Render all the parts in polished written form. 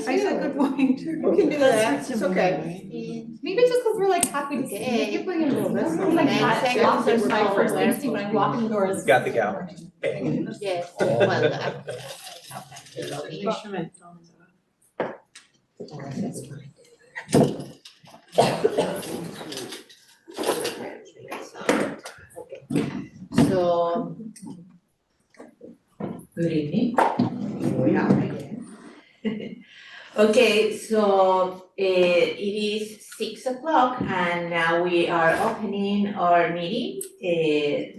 I said good morning too. We can do that, it's okay. Maybe it's just because we're like happy to see you bring in business. It's like that. Officers, my first instinct when I walk in the door is. Got the gal. Yes, well, That's fine. so, good evening. We are again. Okay, so it is 6 o'clock and now we are opening our meeting.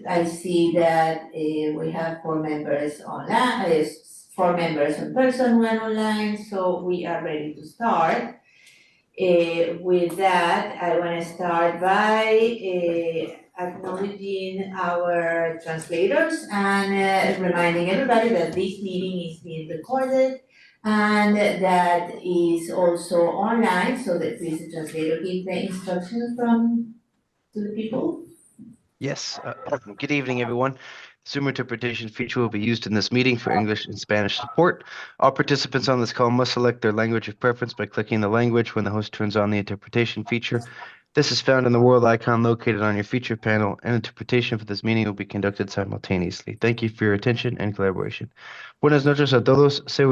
I see that we have 4 members online, 4 members in person, 1 online, so we are ready to start. With that, I want to start by acknowledging our translators and reminding everybody that this meeting is being recorded and that is also online, so that please the translator give the instructions to the people. Yes, good evening, everyone. Zoom interpretation feature will be used in this meeting for English and Spanish support. All participants on this call must select their language of preference by clicking the language when the host turns on the interpretation feature. This is found in the world icon located on your feature panel, and interpretation for this meeting will be conducted simultaneously. Thank you for your attention and collaboration. Buenas noches a todos. Se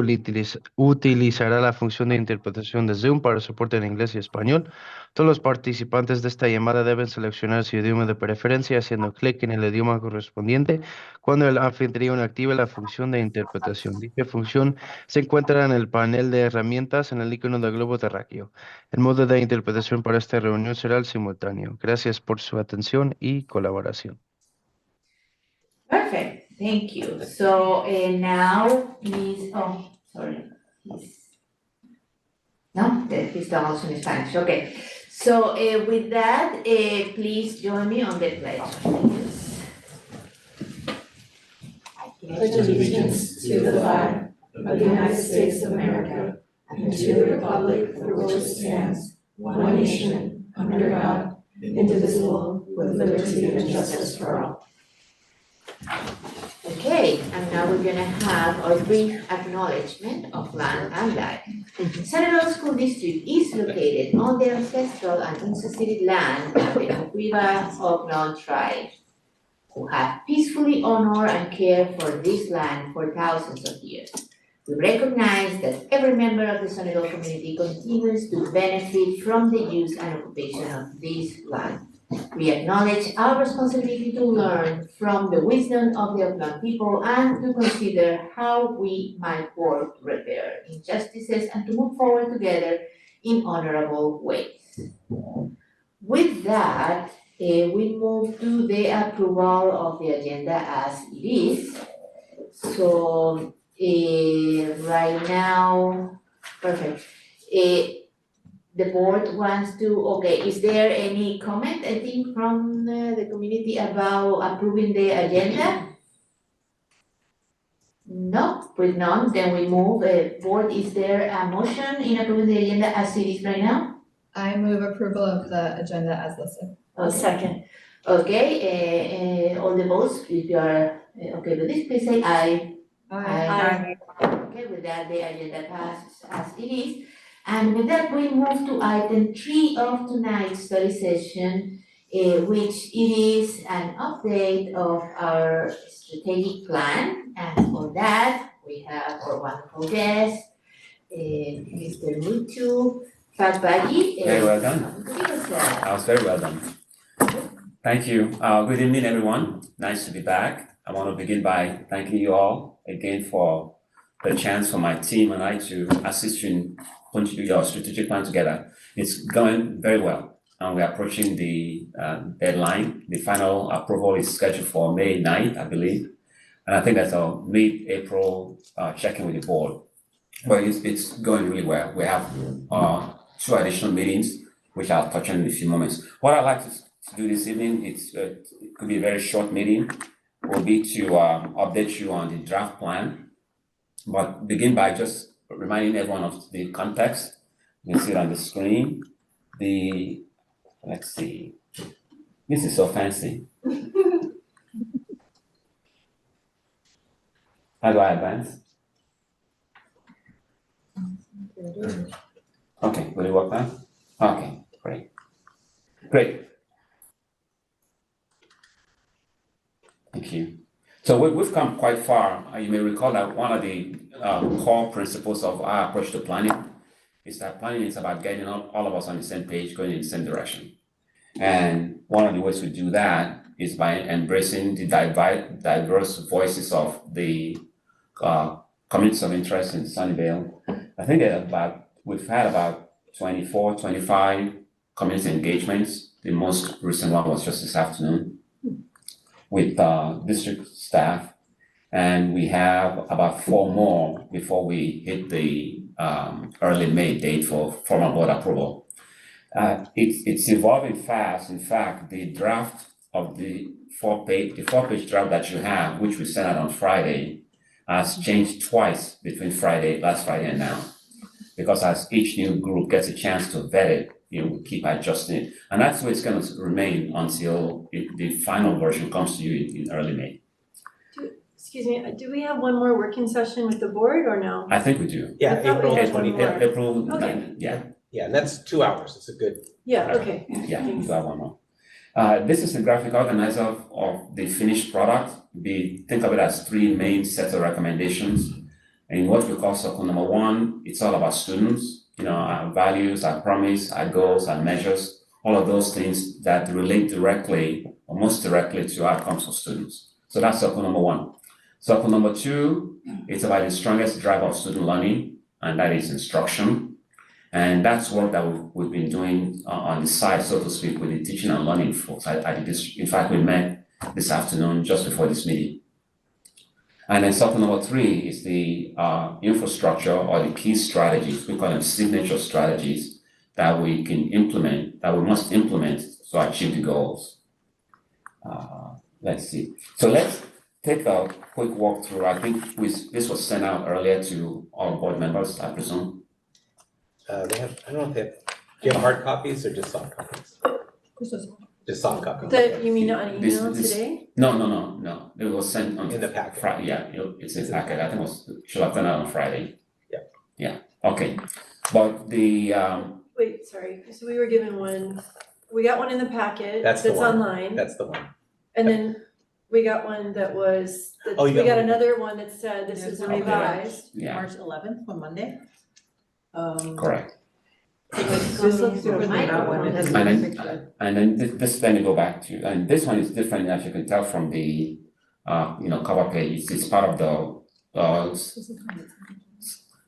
utilizará la función de interpretación de Zoom para soporte en inglés y español. Todos los participantes de esta llamada deben seleccionar su idioma de preferencia haciendo clic en el idioma correspondiente cuando el anfitrión active la función de interpretación. Dicha función se encuentra en el panel de herramientas en el icono del globo terráqueo. El modo de interpretación para esta reunión será el simultáneo. Gracias por su atención y colaboración. Perfect, thank you. So now please, oh, sorry, please. No, he's done also in Spanish, okay. So with that, please join me on the pledge. Pledge allegiance to the flag of the United States of America and to the republic for which it stands, one nation, under God, indivisible, with liberty and justice for all. Okay, and now we're gonna have our brief acknowledgement of land and life. Sanibel School District is located on the ancestral and unceded land of the Oquiva Ognon tribe, who have peacefully honored and cared for this land for thousands of years. We recognize that every member of the Sanibel community continues to benefit from the use and occupation of this land. We acknowledge our responsibility to learn from the wisdom of the Ohlone people and to consider how we might work to repair injustices and to move forward together in honorable ways. With that, we move to the approval of the agenda as it is. So right now, perfect. The board wants to, okay, is there any comment, I think, from the community about approving the agenda? No, with none, then we move. Board, is there a motion in approving the agenda as it is right now? I move approval of the agenda as listed. Second. Okay, all the votes, if you are okay with this, please say aye. Aye. Okay, with that, the agenda passes as it is. And with that, we move to item 3 of tonight's study session, which it is an update of our strategic plan. And for that, we have our wonderful guest, Mr. Mutu Fatbagi. Very well done. That was very well done. Thank you. Good evening, everyone. Nice to be back. I want to begin by thanking you all again for the chance for my team and I to assist you in putting your strategic plan together. It's going very well, and we're approaching the deadline. The final approval is scheduled for May 9th, I believe, and I think that's a mid-April check-in with the board. But it's going really well. We have 2 additional meetings, which I'll touch on in a few moments. What I'd like to do this evening, it could be a very short meeting, will be to update you on the draft plan, but begin by just reminding everyone of the context. You can see it on the screen. Let's see, this is so fancy. How do I advance? Okay, will it work now? Okay, great. Great. Thank you. So we've come quite far. You may recall that one of the core principles of our approach to planning is that planning is about getting all of us on the same page, going in the same direction. And one of the ways we do that is by embracing the diverse voices of the communities of interest in Sunnyvale. I think we've had about 24, 25 community engagements. The most recent one was just this afternoon with district staff. And we have about 4 more before we hit the early May date for formal board approval. It's evolving fast. In fact, the draft of the 4-page draft that you have, which we sent out on Friday, has changed twice between last Friday and now. Because as each new group gets a chance to vet it, we keep adjusting it. And that's where it's going to remain until the final version comes to you in early May. Excuse me, do we have one more working session with the board or no? I think we do. I thought we had one more. April Okay. 9th, yeah. Yeah, and that's 2 hours. It's a good. Yeah, okay. Yeah, Thanks. you have one more. This is the graphic organizer of the finished product. Think of it as 3 main sets of recommendations. And what we call circle number 1, it's all about students, our values, our promise, our goals, our measures, all of those things that relate directly or most directly to outcomes for students. So that's circle number 1. Circle number 2, it's about the strongest driver of student learning, and that is instruction. And that's work that we've been doing on the side, so to speak, with the teaching and learning folks at the district. In fact, we met this afternoon just before this meeting. And then circle number 3 is the infrastructure or the key strategies, we call them signature strategies, that we can implement, that we must implement to achieve the goals. Let's see. So let's take a quick walk through. I think this was sent out earlier to all board members, I presume. They have, I don't know if they have, do you have hard copies or just soft copies? Just soft copies. You mean on email This- today? No. It was sent on. In the packet. Friday, yeah, it's in the packet. I think should have gone out on Friday. Yeah. Yeah, okay. But the, Wait, sorry, so we were given one, we got one in the packet That's that's the one. online. That's the one. And then we got one that was, Oh, you we got got one. another one that said this There's is a one revised. yeah, March 11th, on Monday. correct. This looks super than that one, it has a And then- picture. And then this, let me go back to, and this one is different, as you can tell from the, cover page. It's part of the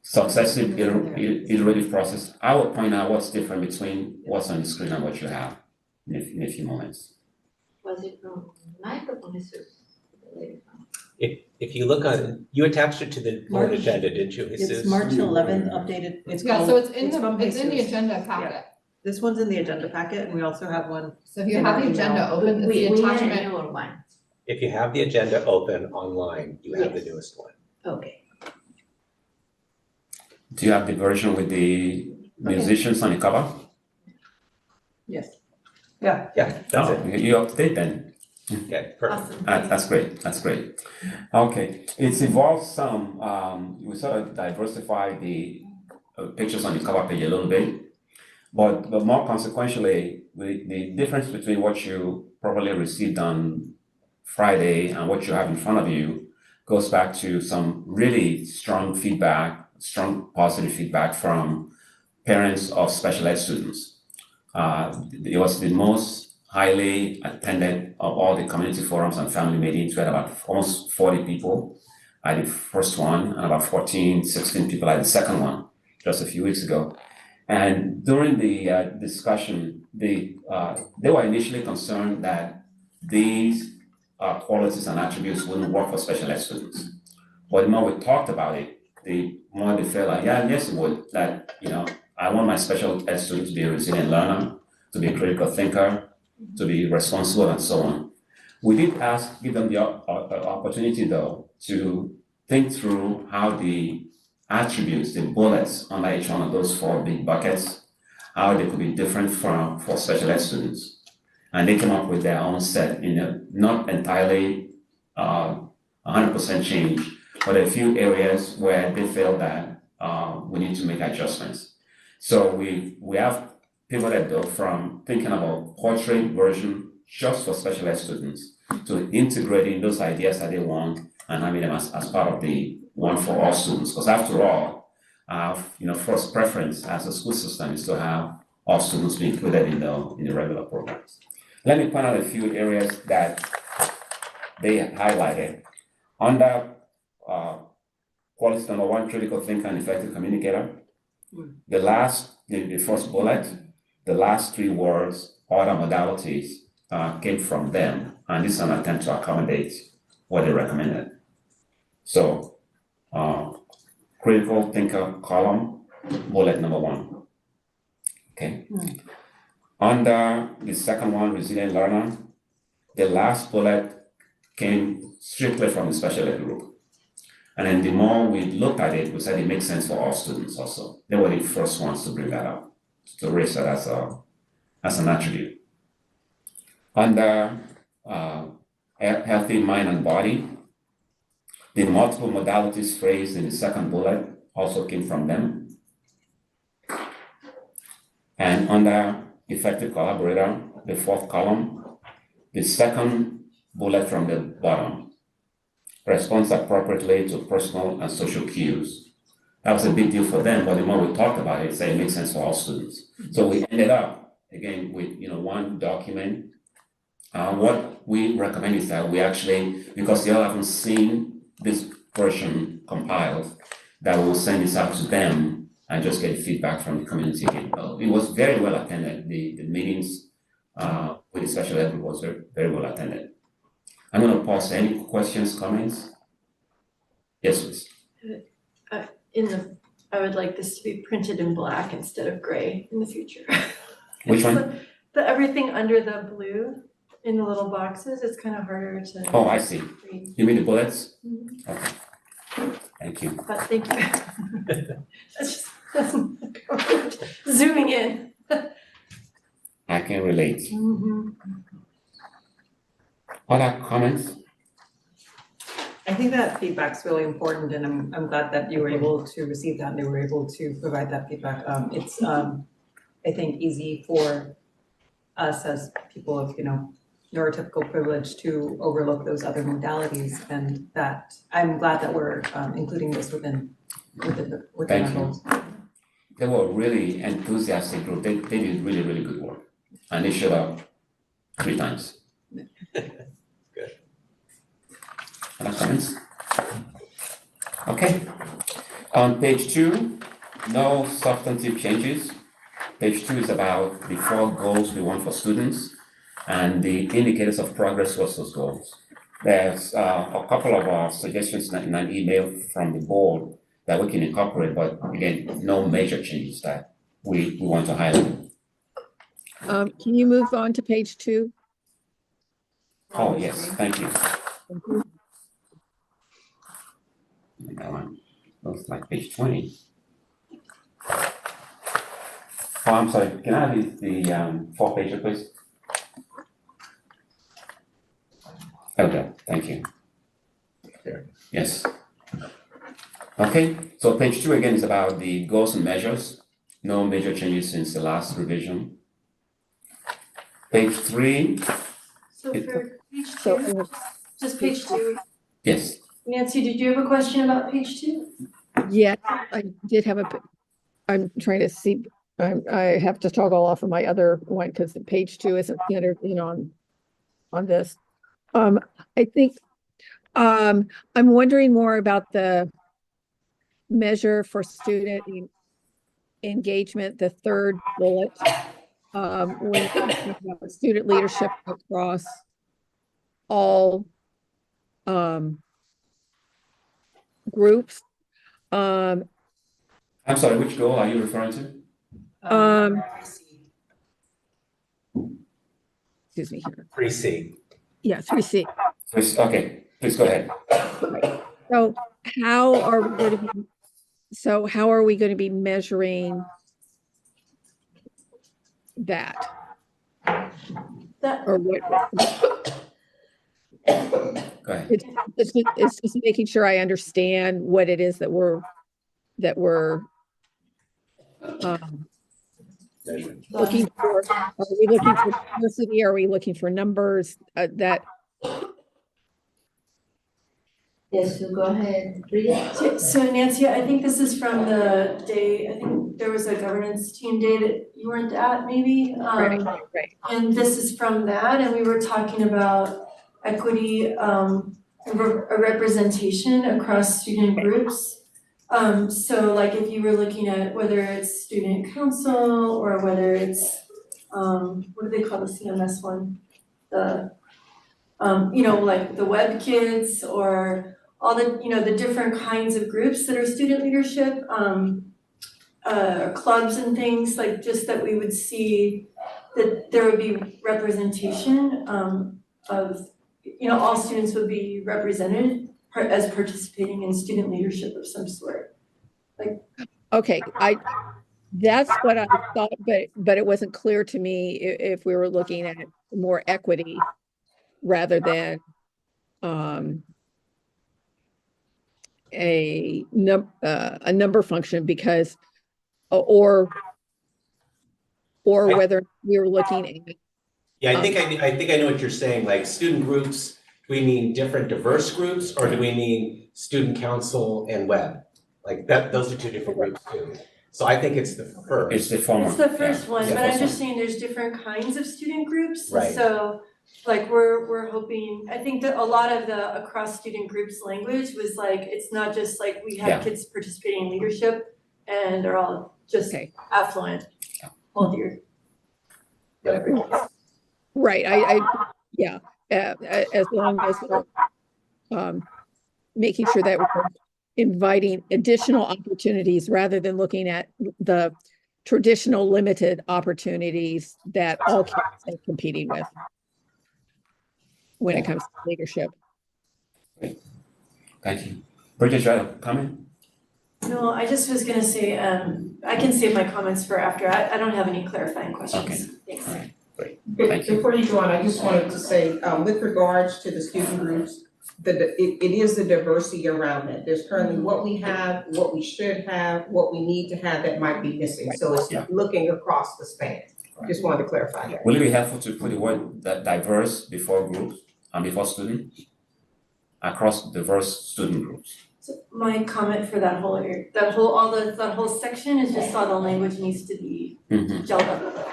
successive iterative process. I will point out what's different between what's on the screen and what you have in a few moments. Was it from microphone? If you look on, you attached it to the board March- agenda, didn't you, Jesus? It's March 11th updated, it's Yeah, called. so it's in from the Jesus. agenda packet. This one's in the agenda packet, and we also have one. So if you In have our the agenda email. open, it's the We had a attachment. newer one. If you have the agenda open online, you have the Yes. newest one. Okay. Do you have the version with the musicians on the cover? Yes. Yeah, that's Oh, it. you're up to date then. Okay, perfect. Awesome. That's great. Okay, it's involved some, we sort of diversify the pictures on the cover page a little bit. But more consequentially, the difference between what you probably received on Friday and what you have in front of you goes back to some really strong feedback, strong positive feedback from parents of special ed students. It was the most highly attended of all the community forums and family meetings. We had about almost 40 people at the first one and about 14, 16 people at the second one just a few weeks ago. And during the discussion, they were initially concerned that these qualities and attributes wouldn't work for special ed students. But the more we talked about it, the more they felt like, yeah, yes, it would. That, I want my special ed student to be a resilient learner, to be a critical thinker, to be responsible, and so on. We did give them the opportunity, though, to think through how the attributes, the bullets under each one of those 4 big buckets, how they could be different for special ed students. And they came up with their own set, not entirely 100% change, but a few areas where they felt that we need to make adjustments. So we have pivoted though from thinking about portrait version just for special ed students to integrating those ideas that they want and having them as part of the one for all students. Because after all, first preference as a school system is to have all students be included in the regular programs. Let me point out a few areas that they highlighted. Under quality number 1, critical thinker and effective communicator, the first bullet, the last 3 words, other modalities, came from them, and this is an attempt to accommodate what they recommended. So, critical thinker column, bullet number 1. Okay. Under the second one, resilient learner, the last bullet came strictly from the special ed group. And then the more we looked at it, we said it makes sense for all students also. They were the first ones to bring that up, to raise that as an attribute. Under healthy mind and body, the multiple modalities phrase in the second bullet also came from them. And under effective collaborator, the 4th column, the second bullet from the bottom, responds appropriately to personal and social cues. That was a big deal for them, but the more we talked about it, it makes sense for all students. So we ended up, again, with one document. What we recommend is that we actually, because they all haven't seen this version compiled, that we'll send this out to them and just get feedback from the community. It was very well attended. The meetings with the special ed group was very, very well attended. I'm going to pause. Any questions, comments? Yes, please. I would like this to be printed in black instead of gray in the future. Which one? The everything under the blue in the little boxes, it's kind of harder to Oh, I see. read. You mean the bullets? Mhm. Okay. Thank you. But thank you. That's zooming in. I can relate. Mhm. Other comments? I think that feedback's really important, and I'm glad that you were able to receive that and they were able to provide that feedback. It's I think easy for us as people of neurotypical privilege to overlook those other modalities, and that I'm glad that we're including this within our Thank you. goals. They were a really enthusiastic group. They did really, really good work. And they showed up 3 times. Good. Other comments? Okay. On page 2, no substantive changes. Page 2 is about the 4 goals we want for students and the indicators of progress towards those goals. There's a couple of suggestions in an email from the board that we can incorporate, but again, no major changes that we want to highlight. Can you move on to page 2? Oh, yes, thank you. That one looks like page 20. Oh, I'm sorry, can I have the 4-pager, please? Okay, thank you. There. Yes. Okay, so page 2 again is about the goals and measures. No major changes since the last revision. Page 3. So for page So, 2, just page 2. Yes. Nancy, did you have a question about page 2? yeah, I did have I'm trying to see, I have to toggle off of my other one because page 2 isn't centered in on this. I think, I'm wondering more about the measure for student engagement, the 3rd bullet. When talking about student leadership across all groups. I'm sorry, which goal are you referring to? Excuse me here. 3C. Yeah, 3C. Okay, please go ahead. So how are we going to be measuring that? That Or what? Go ahead. It's just making sure I understand what it is that that we're looking for? Are we looking for diversity? Are we looking for numbers that? Yes, so go ahead, Bridget. So Nancy, I think this is from the day, I think there was a governance team day that you weren't at maybe. Right. And this is from that, and we were talking about equity, a representation across student groups. So like if you were looking at whether it's student council or whether it's, what do they call the CMS one? The, like the web kids or all the, the different kinds of groups that are student leadership, clubs and things, like just that we would see that there would be representation of, all students would be represented as participating in student leadership of some sort. Okay, that's what I thought, but it wasn't clear to me if we were looking at more equity rather than a number function, because or whether we were looking at. Yeah, I think I know what you're saying, like student groups, do we mean different diverse groups, or do we mean student council and web? Like that, those are two different groups too. So I think it's the first. It's the former. It's the first yeah. one, It's the but I'm first just one. saying there's different kinds of student groups. Right. So like we're hoping, I think that a lot of the across student groups language was like, it's not just like we have Yeah. kids participating in leadership and they're all just Okay. affluent, all your whatever it is. Right, yeah, as long as we're making sure that we're inviting additional opportunities rather than looking at the traditional limited opportunities that all kids are competing with when it comes to leadership. Thank you. Bridget, you have a comment? No, I just was gonna say, I can save my comments for after. I don't have any clarifying questions. Okay. Thanks. All right, great. Thank you. Before you go on, I just wanted to say, with regards to the student groups, it is the diversity around it. There's currently what we have, what we should have, what we need to have that might be missing. So it's Yeah. looking across the span. Just wanted to clarify that. Will it be helpful to put the word that diverse before groups and before students? Across diverse student groups. So my comment for that whole that whole section is just how the language needs to be Mm-hmm. gelled up a little.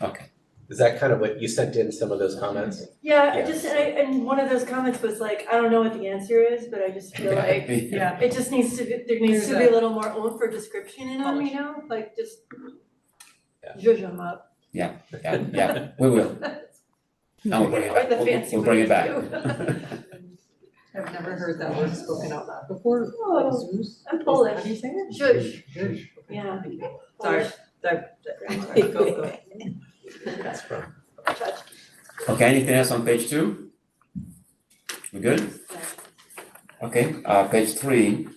Okay. Is that kind of what you sent in, some of those comments? Yeah, Yeah. and one of those comments was like, I don't know what the answer is, but I just feel like Yeah. it just needs to be, there needs to be a little more oomph for description in them, like just Yeah. zhuzh them up. Yeah, we will. And we'll bring it Or back. the fancy We'll bring it way back. to I've never heard that word spoken out loud before. Oh, I'm Polish. How do you say it? Zhuzh, yeah. Sorry. Go. That's from. Okay, anything else on page 2? We good? Okay, page 3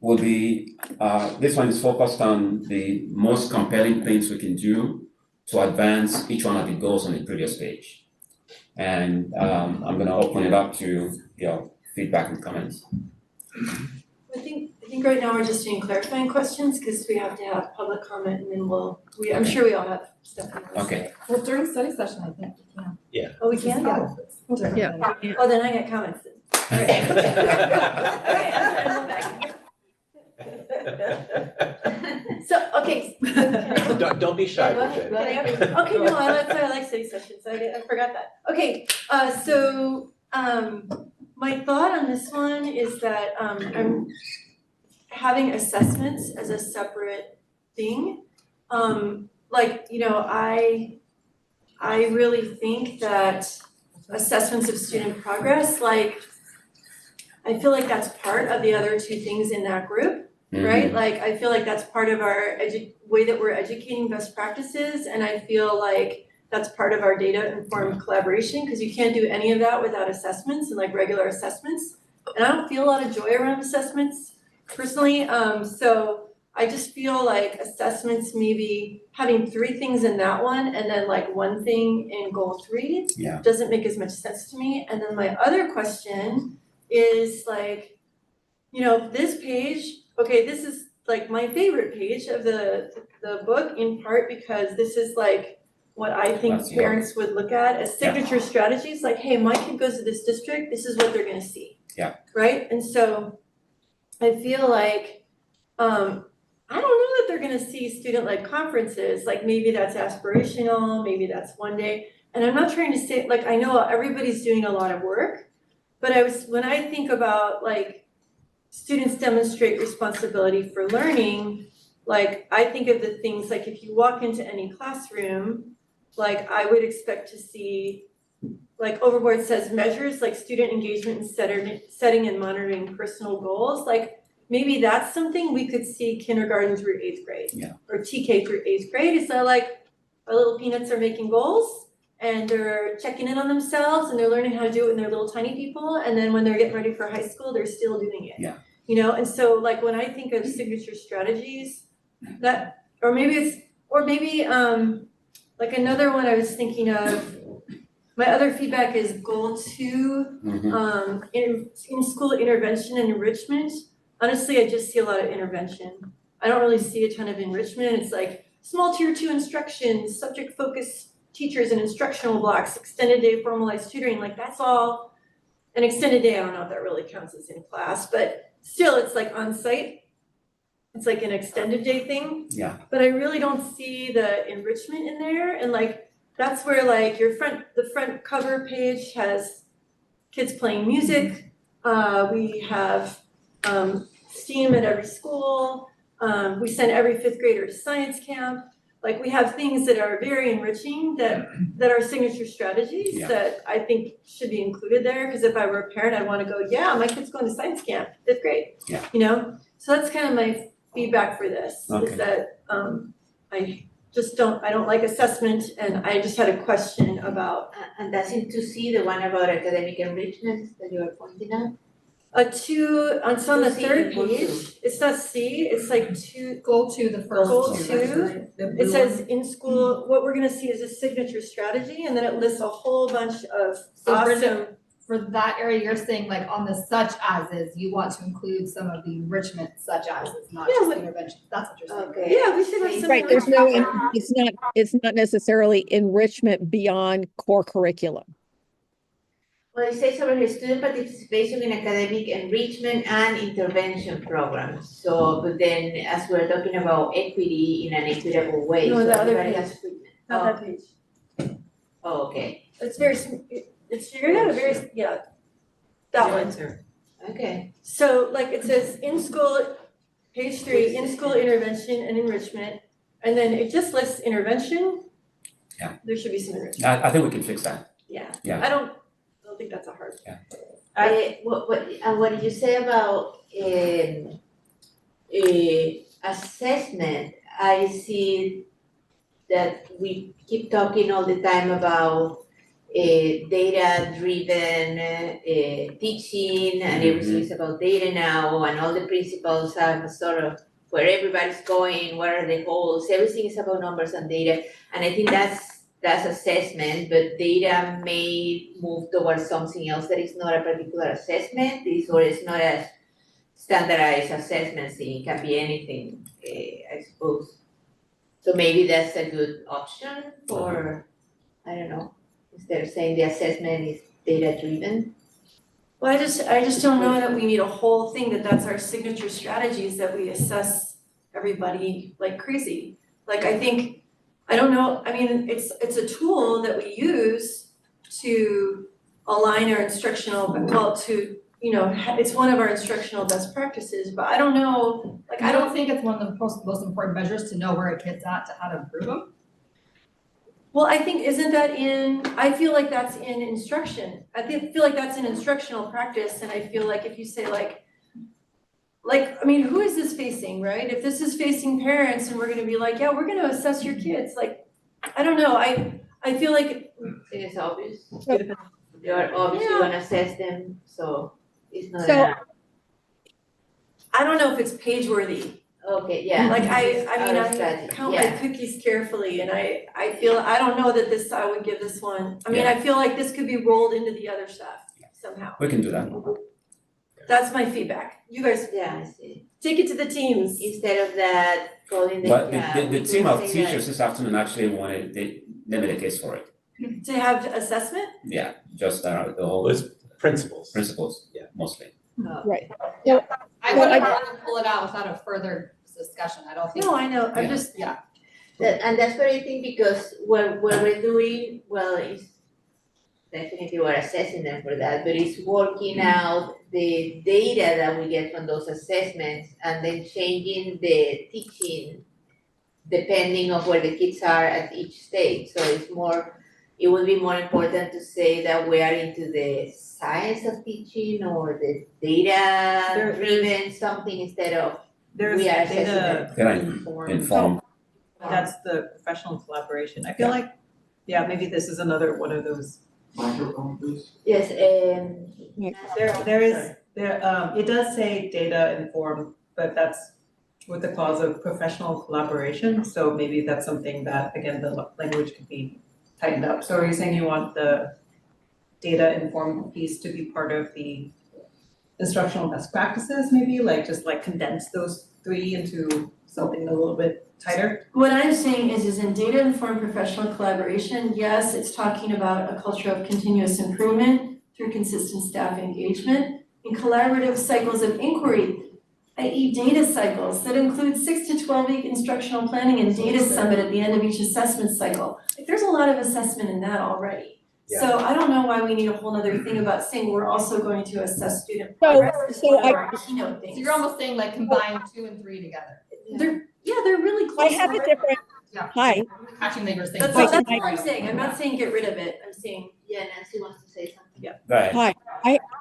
will be, this one is focused on the most compelling things we can do to advance each one of the goals on the previous page. And I'm gonna open it up to your feedback and comments. I think right now we're just doing clarifying questions, because we have to have public comment and then I'm Okay. sure we all have stuff. we wanna Okay. say. Well, during study session, I think we can. Oh, we can? Yeah. Oh, then I get comments then. So, okay. Don't be shy, Go ahead, Bridget. go ahead. Okay, no, that's why I like study sessions, I forgot that. Okay, so, my thought on this one is that, I'm having assessments as a separate thing. I really think that assessments of student progress, I feel like that's part of the other two things in that group. Right? Like, I feel like that's part of our way that we're educating best practices, and I feel like that's part of our data-informed collaboration, because you can't do any of that without assessments and like regular assessments. And I don't feel a lot of joy around assessments personally, so I just feel like assessments maybe having 3 things in that one and then like 1 thing in goal 3 Yeah. doesn't make as much sense to me. And then my other question is like, this page, okay, this is like my favorite page of the book, in part because this is like what I think That's yours. parents would look at as signature strategies, like, hey, my kid goes to this district, this is what they're gonna see. Yeah. Right? And so I feel like, I don't know that they're gonna see student-led conferences, like maybe that's aspirational, maybe that's one day. And I'm not trying to say, like, I know everybody's doing a lot of work, but when I think about like students demonstrate responsibility for learning, like I think of the things like if you walk into any classroom, like I would expect to see, like overboard says measures like student engagement and setting and monitoring personal goals, like maybe that's something we could see kindergarten through 8th grade. Yeah. Or TK through 8th grade, is that like our little peanuts are making goals and they're checking in on themselves and they're learning how to do it in their little tiny people, and then when they're getting ready for high school, they're still doing it. Yeah. You know, and so like when I think of signature strategies, that, or maybe like another one I was thinking of, my other feedback is goal 2, in school intervention and enrichment. Honestly, I just see a lot of intervention. I don't really see a ton of enrichment. It's like small tier 2 instruction, subject focused teachers and instructional blocks, extended day formalized tutoring, like that's all. An extended day, I don't know if that really counts as in class, but still it's like on site. It's like an extended day thing. Yeah. But I really don't see the enrichment in there, and like that's where like the front cover page has kids playing music. We have STEAM at every school. We send every 5th grader to science camp. Like we have things that are very enriching that are signature strategies that I think should be included there. Because if I were a parent, I'd want to go, yeah, my kid's going to science camp, 5th grade. Yeah. You know, so that's kind of my feedback for this. Okay. Is that I don't like assessment, and I just had a question about. And that's in 2C, the one about academic enrichment that you are pointing out? It's on the 2C, 3rd goal page. 2. It's not C, it's like 2. Goal 2, the first Goal two. 2. It says in school, what we're gonna see is a signature strategy, and then it lists a whole bunch of So Brenda, awesome. for that area, you're saying like on the such as is, you want to include some of the enrichment such as is, not Yeah, just but- intervention. That's what you're saying. Okay. Yeah, we should have some. Right, there's no, enrichment. it's not necessarily enrichment beyond core curriculum. Well, it says over here, student participation in academic enrichment and intervention programs. So, but then as we're talking about equity in an equitable way, No, so the other everybody page. has treatment. Not that page. Oh, okay, It's very, you're gonna have a very, yeah. That one. okay. So like it says in school, page 3, in school intervention and enrichment, and then it just lists intervention. Yeah. There should be some enrichment. I think we can fix that. Yeah. Yeah. I don't think that's a hard. What did you say about assessment? I see that we keep talking all the time about data-driven teaching, and everything is about data now, and all the principals have sort of where everybody's going, what are the holes, everything is about numbers and data, and I think that's assessment, but data may move towards something else that is not a particular assessment, or it's not a standardized assessment thing, it can be anything, I suppose. So maybe that's a good option for, I don't know, instead of saying the assessment is data driven. Well, I just don't know that we need a whole thing that's our signature strategies that we assess everybody like crazy. Like I don't know, I mean, it's a tool that we use to align our instructional, well, to, you know, it's one of our instructional best practices, but I don't know, like, I don't think it's one of the most important measures to know where a kid's at, to how to improve them. Well, I think, I feel like that's in instruction. I feel like that's in instructional practice, and I feel like if you say like, I mean, who is this facing, right? If this is facing parents and we're gonna be like, yeah, we're gonna assess your kids, like, I don't know, I feel like. It is obvious. You're obviously gonna assess them, so it's not. So- I don't know if it's page worthy. Okay, yeah. Like I mean, Our I strategy, count my yeah. cookies carefully, and I don't know that I would give this one. I mean, I feel like this could be rolled into the other stuff somehow. We can do that. That's my feedback. You guys Yeah, I see. take it to the teams. Instead of that, calling the. But we the could team of say teachers this afternoon actually they made a case for it. To have assessment? Yeah, just the whole It's principals. principles, Yeah. mostly. Right. I Well, wouldn't I- want to pull it out without a further discussion, I don't think. No, I know, I'm Yeah. just, And that's what I think, because what we're doing, well, it's definitely we're assessing them for that, but it's working out the data that we get from those assessments and then changing the teaching depending on where the kids are at each stage. So it would be more important to say that we are into the science of teaching or the data driven something instead of There's we are assessing data Can I informed. inform? That's the professional collaboration. I feel like, yeah, maybe this is another one of those. Microphone, please. Yes, It does say data informed, but that's with the clause of professional collaboration, so maybe that's something that, again, the language could be tightened up. So are you saying you want the data informed piece to be part of the instructional best practices, maybe, like just like condense those three into something a little bit tighter? what I'm saying is in data informed professional collaboration, yes, it's talking about a culture of continuous improvement through consistent staff engagement and collaborative cycles of inquiry, i.e. data cycles that include 6 to 12-week instructional planning and data summit at the end of each assessment cycle. Like, there's a lot of assessment in that already. So I don't know why we need a whole other thing about saying we're also going to assess student progress as so one of our keynote things. So you're almost saying like combine 2 and 3 together. They're really I close. have a different, Yeah. hi, Catching neighbors things. That's Wait, what can I'm saying, I'm not saying get rid of it, I'm saying, yeah, Nancy wants to say something. Go ahead. hi.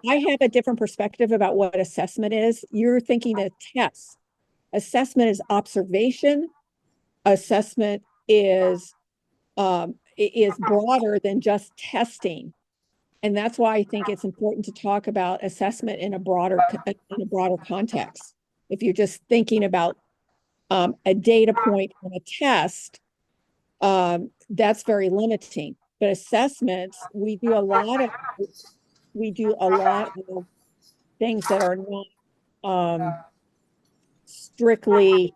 I have a different perspective about what assessment is. You're thinking of tests. Assessment is observation. Assessment is broader than just testing. And that's why I think it's important to talk about assessment in a broader context. If you're just thinking about a data point on a test, that's very limiting. But assessments, we do a lot of things that are not strictly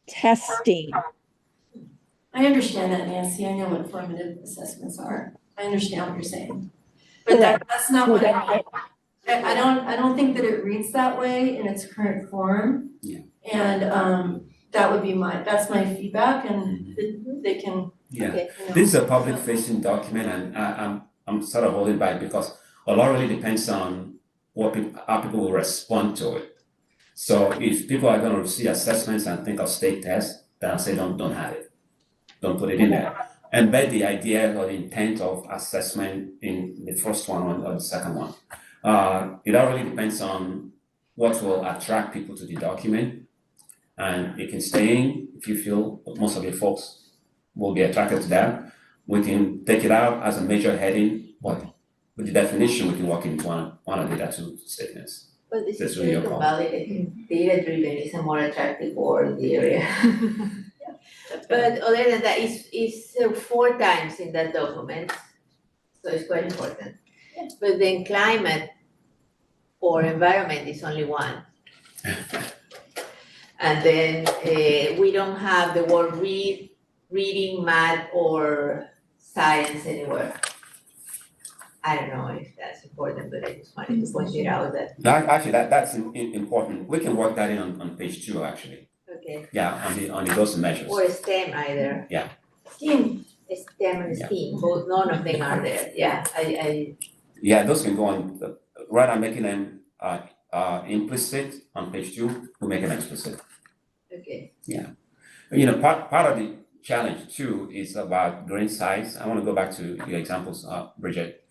testing. I understand that, Nancy, I know what formative assessments are, I understand what you're saying. But that's not what I mean. I don't think that it reads that way in its current form. Yeah. And that would be that's my feedback, and they can, Yeah. Okay. you know. This is a public facing document, and I'm sort of holding back because a lot really depends on how people will respond to it. So if people are going to see assessments and think of state tests, then I'll say don't have it. Don't put it in there. Embed the idea or the intent of assessment in the first one or the second one. It all really depends on what will attract people to the document. And it can stay in if you feel most of your folks will be attracted to that. We can take it out as a major heading, but with the definition, we can walk into one of the other two statements. But this That's is really your Silicon call. Valley, I think data driven is a more attractive word in the area. But other than that, it's 4 times in that document, so it's quite important. But then climate or environment is only 1. And then we don't have the word reading, math, or science anywhere. I don't know if that's important, but I just wanted to point it out that, That's important. We can work that in on page 2, actually. okay. Yeah, on the goals and measures. Or STEM either. STEAM, STEM and Yeah. STEAM, both, none of them are there, yeah, I Yeah, those can go on, rather than making them implicit on page 2, we make them explicit. okay. You know, part of the challenge too is about grain size. I want to go back to your examples, Bridget.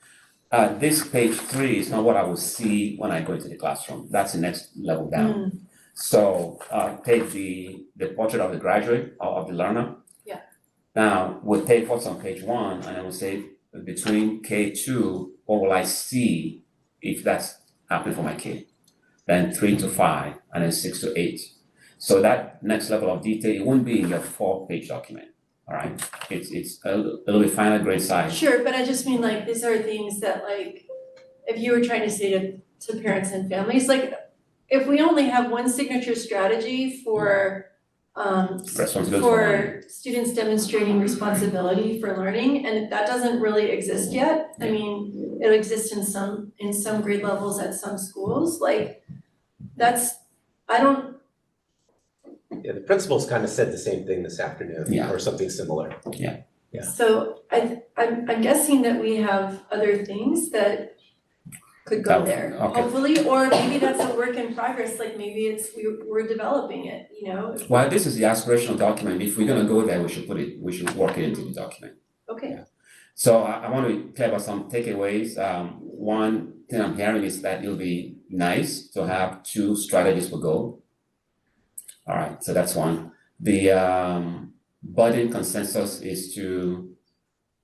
This page 3 is not what I will see when I go into the classroom. That's the next level down. So take the portrait of the graduate or of the learner. Yeah. Now we'll take what's on page 1 and then we'll say between K2, what will I see if that's happening for my kid? Then 3 to 5 and then 6 to 8. So that next level of detail, it won't be in your 4-page document. All right, it's a little bit finer grain size. sure, but I just mean like, these are things that like, if you were trying to say to parents and families, like, if we only have one signature strategy for Responsibility for learning. for students demonstrating responsibility for learning, and if that doesn't really exist yet, I mean, it exists in some grade levels at some schools, like, Yeah, the principals kind of said the same thing this afternoon, Yeah. or something similar. Yeah. So I'm guessing that we have other things that could go there, Okay. hopefully, or maybe that's a work in progress, like maybe we're developing it, you know? Well, this is the aspirational document. If we're gonna go there, we should work it into the document. Okay. So I want to clear about some takeaways. One thing I'm hearing is that it'll be nice to have 2 strategies per goal. All right, so that's one. The budding consensus is to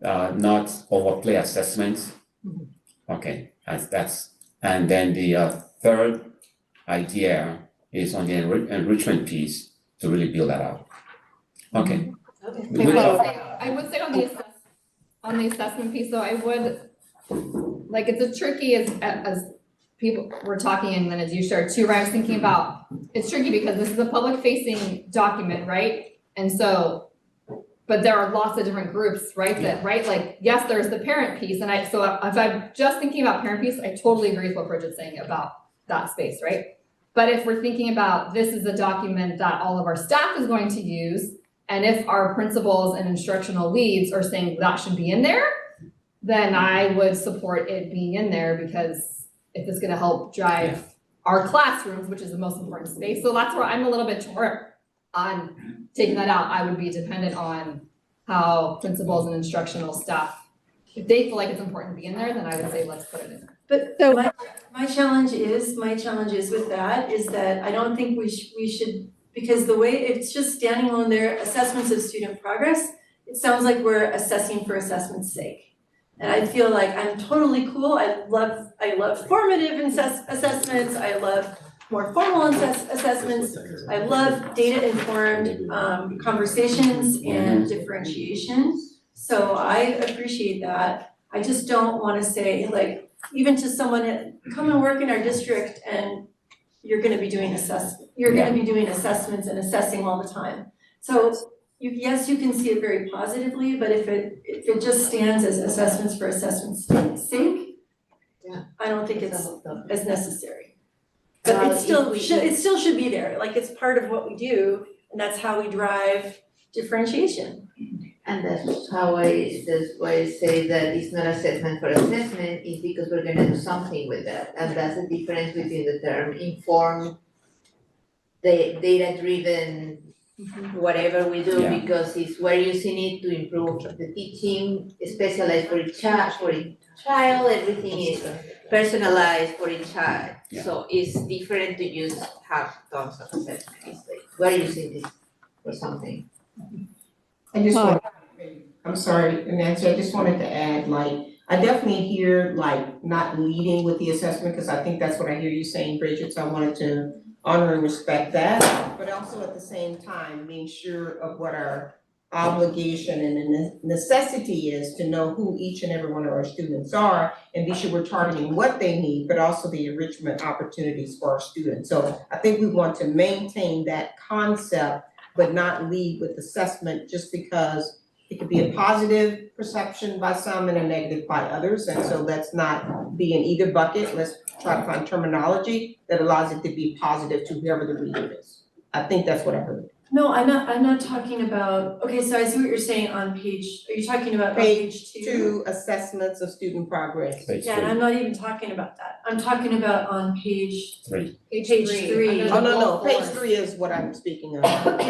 not overplay assessments. Okay, that's and then the third idea is on the enrichment piece to really build that out. Okay. I would say on the assessment piece, though, I would, like, it's a tricky as people were talking and then as you shared too, right? I was thinking about, it's tricky because this is a public facing document, right? And so, but there are lots of different groups, right? That, right? Like, yes, there's the parent piece. And so if I'm just thinking about parent piece, I totally agree with what Bridget's saying about that space, right? But if we're thinking about this is a document that all of our staff is going to use, and if our principals and instructional leads are saying that should be in there, then I would support it being in there, because if it's gonna help drive our classrooms, which is the most important space. So that's where I'm a little bit torn on taking that out. I would be dependent on how principals and instructional staff, if they feel like it's important to be in there, then I would say let's put it in there. But So- my challenge is with that is that I don't think we should, because the way it's just standing on there, assessments of student progress, it sounds like we're assessing for assessment's sake. And I feel like I'm totally cool. I love formative assessments. I love more formal assessments. I love data informed conversations and differentiation. So I appreciate that. I just don't want to say, like, even to someone, come and work in our district and you're gonna be doing assessments and assessing all the time. So yes, you can see it very positively, but if it just stands as assessments for assessment's sake, I don't think it's as necessary. But it still should be there, like, it's part of what we do, and that's how we drive differentiation. And that's why I say that it's not assessment for assessment, is because we're gonna do something with that. And that's the difference between the term informed, the data-driven, whatever we do, because it's we're using it to improve the teaching, specialized for each child, everything is personalized for each child. So it's different to have tons of assessment. It's like, we're using this for something. I just want, I'm sorry, Nancy, I just wanted to add, like, I definitely hear, like, not leading with the assessment, because I think that's what I hear you saying, Bridget, so I wanted to honor and respect that, but also at the same time, being sure of what our obligation and the necessity is to know who each and every one of our students are, and be sure we're targeting what they need, but also the enrichment opportunities for our students. So I think we want to maintain that concept, but not lead with assessment, just because it could be a positive perception by some and a negative by others. And so let's not be in either bucket. Let's try to find terminology that allows it to be positive to whoever the reader is. I think that's what I heard. No, I'm not talking about, okay, so I see what you're saying on page, are you talking about on page 2? 2, assessments of student progress. Yeah, and I'm not even talking about that. I'm talking about on page 3. Page 3. Oh, no, page 3 is what I'm speaking of. That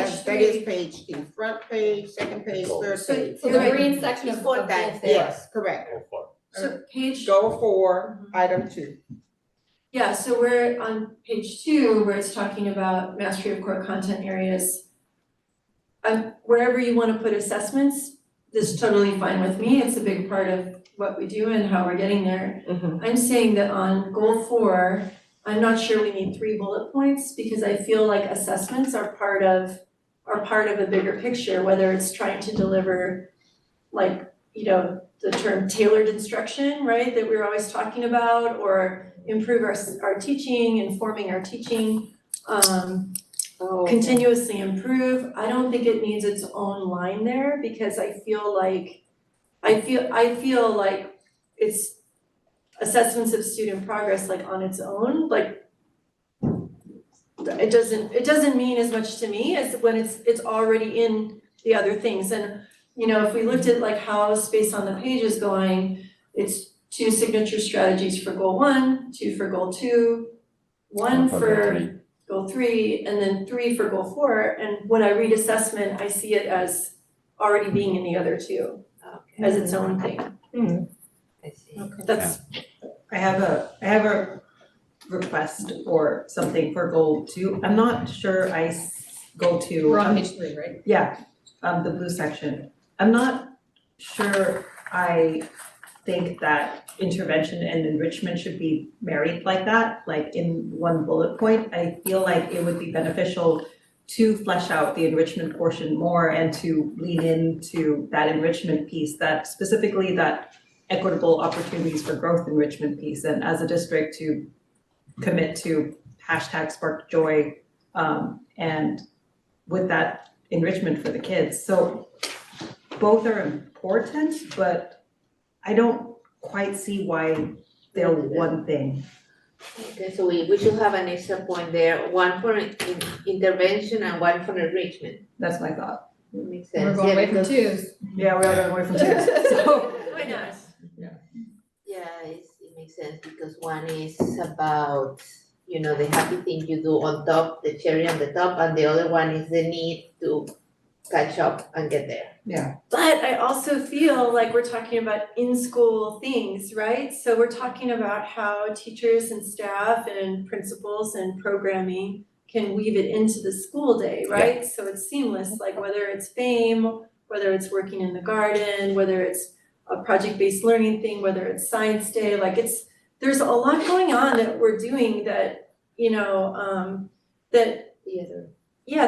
is page 2, front page, second page, third page. So the green section of goal 4. Yes, correct. So page. Goal 4, item 2. Yeah, so we're on page 2 where it's talking about mastery of core content areas. Wherever you want to put assessments, this is totally fine with me. It's a big part of what we do and how we're getting there. I'm saying that on goal 4, I'm not sure we need 3 bullet points, because I feel like assessments are part of a bigger picture, whether it's trying to deliver like the term tailored instruction, right, that we're always talking about, or improve our teaching, informing our teaching, continuously improve. I don't think it needs its own line there, because I feel like it's assessments of student progress like on its own, like it doesn't mean as much to me as when it's already in the other things. And if we looked at like how Space on the Page is going, it's 2 signature strategies for goal 1, 2 for goal 2, 1 for goal 3, and then 3 for goal 4. And when I read assessment, I see it as already being in the other 2 as its own thing. I see. That's I have a request or something for goal 2. I'm not sure goal 2. We're on page 3, right? Yeah, the blue section. I'm not sure I think that intervention and enrichment should be married like that, like in one bullet point. I feel like it would be beneficial to flesh out the enrichment portion more and to lean into that enrichment piece, that specifically that equitable opportunities for growth enrichment piece, and as a district to commit to #SparkJoy and with that enrichment for the kids. So both are important, but I don't quite see why they're one thing. Okay, so we should have an extra point there, 1 for intervention and 1 for enrichment. That's my thought. That makes sense. We're going away from because- 2s. Yeah, we are going away from 2s, so. why not? Yeah, it makes sense, because one is about, the happy thing you do on top, the cherry on the top, and the other one is the need to catch up and get there. Yeah. But I also feel like we're talking about in-school things, right? So we're talking about how teachers and staff and principals and programming can weave it into the school day, right? So it's seamless, like whether it's FAME, whether it's working in the garden, whether it's a project-based learning thing, whether it's science day, like there's a lot going on that we're doing that,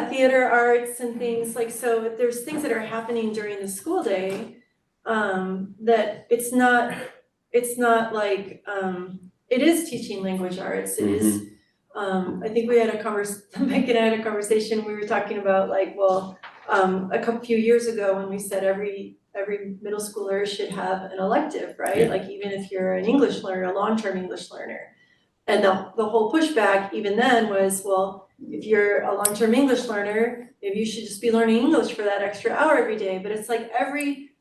theater arts and things, like, so there's things that are happening during the school day, that it's not like, it is teaching language arts, it is, I think we had Mike and I had a conversation, we were talking about like, well, a few years ago when we said every middle schooler should have an elective, right? Yeah. Like even if you're an English learner, a long-term English learner. And the whole pushback even then was, well, if you're a long-term English learner, maybe you should just be learning English for that extra hour every day. But it's like every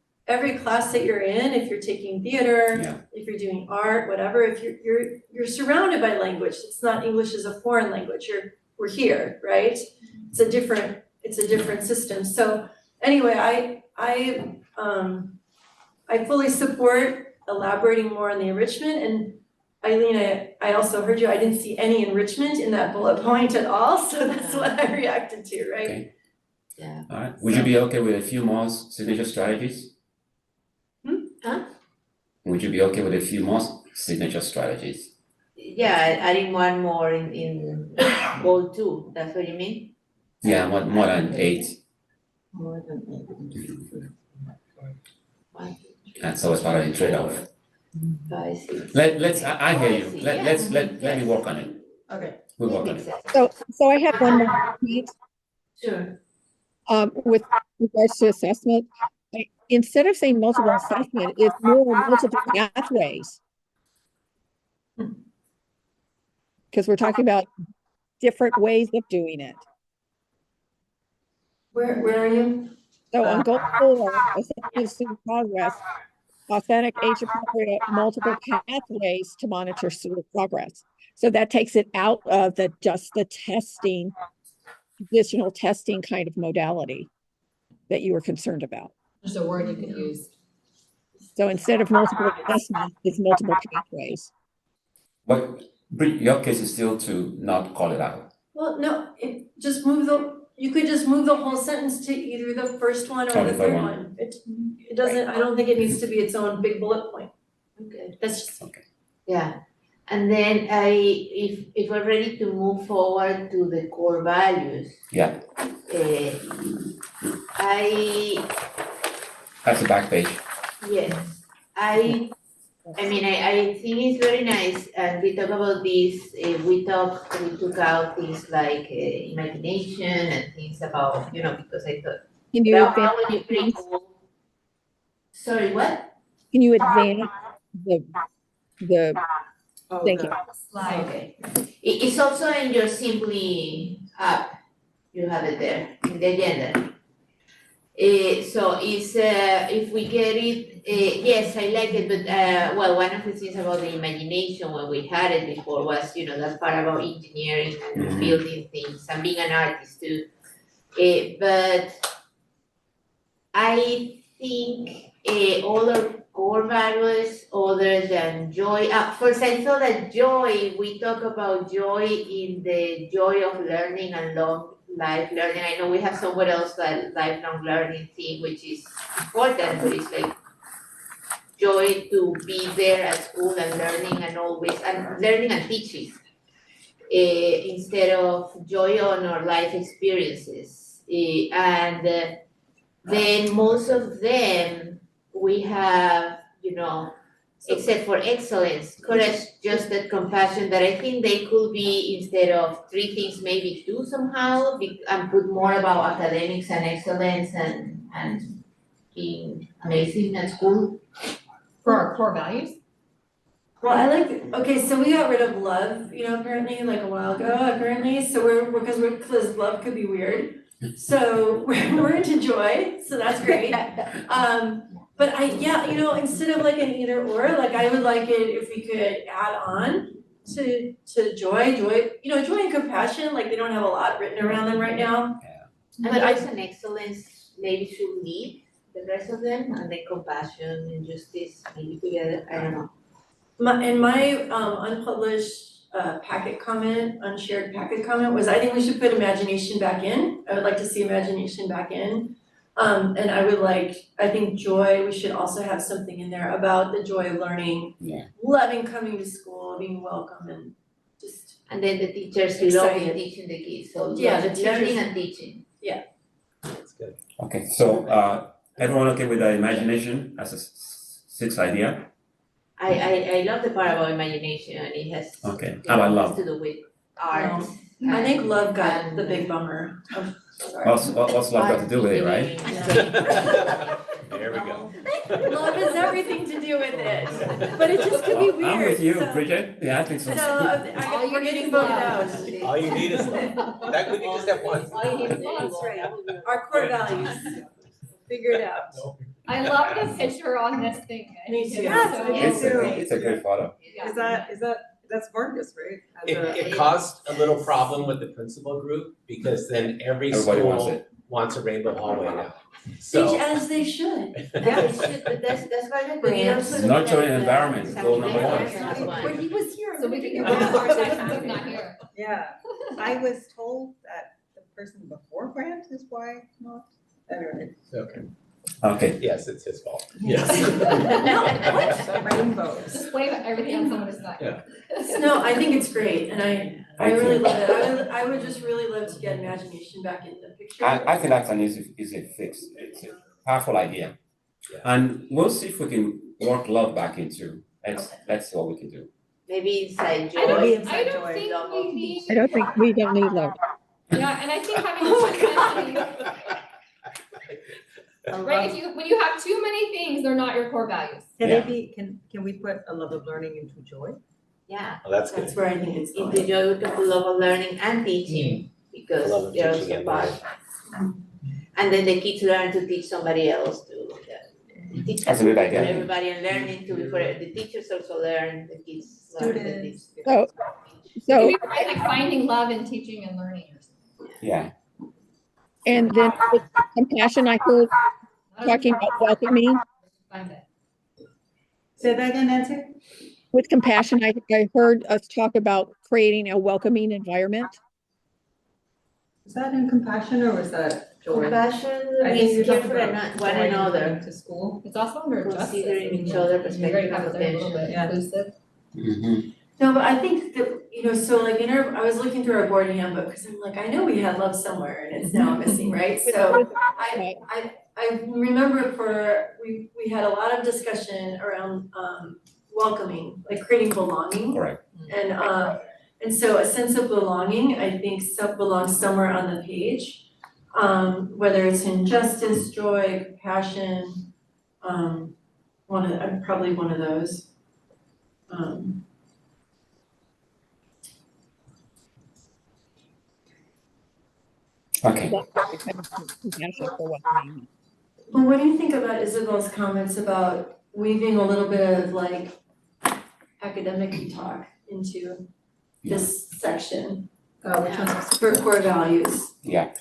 class that you're in, if you're taking theater, if you're doing art, whatever, if you're surrounded by language. It's not English as a foreign language. We're here, right? It's a different system. So anyway, I fully support elaborating more on the enrichment, and Eileen, I also heard you, I didn't see any enrichment in that bullet point at all, so that's what I reacted to, right? Okay. Yeah. All right, would you be okay with a few more signature strategies? Huh? Would you be okay with a few more signature strategies? Yeah, adding 1 more in goal 2, that's what you mean? Yeah, more than 8. More than 1, That's always part of the trade-off. 5, 6. Let's, I hear you. Yeah. Let me work on it. 8. Okay. We'll work on Makes it. sense. So I have one more point, Sure. with regards to assessment. Instead of saying multiple assessment, it's more multiple pathways. Because we're talking about different ways of doing it. Where are you? So on goal 4, assessment student progress, authentic, age-appropriate, multiple pathways to monitor student progress. So that takes it out of just the testing, additional testing kind of modality that you were concerned about. There's a word you could use. So instead of multiple assessments, it's multiple pathways. But your case is still to not call it out. Well, no, you could just move the whole sentence to either the first one or Or the the third third one. one. It doesn't, I don't think it needs to be its own big bullet point. Okay. That's just, Yeah, and then if we're ready to move forward to the core values. Yeah. I That's the back page. Yes, I mean, I think it's very nice, and we talk about this, we took out things like imagination and things about, because I thought, Can you well, advance, how would you bring all- Sorry, what? can you advance the, Oh, thank you. Slide. Okay. It's also in your Simply app, you have it there, in the agenda. So it's, if we get it, yes, I like it, but, well, one of the things about the imagination when we had it before was, that part about engineering and building things and being an artist too. But I think, all our core values other than joy, first I thought that joy, we talk about joy in the joy of learning and long life learning. I know we have somewhere else that lifelong learning thing, which is important, but it's like joy to be there at school and learning and always, and learning and teaching. Instead of joy on our life experiences. Then most of them, we have, except for excellence, courage, justice, compassion, that I think they could be, instead of 3 things, maybe 2 somehow, and put more about academics and excellence and being amazing at school. For our core values? Well, I like, okay, so we got rid of love, apparently like a while ago, apparently, so because love could be weird. So we're into joy, so that's great. But instead of like an either or, like I would like it if we could add on to joy, joy and compassion, like they don't have a lot written around them right now. And there's an excellence, maybe should lead the rest of them, and then compassion and justice, maybe together, I don't know. My unpublished packet comment, unshared packet comment was, I think we should put imagination back in. I would like to see imagination back in. And I think joy, we should also have something in there about the joy of learning, loving coming to school, being welcome, and just. And then the teachers Excited. loving teaching the kids, so Yeah, the learning teachers- and teaching. That's good. Okay, so, everyone okay with the imagination as a 6th idea? I love the part about imagination, and it has, Okay, how about love? to do with art. I think love got the big bummer. Oh, sorry. What's love got to do with it, right? There we go. Love has everything to do with it, but it just could be weird. I'm with you, so- Bridget, yeah, I think so. So we're getting voted out. All you need is love. That we can just have one. That's right. Our core values. Figure it out. I love the picture on this thing. I Me think too. it's so Yes, me too. It's a great photo. Yeah. That's Marcus, right? It caused a little problem with the principal group, because then every Everybody wants school it. wants a rainbow hallway now. So, As they should. Yeah, it should, but that's why the Brands. also Nurturing like, environment, goal number one. that's one. When he was here. So we can get rid of our sections if not here. Yeah, I was told that the person before Grant is why not, anyway. okay, Okay, yes, it's his fault. Yes. Rainbows. Just blame everything on someone who's not here. No, I think it's great, and I Thank really you. love it. I would just really love to get imagination back in the picture. I think that's an easy fix, it's a powerful idea. Yeah. And we'll see if we can work love back into, let's see what we can do. Maybe inside joy. I don't think love we of need, I don't think, we don't need love. yeah, and I think having too many, right, when you have too many things, they're not your core values. Can Yeah. they be, can we put a love of learning into joy? Yeah, Well, that's good. That's where I think it's into going. joy with the love of learning and teaching, The love because of they're teaching also and part. And then the kids learn to teach somebody else too. The teachers That's a good for idea. everybody, and learning to be for, the teachers also learn, the kids learn, the Students. teach. So, It so, could be right, like finding love in teaching and learning or something. Yeah, and then with compassion, I heard talking about welcoming. Find it. Say that again, Nancy? With compassion, I heard us talk about creating a welcoming environment. Was that in compassion or was that joy? Compassion, I think you means care talked for about one joy in another, going to school. It's also under justice. considering each isn't it? other You already perspective have and it there a little potential. bit Yeah. inclusive. No, but I think that, you know, so like I was looking through our board handbook, because I'm like, I know we had love somewhere and it's now missing, right? So I remember we had a lot of discussion around welcoming, like creating belonging. Correct. And so a sense of belonging, I think belongs somewhere on the page. Whether it's in justice, joy, compassion, probably one of those. Okay. Well, What do you think about Isabel's comments about weaving a little bit of like academic talk into this section Which one's for core values? Yeah.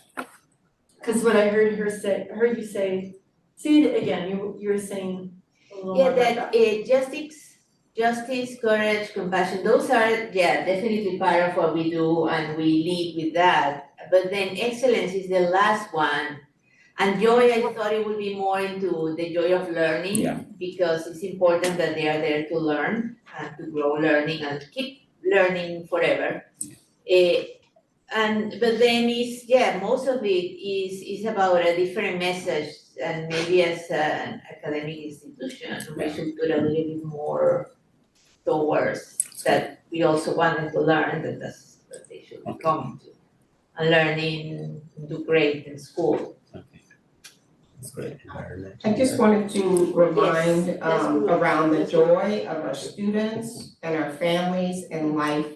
Cause what I heard you say, say it again, you were saying a little more Yeah, about that justice, courage, compassion, those are, definitely part of what we do and we lead with that. But then excellence is the last one. And joy, I thought it would be more into the joy of learning. Yeah. Because it's important that they are there to learn and to grow learning and keep learning forever. But then most of it is about a different message, and maybe as an academic institution, we should put a little bit more towards that we also want them to learn, that that's what they should be coming to. And learning, do great in school. Okay. That's great. I just wanted to remind Yes, that's good. around the joy of our students and our families and life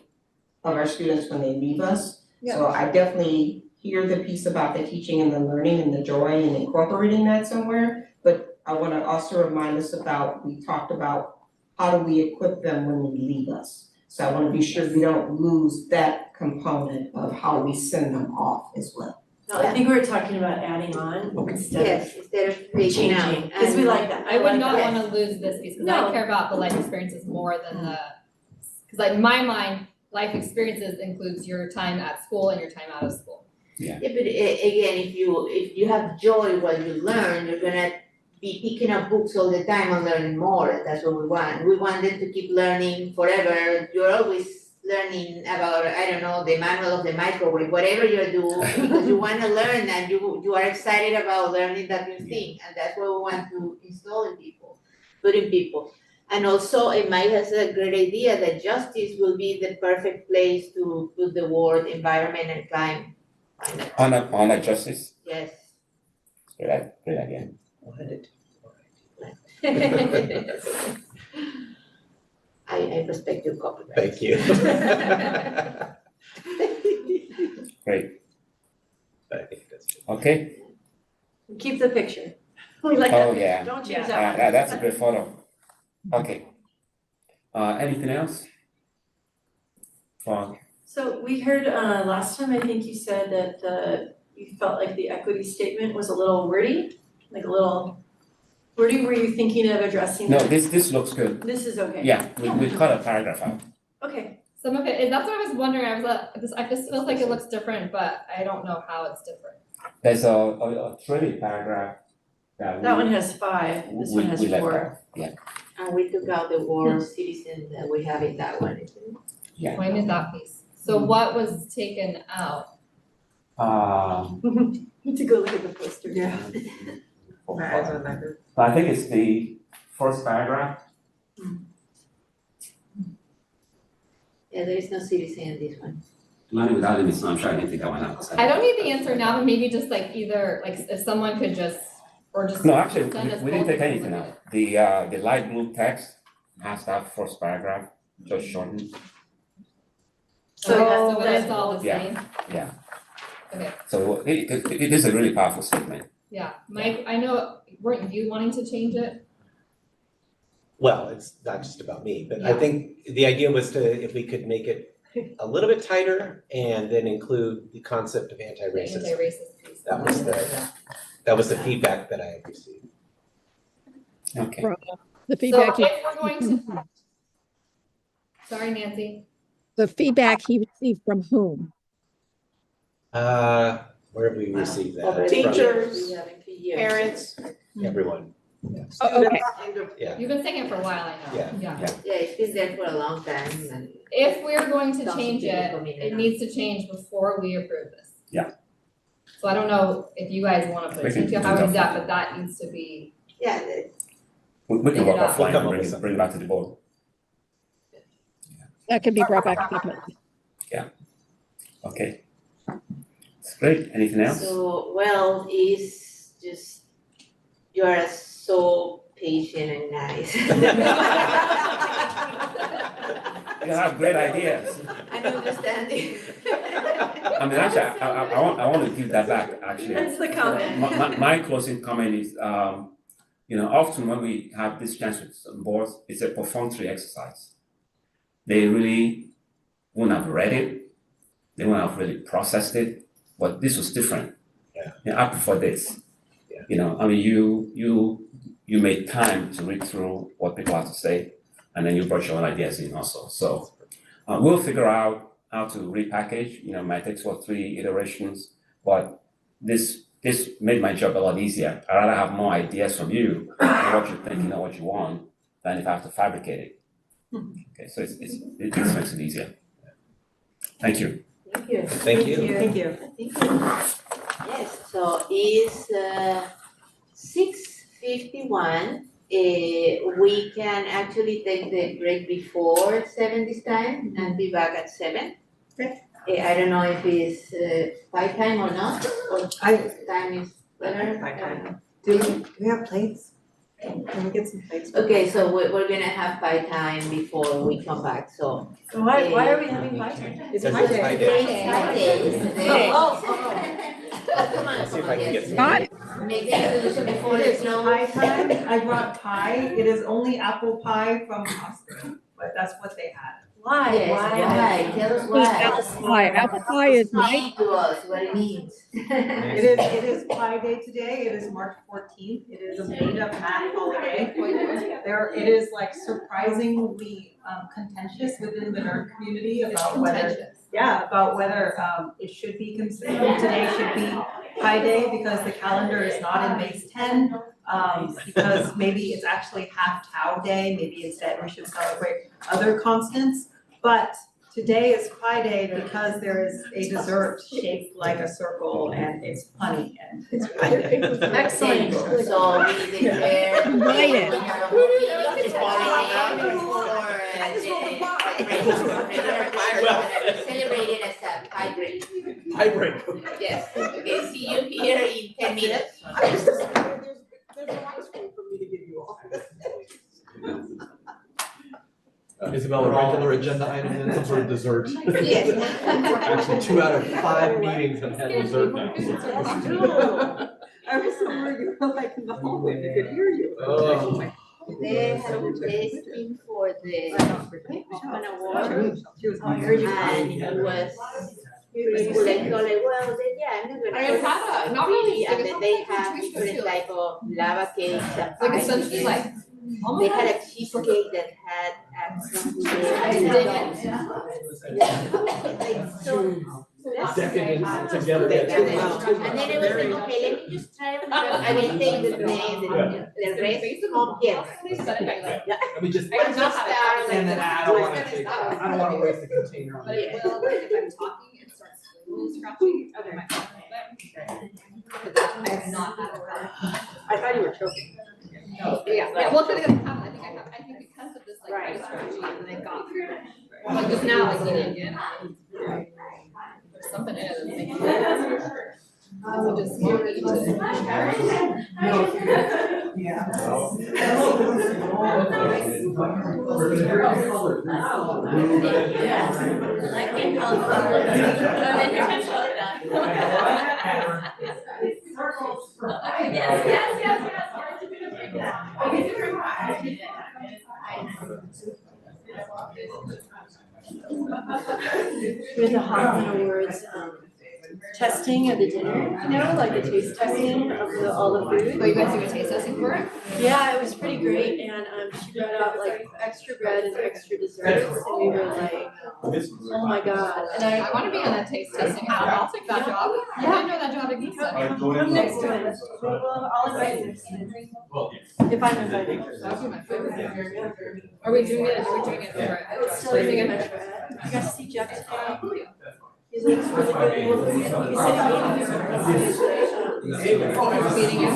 of our students when they leave us. So I definitely hear the piece about the teaching and the learning and the joy and incorporating that somewhere. But I wanna also remind us about, we talked about how do we equip them when they leave us. So I wanna be sure we don't lose that component of how we send them off as well. No, I think we were talking about adding on instead Yes, instead of taking out. changing, because we like that. I would like not that. wanna lose this piece, cause No. I care about the life experiences more than cause like in my mind, life experiences includes your time at school and your time out of school. Yeah, but again, if you have joy while you learn, you're gonna be picking up books all the time and learning more. That's what we want. We want them to keep learning forever. You're always learning about, I don't know, the manual of the microwave, whatever you do, because you wanna learn and you are excited about learning that new thing. And that's what we want to install in people, put in people. And also, Mike has a great idea that justice will be the perfect place to put the word environment and climate. Honor justice. Yes. Great again. I respect your copyright. Thank you. Great. I think that's good. Okay. Keep the picture. We like Oh, that. yeah. Don't change that one. That's a great photo. Okay. Anything else? For So we heard last time, I think you said that you felt like the equity statement was a little wordy, like a little wordy. Were you thinking of addressing no, that? this looks good. This is okay. Yeah, we cut a paragraph out. Okay, Some of it, that's what I was wondering, I just feels like it looks different, but I don't know how it's different. There's a trailing paragraph that that one has 5, this one has we left 4. out. Yeah, And we took out the word citizen that we have in that one, isn't it? yeah. When is that piece? So what was taken out? To go look at the poster. Yeah. I think it's the first paragraph. Yeah, there is no citizen in this one. Learning without limits, no, I'm sure I didn't take that one out. I don't need the answer now, but maybe just like either, like if someone could just, or just. No, actually, send us we didn't both take anything of out. The light blue text has that first paragraph, just shortened. So that's all the Yeah. same? Yeah. Okay. So it is a really powerful statement. Yeah, Mike, I know, weren't you wanting to change it? Well, it's not just about me, but I Yeah. think the idea was if we could make it a little bit tighter and then include the concept of The anti-racism. anti-racist piece. That was the feedback that I had received. Okay. The So feedback, if we're going to. Sorry, Nancy. the feedback he received from whom? Where have we received that? Over From Teachers, we have it for years. Parents, Everyone. Oh, okay. You've been saying it for a while, I know. Yeah. Yeah. Yeah, it's been there for a long time and. If we're going to Lots of change people it, come in and it out. needs to change before we approve this. Yeah. So I don't know if you guys wanna put We it can into do how we that. do that, but that needs to be, Yeah, We can Figure work it out. offline We'll come and up bring with it, something. bring it back to the board. That could be brought back to the committee. Okay. It's great. Anything else? so, well, it's just, you are so patient and nice. You have great ideas. And understanding. I mean, actually, I want to give that back, actually. That's the comment. My closing comment is, often when we have this chance with some boards, it's a perfunctory exercise. They really wouldn't have read it, they wouldn't have really processed it, but this was different. Yeah. I prefer this. Yeah. I mean, you made time to read through what people have to say, and then you brought your own ideas in also. So we'll figure out how to repackage, it might take 2 or 3 iterations, but this made my job a lot easier. I'd rather have more ideas from you, and what you're thinking or what you want, than if I have to fabricate it. Okay, so it makes it easier. Thank you. Thank you. Thank you. Thank you. Yes, so it's 6:51. We can actually take the break before 7 this time and be back at 7. Okay. I don't know if it's fight time or not, or time is better. Fight time. Do we have plates? Can we get some plates? Okay, so we're gonna have fight time before we come back, so. Why are we having five times? It's Because my it's day. my day. Come on, Let's see if I can get some. Not, Make the resolution before It the is snow. pie time. I brought pie. It is only apple pie from Costco, but that's what they had. Why? Yes, why? Tell us why. apple pie. Apple pie is nice. Explain to us what it means. It is Pie Day today. It is March 14th. It is a made-up math holiday. It is like surprisingly contentious within the nerd community about whether, it should be considered, today should be Pie Day because the calendar is not in base 10. Because maybe it's actually half Tau Day, maybe instead we should celebrate other constants. But today is Pie Day because there is a dessert shaped like a circle and it's punny and it's Pie Day. Excellent. So we declare. Right it. Celebrate it as a pie break. Pie break. Yes, okay, see you here in 10 minutes. There's no ice cream for me to give you all. Isabel, a regular agenda item and some sort of dessert. Yes. Actually, 2 out of 5 meetings have had dessert now. I was so worried you were like in the hallway, they could hear you. Oh. They had a testing for the Chapman Award. And it was pretty like, well, yeah, I'm not gonna. I had a- not really, And like then a they couple have different different tweets type of lava cakes and like pies. essentially like. They had a cheesecake that had Decadent together. And then it was like, okay, let me just try it. I will take the rest home, yes. Let me just, I was just and then I don't wanna take, I don't wanna waste the container on But it. it will, like, if I'm talking, it starts a little scratchy, I might talk a little bit. But that, I have not had a problem. I thought you were choking. No, yeah, well, it's gonna happen, I think because of this, like, right strategy, and they got through it. Like, just now, like, you didn't get it. There's something in it that's making it. So just you need to. There's a Hoffman Awards testing of the dinner, you know, like a taste testing of all the food. Oh, you guys do a taste testing for it? Yeah, it was pretty great, and she brought out like extra bread and extra desserts, and we were like, oh my god. And I wanna be on that taste testing, I'll take that job. I didn't know that job existed. Come next time. I'll invite you. If I'm invited. That would be my favorite. Are we doing it over It's still doing it. I got to see Jeff today. He looks really good. He said meeting you?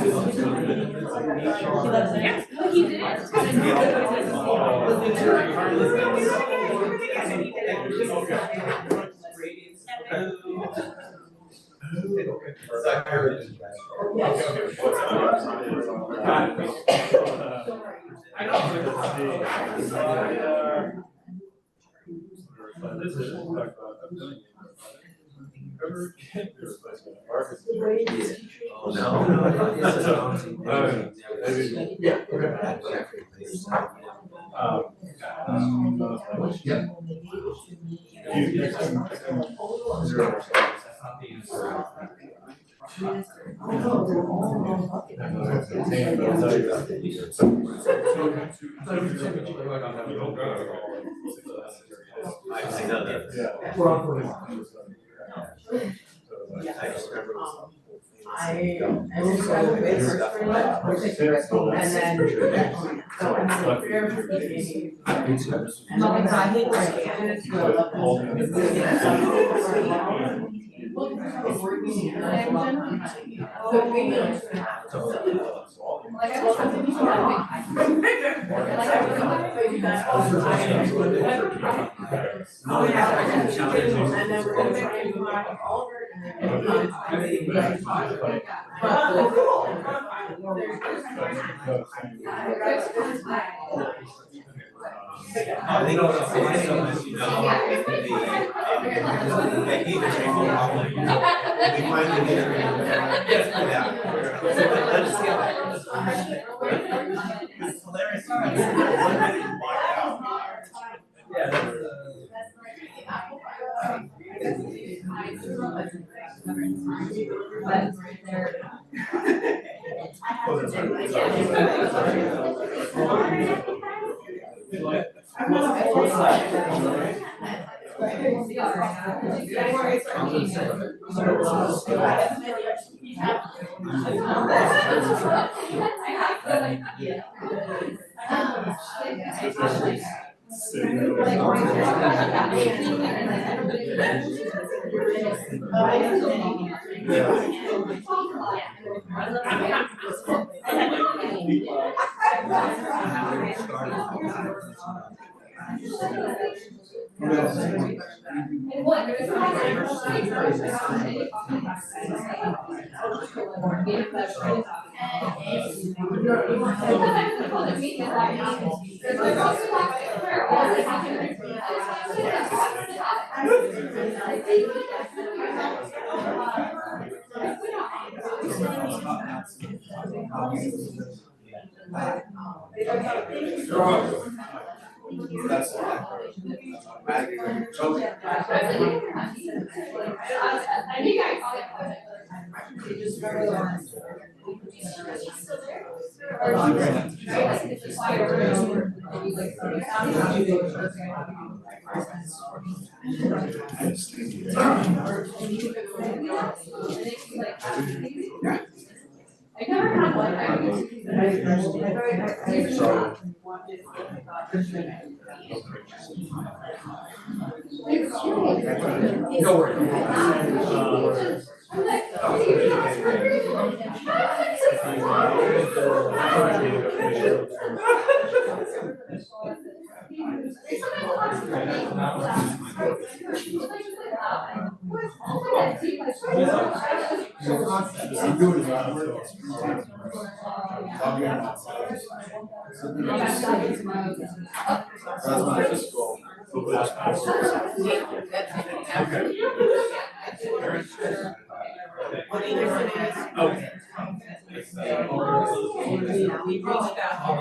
he loves it. Oh,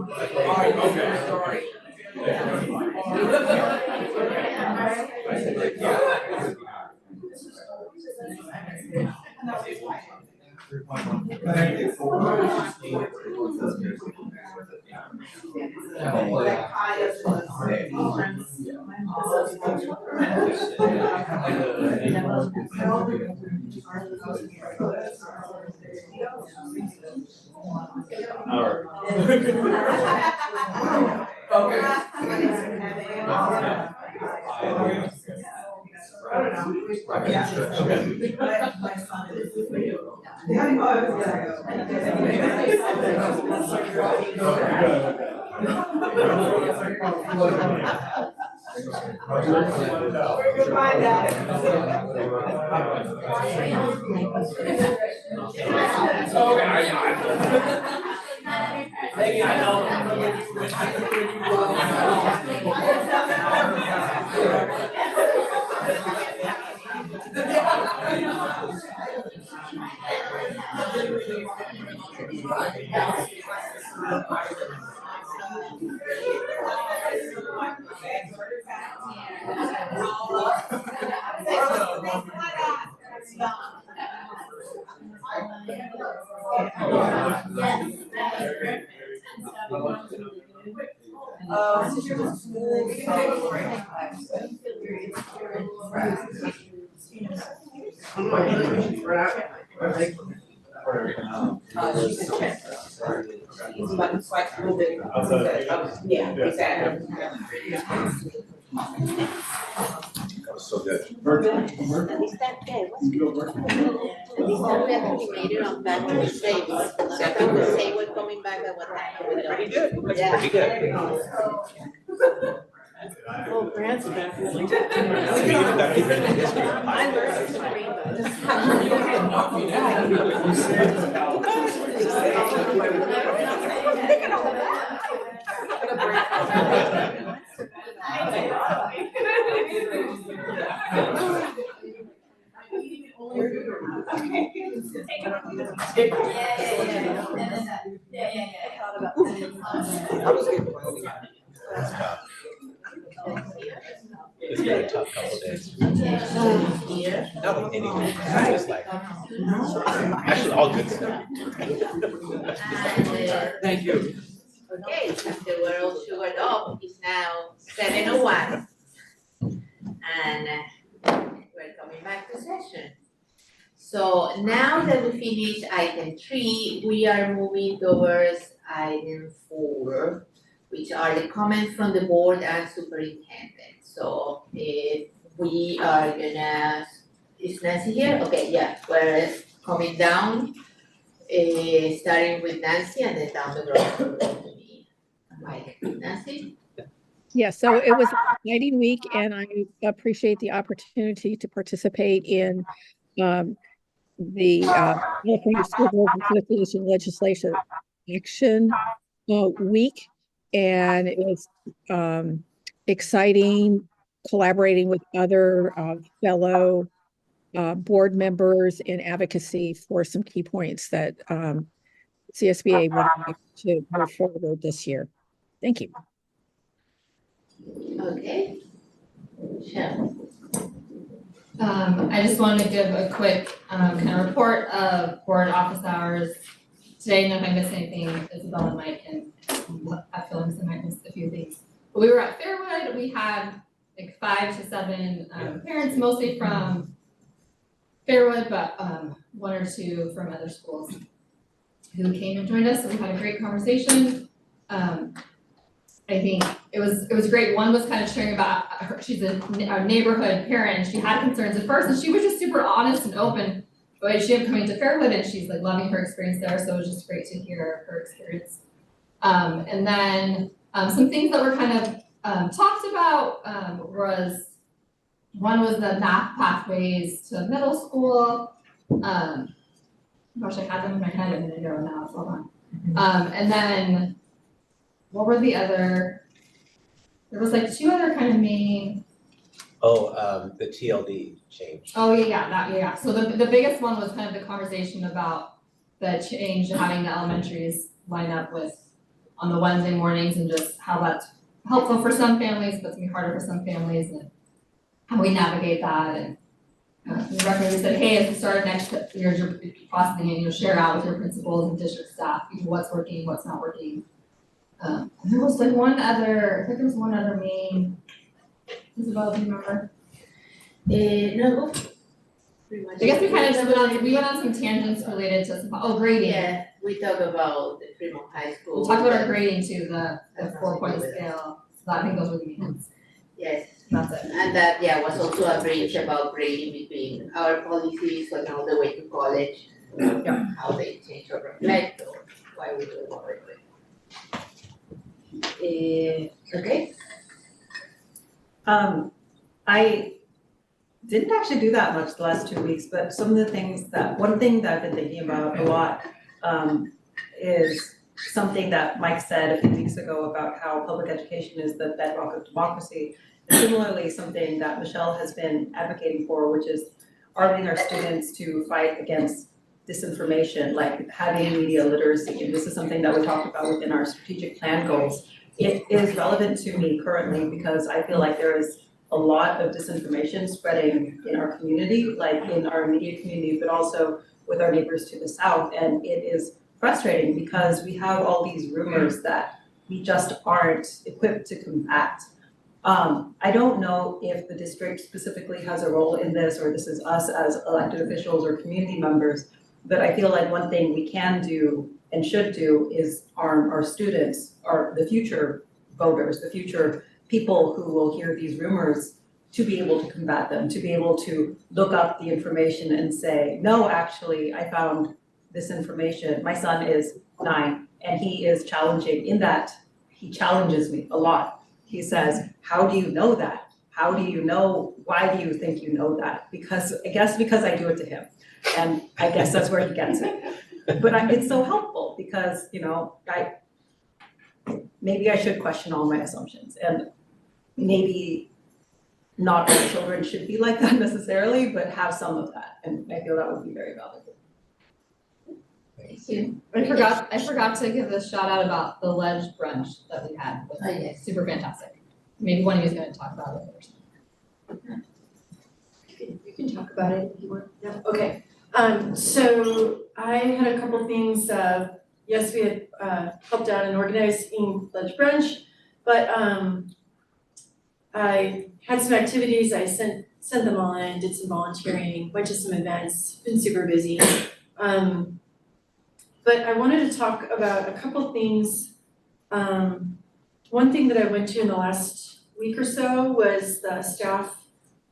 he did. Yeah, exactly. That was so good. At least that day was good. At least that we actually made it on back to the same. So I think the same was coming back at what time. Pretty good. Yeah. Pretty good. Well, Grant's back. We even got to read the history of I pie. learned some It's been a tough couple of days. Not like anything, it's just like, actually all good stuff. Thank you. Okay, after we're all sugared up, it's now 7:01. And we're coming back to session. So now that we finished item 3, we are moving towards item 4, which are the comments from the board and superintendent. So we are gonna, is Nancy here? Okay, yeah, we're coming down, starting with Nancy and then down the road to me. Mike, Nancy? Yeah, so it was an exciting week and I appreciate the opportunity to participate in the California School Board Association Legislation Action Week. And it was exciting collaborating with other fellow board members in advocacy for some key points that CSBA wanted to move forward this year. Thank you. Okay. Sure. I just wanted to give a quick kind of report of board office hours. Today, and if I miss anything, Isabel and Mike can have feelings I might miss a few things. But we were at Fairwood, we had like 5 to 7 parents, mostly from Fairwood, but 1 or 2 from other schools who came and joined us, so we had a great conversation. I think it was great. One was kind of sharing about her, she's a neighborhood parent, and she had concerns at first, and she was just super honest and open. But she ended up coming to Fairwood, and she's like loving her experience there, so it was just great to hear her experience. And then some things that were kind of talked about was, one was the math pathways to middle school. Gosh, I had them in my head a minute ago, and now it's all gone. And then what were the other? There was like 2 other kind of main. Oh, the TLD change. Oh, yeah. So the biggest one was kind of the conversation about the change in having the elementaries line up with on the Wednesday mornings, and just how that's helpful for some families, but it's gonna be harder for some families, and how we navigate that. And We recommend, we said, hey, at the start of next year's your processing, share out with your principals and district staff, what's working, what's not working. There was like one other, I think there was one other main, Isabel, do you remember? No, pretty much. I guess we kind of just went on some tangents related to some, grading. Yeah, we talk about the Fremont High School. We talked about our grading too, the 4-point scale, so I think those were the main ones. Yes, That's it. and that, was also a bridge about grading between our policies, going all the way to college. How they change or reflect, or why we do what we're doing. Okay. I didn't actually do that much the last 2 weeks, but some of the things one thing that I've been thinking about a lot, is something that Mike said a few weeks ago about how public education is the bedrock of democracy. And similarly, something that Michelle has been advocating for, which is arming our students to fight against disinformation, like having media literacy. And this is something that we talked about within our strategic plan goals. It is relevant to me currently because I feel like there is a lot of disinformation spreading in our community, like in our immediate community, but also with our neighbors to the south. And it is frustrating because we have all these rumors that we just aren't equipped to combat. I don't know if the district specifically has a role in this, or this is us as elected officials or community members, but I feel like one thing we can do and should do is arm our students, the future voters, the future people who will hear these rumors, to be able to combat them, to be able to look up the information and say, no, actually, I found this information. My son is 9 and he is challenging in that he challenges me a lot. He says, how do you know that? How do you know, why do you think you know that? Because I do it to him. And I guess that's where he gets it. But it's so helpful because, maybe I should question all my assumptions, and maybe not all children should be like that necessarily, but have some of that. And I feel that would be very valuable. Thank you. I forgot to give a shout out about the ledge brunch that we had. Yes. Super fantastic. Maybe one of you is going to talk about it or something. You can talk about it if you want. No, okay. So I had a couple things. Yes, we had helped out in organizing Ledge Brunch, but I had some activities. I sent them all in, did some volunteering, went to some events, been super busy. But I wanted to talk about a couple things. One thing that I went to in the last week or so was the staff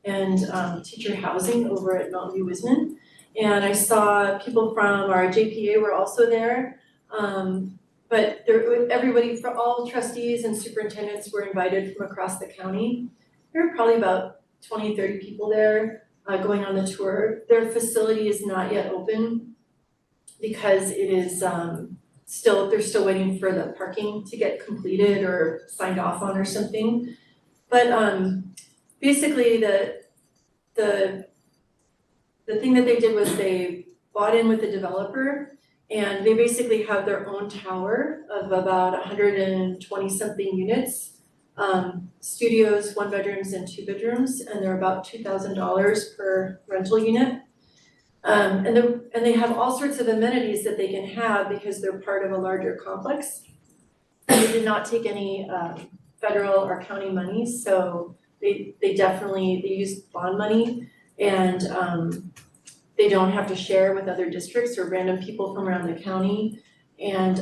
and teacher housing over at Mountain View Wisman. And I saw people from our JPA were also there. But everybody, for all trustees and superintendents were invited from across the county. There were probably about 20, 30 people there going on the tour. Their facility is not yet open because it is they're still waiting for the parking to get completed or signed off on or something. But basically the thing that they did was they bought in with the developer, and they basically have their own tower of about 120 something units, studios, 1 bedrooms and 2 bedrooms, and they're about $2,000 per rental unit. And they have all sorts of amenities that they can have because they're part of a larger complex. And they did not take any federal or county money, so they used bond money, and they don't have to share with other districts or random people from around the county, and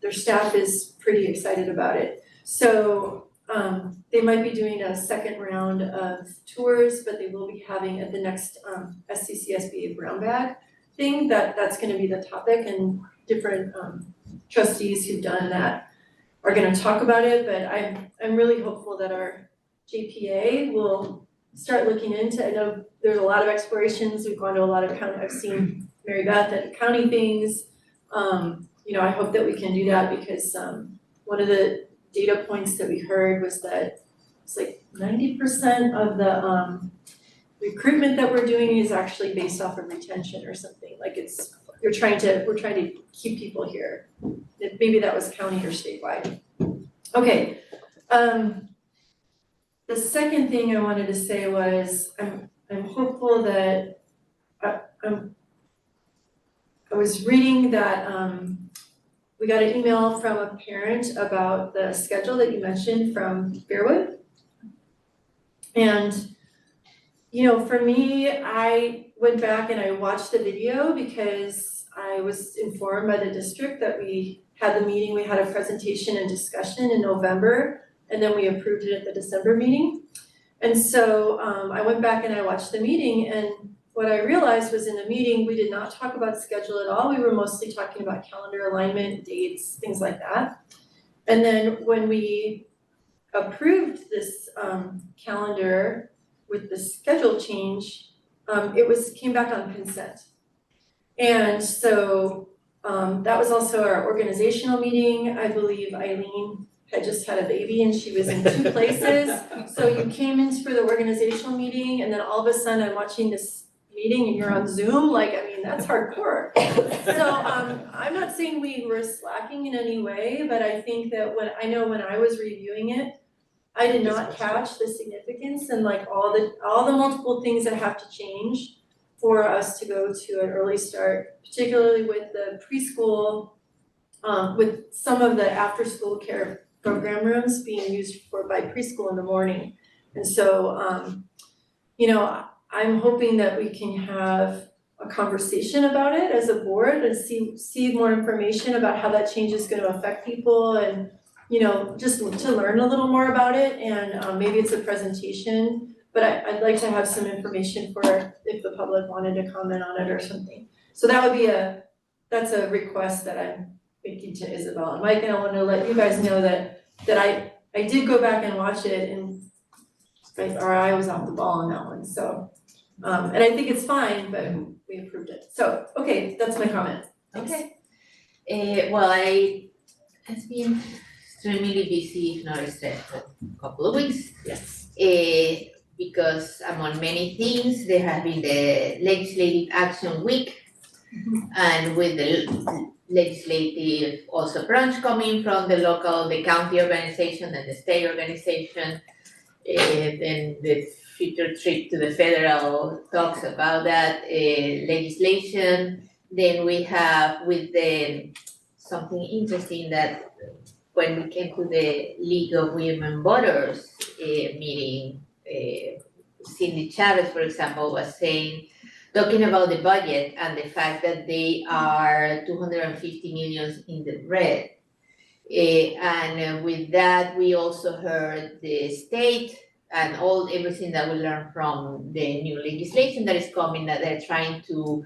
their staff is pretty excited about it. So they might be doing a second round of tours, but they will be having at the next SCCSBA Brown Bag thing, that's gonna be the topic, and different trustees who've done that are gonna talk about it, but I'm really hopeful that our JPA will start looking into, I know there's a lot of explorations, we've gone to a lot of county, I've seen Mary Beth at county things. I hope that we can do that because one of the data points that we heard was that it's like 90% of the recruitment that we're doing is actually based off of retention or something, like we're trying to keep people here. Maybe that was county or statewide. Okay. The second thing I wanted to say was I'm hopeful that, I was reading that, we got an email from a parent about the schedule that you mentioned from Bearwood. And, you know, for me, I went back and I watched the video because I was informed by the district that we had the meeting, we had a presentation and discussion in November, and then we approved it at the December meeting. And so I went back and I watched the meeting, and what I realized was in the meeting, we did not talk about schedule at all. We were mostly talking about calendar alignment, dates, things like that. And then when we approved this calendar with the schedule change, it came back on consent. And so that was also our organizational meeting. I believe Eileen had just had a baby and she was in 2 places. So you came in for the organizational meeting and then all of a sudden I'm watching this meeting and you're on Zoom, like, I mean, that's hardcore. So I'm not saying we were slacking in any way, but I think that when I was reviewing it, I did not catch the significance and like all the multiple things that have to change for us to go to an early start, particularly with the preschool, with some of the after-school care program rooms being used by preschool in the morning. And so, you know, I'm hoping that we can have a conversation about it as a board and see more information about how that change is going to affect people and, you know, just to learn a little more about it. And maybe it's a presentation, but I'd like to have some information for if the public wanted to comment on it or something. So that would be that's a request that I'm making to Isabel and Mike, and I want to let you guys know that I did go back and watch it, and our eye was off the ball on that one. So, and I think it's fine, but we approved it. So, okay, that's my comment. Thanks. Okay. Well, it's been extremely busy, if not stressful, couple of weeks. Yes. Because among many things, there has been the Legislative Action Week, and with the legislative also branch coming from the county organization and the state organization, then the future trip to the federal talks about that legislation. Then we have with something interesting that when we came to the League of Women Voters meeting, Cindy Chavez, for example, was talking about the budget and the fact that they are 250 million in the red. And with that, we also heard the state and everything that we learned from the new legislation that is coming, that they're trying to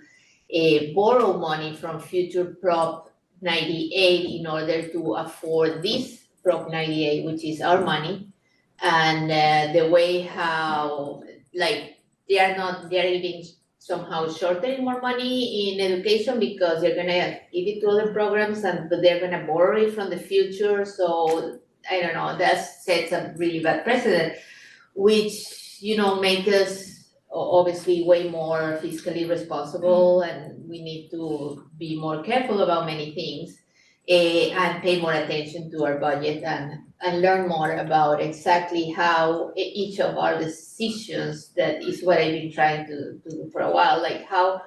borrow money from future Prop 98 in order to afford this Prop 98, which is our money. And the way how, like, they're giving somehow shortening more money in education because they're gonna give it to other programs, but they're gonna borrow it from the future. So I don't know, that sets a really bad precedent, which, you know, make us obviously way more fiscally responsible, and we need to be more careful about many things and pay more attention to our budget and learn more about exactly how each of our decisions, that is what I've been trying to do for a while, like how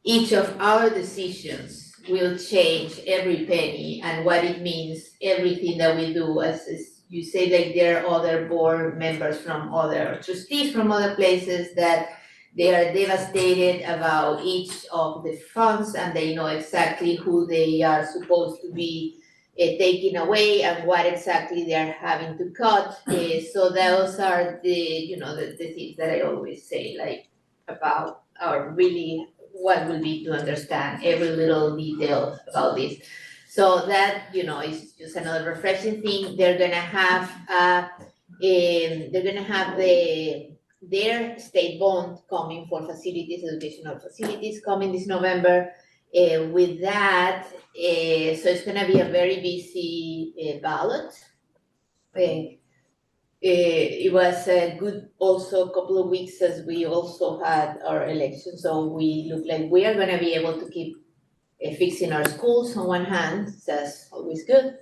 each of our decisions will change every penny and what it means, everything that we do. As you say, like there are other board members from other trustees from other places that they are devastated about each of the funds, and they know exactly who they are supposed to be taking away and what exactly they are having to cut. So those are the things that I always say, like about our really what will be to understand every little detail about this. So that, is just another refreshing thing. They're gonna have their state bond coming for facilities, educational facilities coming this November. With that, so it's gonna be a very busy ballot. It was a good also couple of weeks as we also had our election, so we look like we are gonna be able to keep fixing our schools on one hand, that's always good,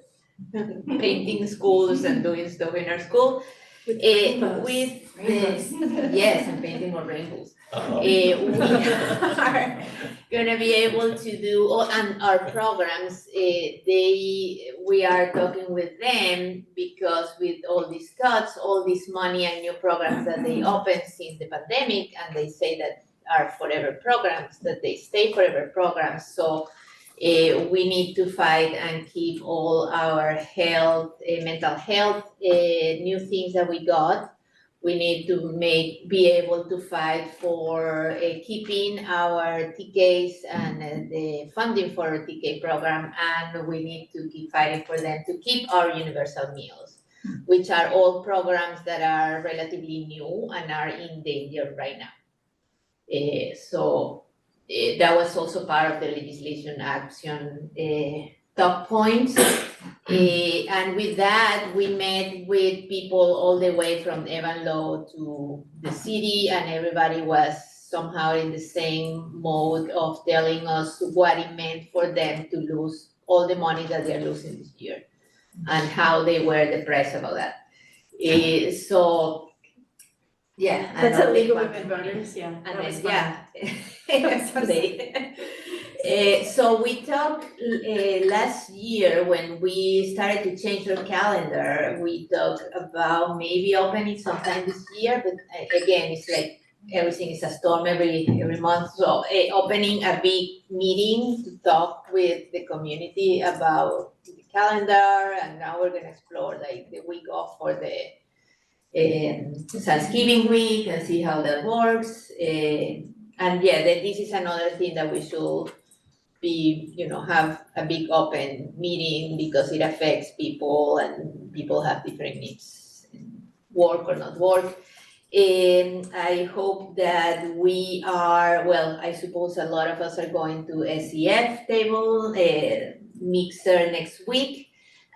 painting schools and doing stuff in our school. With rainbows. With Rainbows. yes, I'm painting more rainbows. Uh-oh. We are gonna be able to do, and our programs, we are talking with them because with all these cuts, all this money and new programs that they opened since the pandemic, and they say that are forever programs, that they stay forever programs, so we need to fight and keep all our health, mental health, new things that we got. We need to be able to fight for keeping our TKs and the funding for our TK program, and we need to keep fighting for them to keep our universal meals, which are all programs that are relatively new and are in danger right now. So that was also part of the legislation action top points. And with that, we met with people all the way from Evanlo to the city, and everybody was somehow in the same mode of telling us what it meant for them to lose all the money that they're losing this year and how they were depressed about that. So, yeah. That's at League of Women Voters, yeah. And that was then, fun. yeah. Someday. So we talked last year when we started to change our calendar, we talked about maybe opening sometime this year, but again, it's like everything is a storm every month. So opening a big meeting to talk with the community about the calendar, and now we're gonna explore like the week off for the Thanksgiving week and see how that works. And yeah, this is another thing that we should be, have a big open meeting because it affects people and people have different needs, work or not work. And I hope that we are, well, I suppose a lot of us are going to SEF table, mixer next week.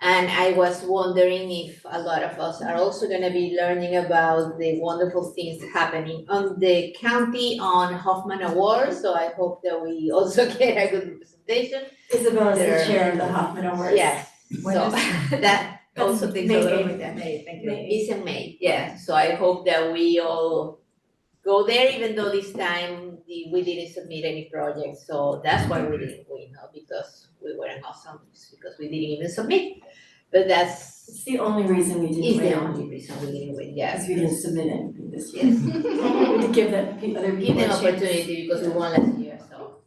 And I was wondering if a lot of us are also gonna be learning about the wonderful things happening on the county on Hoffman Awards. So I hope that we also get a good representation. Isabel is the chair of the Hoffman Awards. Yes, so that also takes a May little 8th. bit. May, thank you. It's in May, yeah, so I hope that we all go there, even though this time we didn't submit any projects, so that's why we didn't win, not because we weren't awesome, it's because we didn't even submit. But It's the only reason we didn't is the win, only reason we didn't win, yeah. because we didn't submit anything this year. Yes. We to give that other Give people a them chance. opportunity because we won last year, so.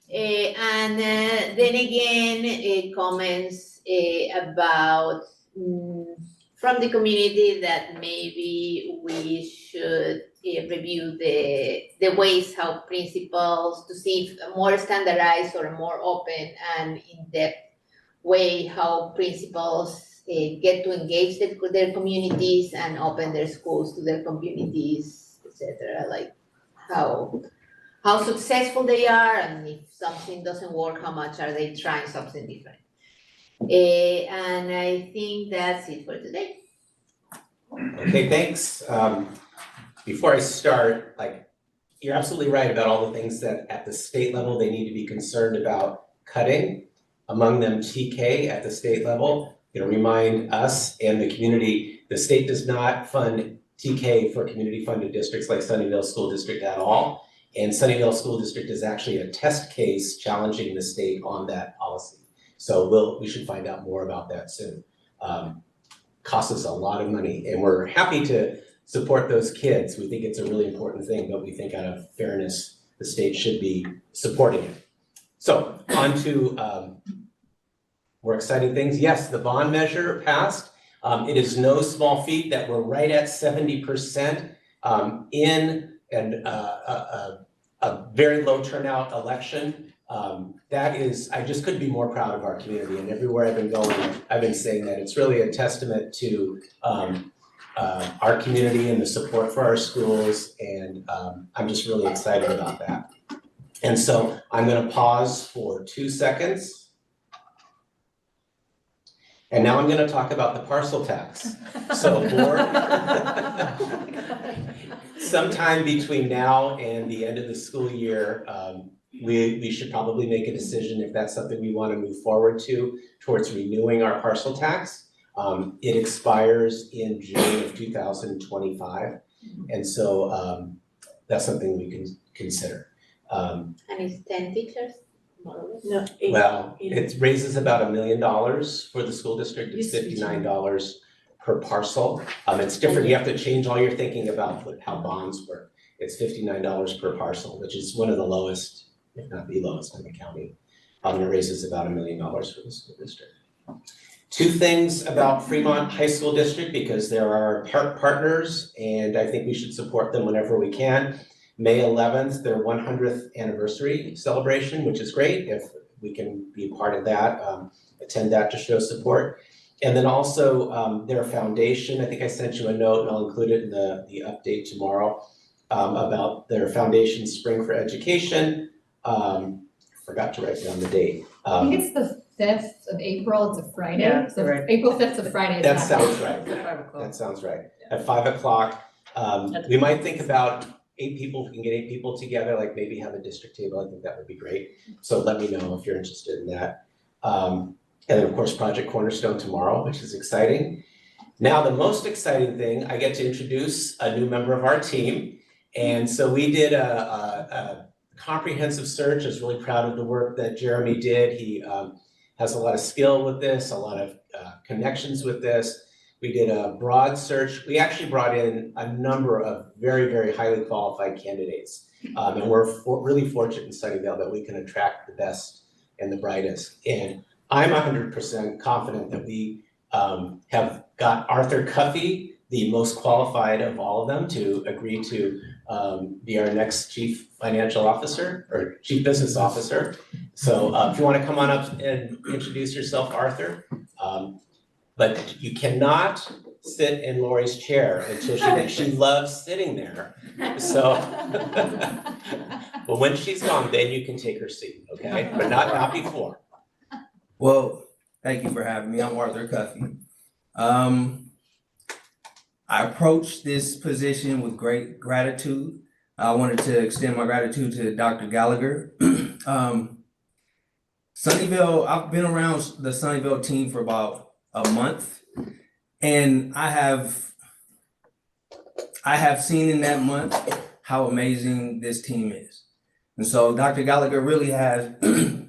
And then again, comments about from the community that maybe we should review the ways how principals, to see if a more standardized or a more open and in-depth way how principals get to engage their communities and open their schools to their communities, etc. Like how successful they are, and if something doesn't work, how much are they trying something different. And I think that's it for today. Okay, thanks. Before I start, you're absolutely right about all the things that at the state level, they need to be concerned about cutting. Among them, TK at the state level. Remind us and the community, the state does not fund TK for community funded districts like Sunnyvale School District at all. And Sunnyvale School District is actually a test case challenging the state on that policy. So we should find out more about that soon. Costs us a lot of money, and we're happy to support those kids. We think it's a really important thing, but we think out of fairness, the state should be supporting it. So on to more exciting things. Yes, the bond measure passed. It is no small feat that we're right at 70% in a very low turnout election. That is, I just couldn't be more proud of our community, and everywhere I've been going, I've been saying that it's really a testament to our community and the support for our schools, and I'm just really excited about that. And so I'm gonna pause for 2 seconds. And now I'm gonna talk about the parcel tax. So board, sometime between now and the end of the school year, we should probably make a decision if that's something we want to move forward to towards renewing our parcel tax. It expires in June of 2025. And so that's something we can consider. And it's 10 teachers, more or less? No, eight. Well, it raises about $1 million for the school district. It's Used to be $59 per parcel. It's different. You have to change all your thinking about how bonds work. It's $59 per parcel, which is one of the lowest, if not the lowest in the county. It raises about $1 million for the school district. Two things about Fremont High School District, because there are partners and I think we should support them whenever we can. May 11th, their 100th anniversary celebration, which is great if we can be a part of that, attend that to show support. And then also their foundation, I think I sent you a note and I'll include it in the update tomorrow about their foundation Spring for Education. Forgot to write down the date. I think it's the 5th of April, it's a Friday. Yeah, So right. April 5th is a Friday. That it's not- sounds right. At 5 o'clock. That sounds right. At 5 o'clock, we might think about 8 people, if we can get 8 people together, like maybe have a district table. I think that would be great. So let me know if you're interested in that. And then of course, Project Cornerstone tomorrow, which is exciting. Now, the most exciting thing, I get to introduce a new member of our team. And so we did a comprehensive search. I was really proud of the work that Jeremy did. He has a lot of skill with this, a lot of connections with this. We did a broad search. We actually brought in a number of very, very highly qualified candidates. And we're really fortunate in Sunnyvale that we can attract the best and the brightest. And I'm 100% confident that we have got Arthur Cuffey, the most qualified of all of them, to agree to be our next chief financial officer or chief business officer. So if you want to come on up and introduce yourself, Arthur. But you cannot sit in Lori's chair until she loves sitting there. So, but when she's gone, then you can take her seat, okay? But not before. Well, thank you for having me. I'm Arthur Cuffey. I approached this position with great gratitude. I wanted to extend my gratitude to Dr. Gallagher. Sunnyvale, I've been around the Sunnyvale team for about a month, and I have seen in that month how amazing this team is. And so Dr. Gallagher really has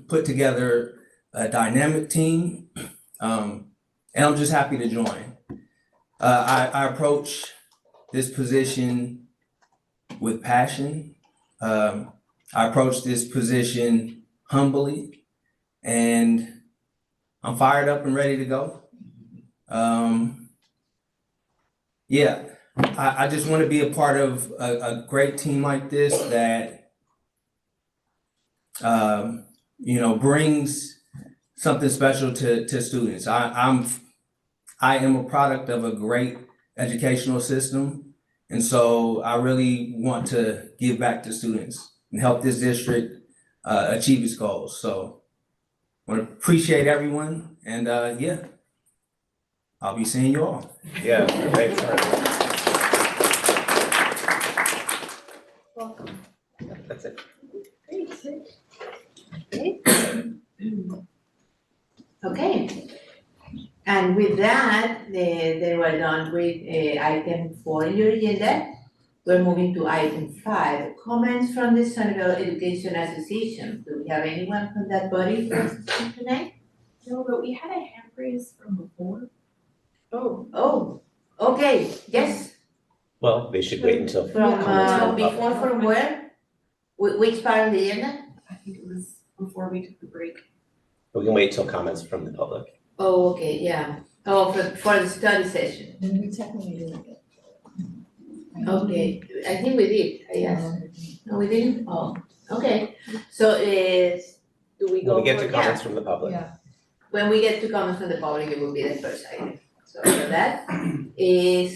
put together a dynamic team, and I'm just happy to join. I approach this position with passion. I approach this position humbly, and I'm fired up and ready to go. I just want to be a part of a great team like this that, brings something special to students. I am a product of a great educational system, and so I really want to give back to students and help this district achieve its goals. So I want to appreciate everyone, and I'll be seeing you all. Yeah, thanks, Arthur. Welcome. That's it. Okay. And with that, they were done with item 4 in your agenda. We're moving to item 5, comments from the Sunnyvale Education Association. Do we have anyone from that body for us to speak tonight? No, but we had a hand raise from before. Oh, okay, yes, Well, they should wait until. from before, from where? Which part of the agenda? I think it was before we took the break. We can wait till comments from the public. Oh, okay, yeah. Oh, for the study session. We technically didn't get. Okay, I think we did, yes. No, we didn't? Oh, okay. So do we go When we get for- to comments from the public. Yeah. When we get to comments from the public, it will be the first item. So for that,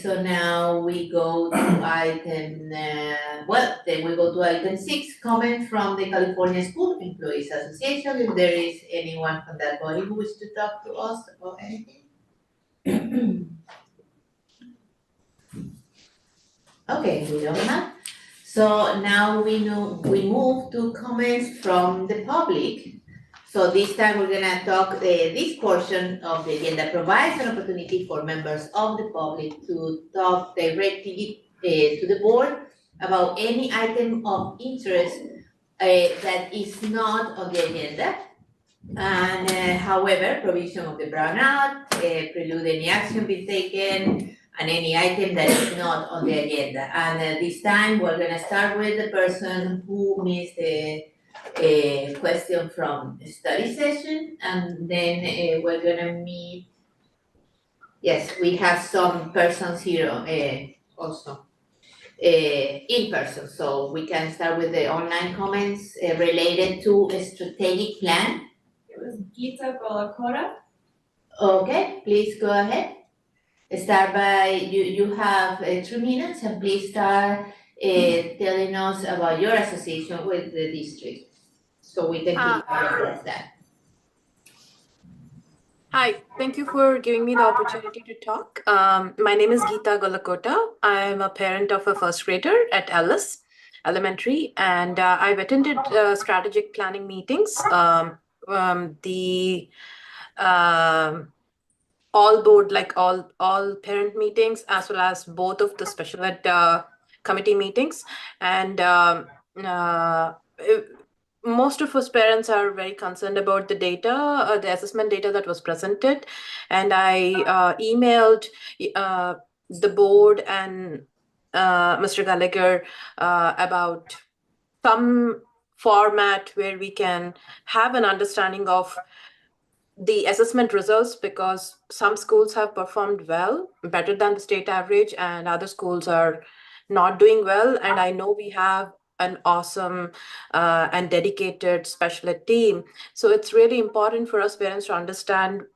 so now we go to item, then we go to item 6, comment from the California School Employees Association. If there is anyone from that body who wishes to talk to us about anything. Okay, we don't have. So now we move to comments from the public. So So this time we're gonna talk, this portion of the agenda provides an opportunity for members of the public to talk directly to the board about any item of interest that is not on the agenda. And however, provision of the brownout, prelude any action be taken, and any item that is not on the agenda. And this time, we're gonna start with the person who missed the question from the study session, and then we're gonna meet. Yes, we have some persons here also in person, so we can start with the online comments related to a strategic plan. It was Gita Golakota. Okay, please go ahead. Start by, you have 3 minutes, and please start telling us about your association with the district, so we can keep address that. Hi, thank you for giving me the opportunity to talk. My name is Gita Golakota. I'm a parent of a first grader at Ellis Elementary, and I've attended strategic planning meetings. All board, like all parent meetings, as well as both of the special ed committee meetings. And most of us parents are very concerned about the data, the assessment data that was presented. And I emailed the board and Mr. Gallagher about some format where we can have an understanding of the assessment results, because some schools have performed well, better than the state average, and other schools are not doing well. And I know we have an awesome and dedicated special ed team. So it's really important for us parents to understand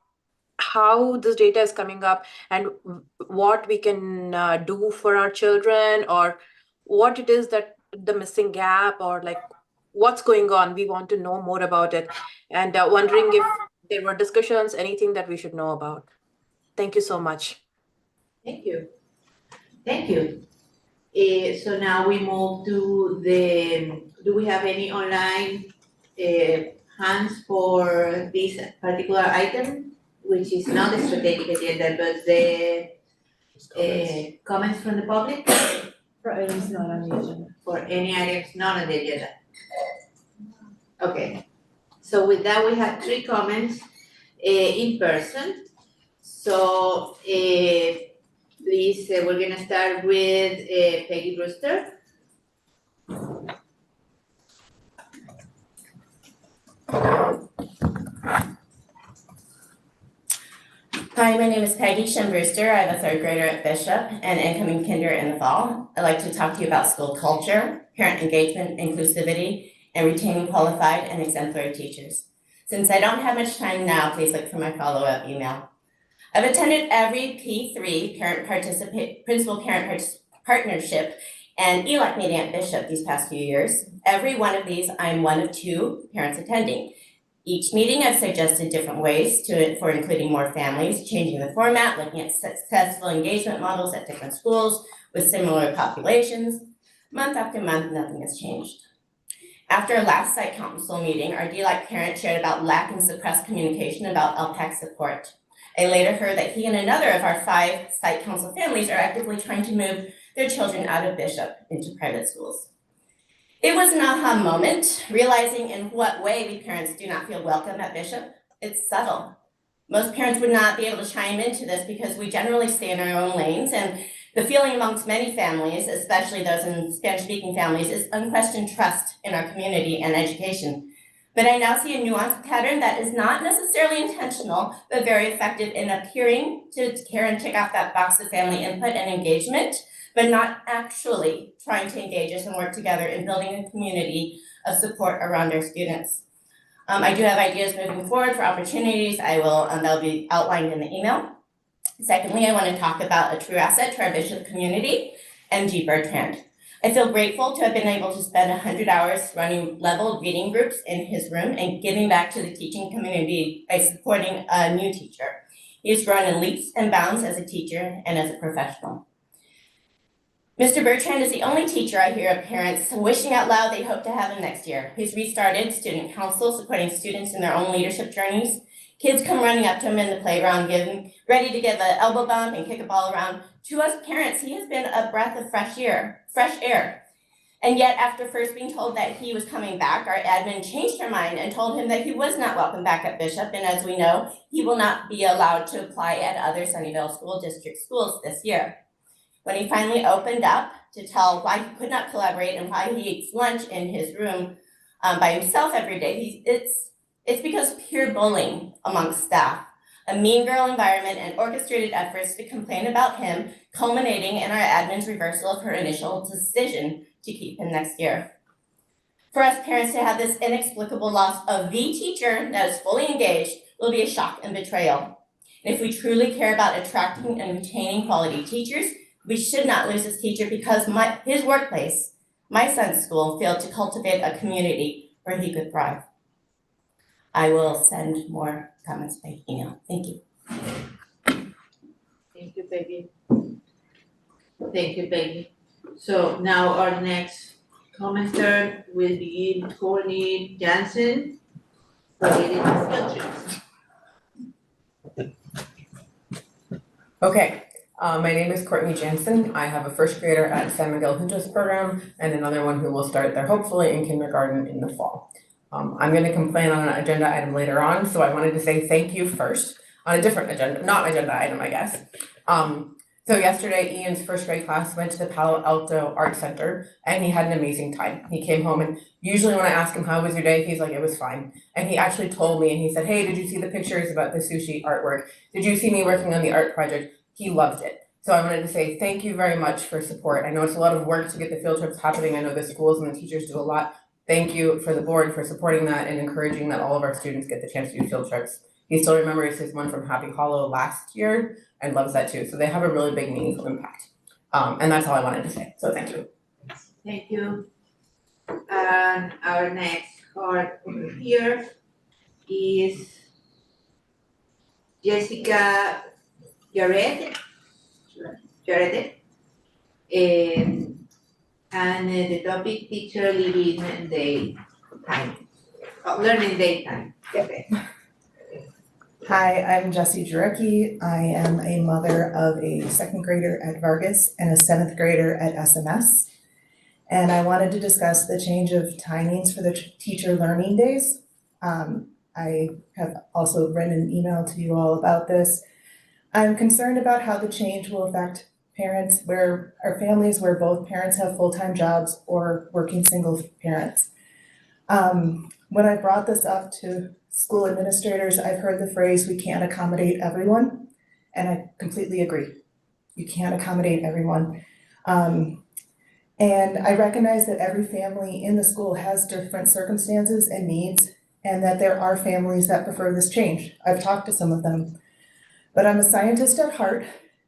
how this data is coming up and what we can do for our children, or what it is that the missing gap, or like what's going on. We want to know more about it, and wondering if there were discussions, anything that we should know about. Thank you so much. Thank you. Thank you. So now we move to do we have any online hands for this particular item, which is not a strategic agenda, but the comments from the public? For items not on the agenda. For any items not on the agenda? Okay. So with that, we have 3 comments in person. So please, we're gonna start with Peggy Brewster. Hi, my name is Peggy Shem Brewster. I'm a 3rd grader at Bishop and incoming kinder in the fall. I'd like to talk to you about school culture, parent engagement, inclusivity, and retaining qualified and exemplary teachers. Since I don't have much time now, please look for my follow-up email. I've attended every P3 principal-parent partnership and ELAC meeting at Bishop these past few years. Every one of these, I'm one of 2 parents attending. Each meeting, I've suggested different ways for including more families, changing the format, looking at successful engagement models at different schools with similar populations. Month after month, nothing has changed. After our last site council meeting, our DLAC parent shared about lack and suppressed communication about LPAC support. I later heard that he and another of our 5 site council families are actively trying to move their children out of Bishop into private schools. It was an aha moment, realizing in what way we parents do not feel welcome at Bishop. It's subtle. Most parents would not be able to chime into this because we generally stay in our own lanes, and the feeling amongst many families, especially those in Spanish-speaking families, is unquestioned trust in our community and education. But I now see a nuanced pattern that is not necessarily intentional, but very effective in appearing to care and tick off that box of family input and engagement, but not actually trying to engage us and work together in building a community of support around our students. I do have ideas moving forward for opportunities. They'll be outlined in the email. Secondly, I want to talk about a true asset to our Bishop community, MG Bertrand. I feel grateful to have been able to spend 100 hours running level reading groups in his room and giving back to the teaching community by supporting a new teacher. He has grown in leaps and bounds as a teacher and as a professional. Mr. Bertrand is the only teacher I hear of parents wishing out loud they hope to have him next year. He's restarted student council, supporting students in their own leadership journeys. Kids come running up to him in the playground, ready to give an elbow bump and kick a ball around. To us parents, he has been a breath of fresh air. And yet, after first being told that he was coming back, our admin changed her mind and told him that he was not welcome back at Bishop. And as we know, he will not be allowed to apply at other Sunnyvale School District schools this year. When he finally opened up to tell why he could not collaborate and why he eats lunch in his room by himself every day, it's because of peer bullying amongst staff, a mean girl environment, and orchestrated efforts to complain about him, culminating in our admin's reversal of her initial decision to keep him next year. For us parents to have this inexplicable loss of the teacher that is fully engaged will be a shock and betrayal. And if we truly care about attracting and retaining quality teachers, we should not lose this teacher because his workplace, my son's school, failed to cultivate a community where he could thrive. I will send more comments by email. Thank you. Thank you, Peggy. Thank you, Peggy. So now our next commenter will be Courtney Jansen, related to field trips. Okay, my name is Courtney Jansen. I have a first grader at San Miguel Juntos program and another one who will start there hopefully in kindergarten in the fall. I'm going to complain on an agenda item later on, so I wanted to say thank you first on a different agenda, not agenda item, I guess. So yesterday, Ian's first grade class went to the Palo Alto Art Center and he had an amazing time. He came home and usually when I ask him, how was your day? He's like, it was fine. And he actually told me and he said, hey, did you see the pictures about the sushi artwork? Did you see me working on the art project? He loved it. So I wanted to say thank you very much for support. I know it's a lot of work to get the field trips happening. I know the schools and the teachers do a lot. Thank you for the board for supporting that and encouraging that all of our students get the chance to do field trips. He still remembers his one from Happy Hollow last year and loves that too. So they have a really big meaningful impact. And that's all I wanted to say. So thank you. Thank you. And our next card over here is Jessica Jared. And the topic teacher living daytime, learning daytime. Okay. Hi, I'm Jessie Jarecki. I am a mother of a second grader at Vargas and a seventh grader at SMS. And I wanted to discuss the change of timings for the teacher learning days. I have also written an email to you all about this. I'm concerned about how the change will affect parents where our families where both parents have full-time jobs or working single parents. When I brought this up to school administrators, I've heard the phrase, we can't accommodate everyone, and I completely agree. You can't accommodate everyone. And I recognize that every family in the school has different circumstances and needs, and that there are families that prefer this change. I've talked to some of them, but I'm a scientist at heart.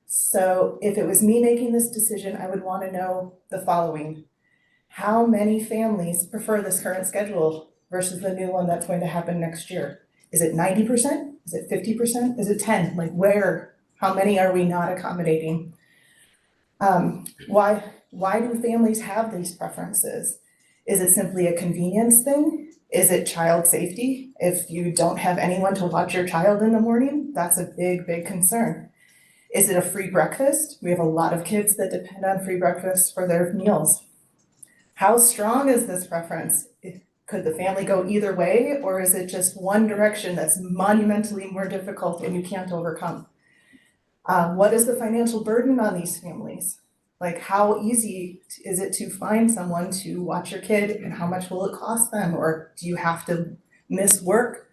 So if it was me making this decision, I would want to know the following. How many families prefer this current schedule versus the new one that's going to happen next year? Is it 90%? Is it 50%? Is it 10? Like where, how many are we not accommodating? Why do families have these preferences? Is it simply a convenience thing? Is it child safety? If you don't have anyone to watch your child in the morning, that's a big, big concern. Is it a free breakfast? We have a lot of kids that depend on free breakfast for their meals. How strong is this preference? Could the family go either way, or is it just one direction that's monumentally more difficult and you can't overcome? What is the financial burden on these families? Like how easy is it to find someone to watch your kid and how much will it cost them? Or do you have to miss work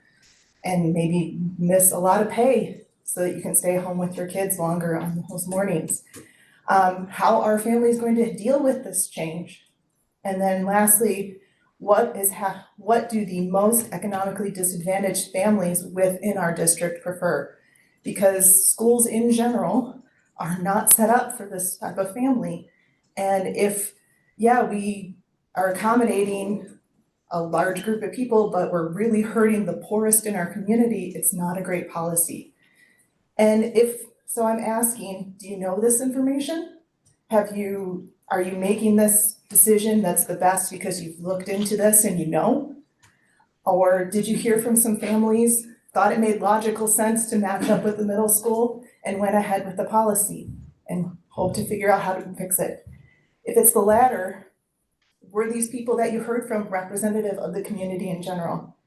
and maybe miss a lot of pay so that you can stay home with your kids longer on those mornings? How are families going to deal with this change? And then lastly, what do the most economically disadvantaged families within our district prefer? Because schools in general are not set up for this type of family. And if, yeah, we are accommodating a large group of people, but we're really hurting the poorest in our community, it's not a great policy. And so I'm asking, do you know this information? Are you making this decision that's the best because you've looked into this and you know? Or did you hear from some families, thought it made logical sense to match up with the middle school and went ahead with the policy and hope to figure out how to fix it? If it's the latter, were these people that you heard from representative of the community in general?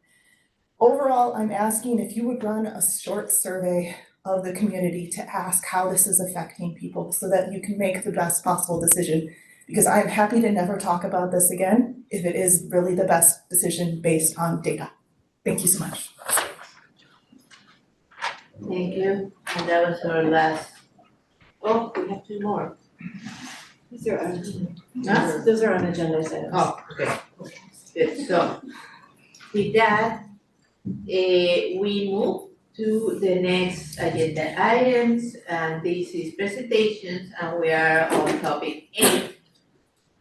Overall, I'm asking if you would run a short survey of the community to ask how this is affecting people so that you can make the best possible decision. Because I'm happy to never talk about this again if it is really the best decision based on data. Thank you so much. Thank you, and that was our last. Oh, we have two more. Those are Huh? those are on agenda items. Oh, okay, good, so with that, we move to the next agenda items, and this is presentations, and we are on topic 8.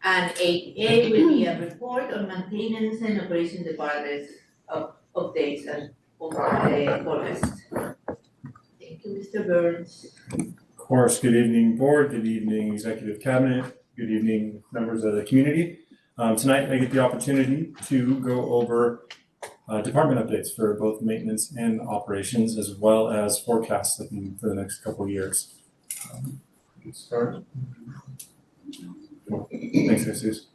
And 8A will be a report on maintenance and operation departments of updates and forecast. Thank you, Mr. Burns. Of course, good evening, board, good evening, executive cabinet, good evening, members of the community. Tonight, I get the opportunity to go over department updates for both maintenance and operations, as well as forecasts looking for the next couple of years. Let's start. Thanks, Jesus.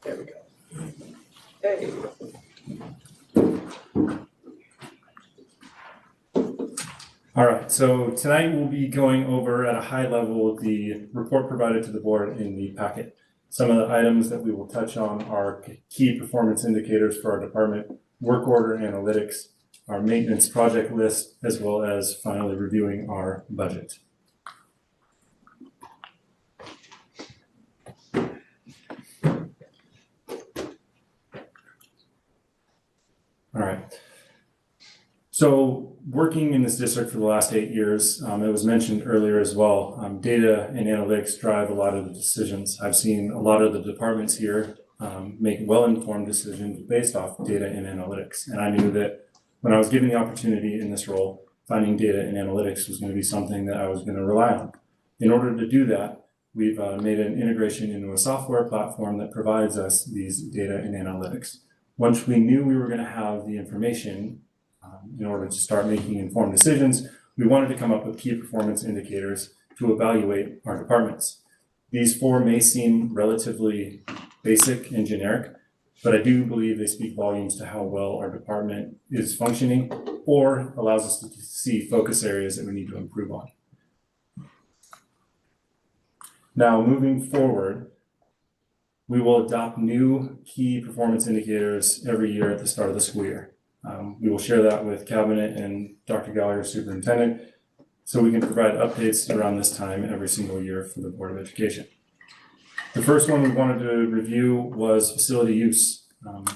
There we go. Hey. All right, so tonight we'll be going over at a high level the report provided to the board in the packet. Some of the items that we will touch on are key performance indicators for our department, work order analytics, our maintenance project list, as well as finally reviewing our budget. All right. So working in this district for the last 8 years, it was mentioned earlier as well, data and analytics drive a lot of the decisions. I've seen a lot of the departments here make well-informed decisions based off data and analytics. And I knew that when I was given the opportunity in this role, finding data and analytics was going to be something that I was going to rely on. In order to do that, we've made an integration into a software platform that provides us these data and analytics. Once we knew we were going to have the information in order to start making informed decisions, we wanted to come up with key performance indicators to evaluate our departments. These 4 may seem relatively basic and generic, but I do believe they speak volumes to how well our department is functioning or allows us to see focus areas that we need to improve on. Now, moving forward, we will adopt new key performance indicators every year at the start of the school year. We will share that with Cabinet and Dr. Gallagher, Superintendent, so we can provide updates around this time every single year for the Board of Education. The first one we wanted to review was facility use.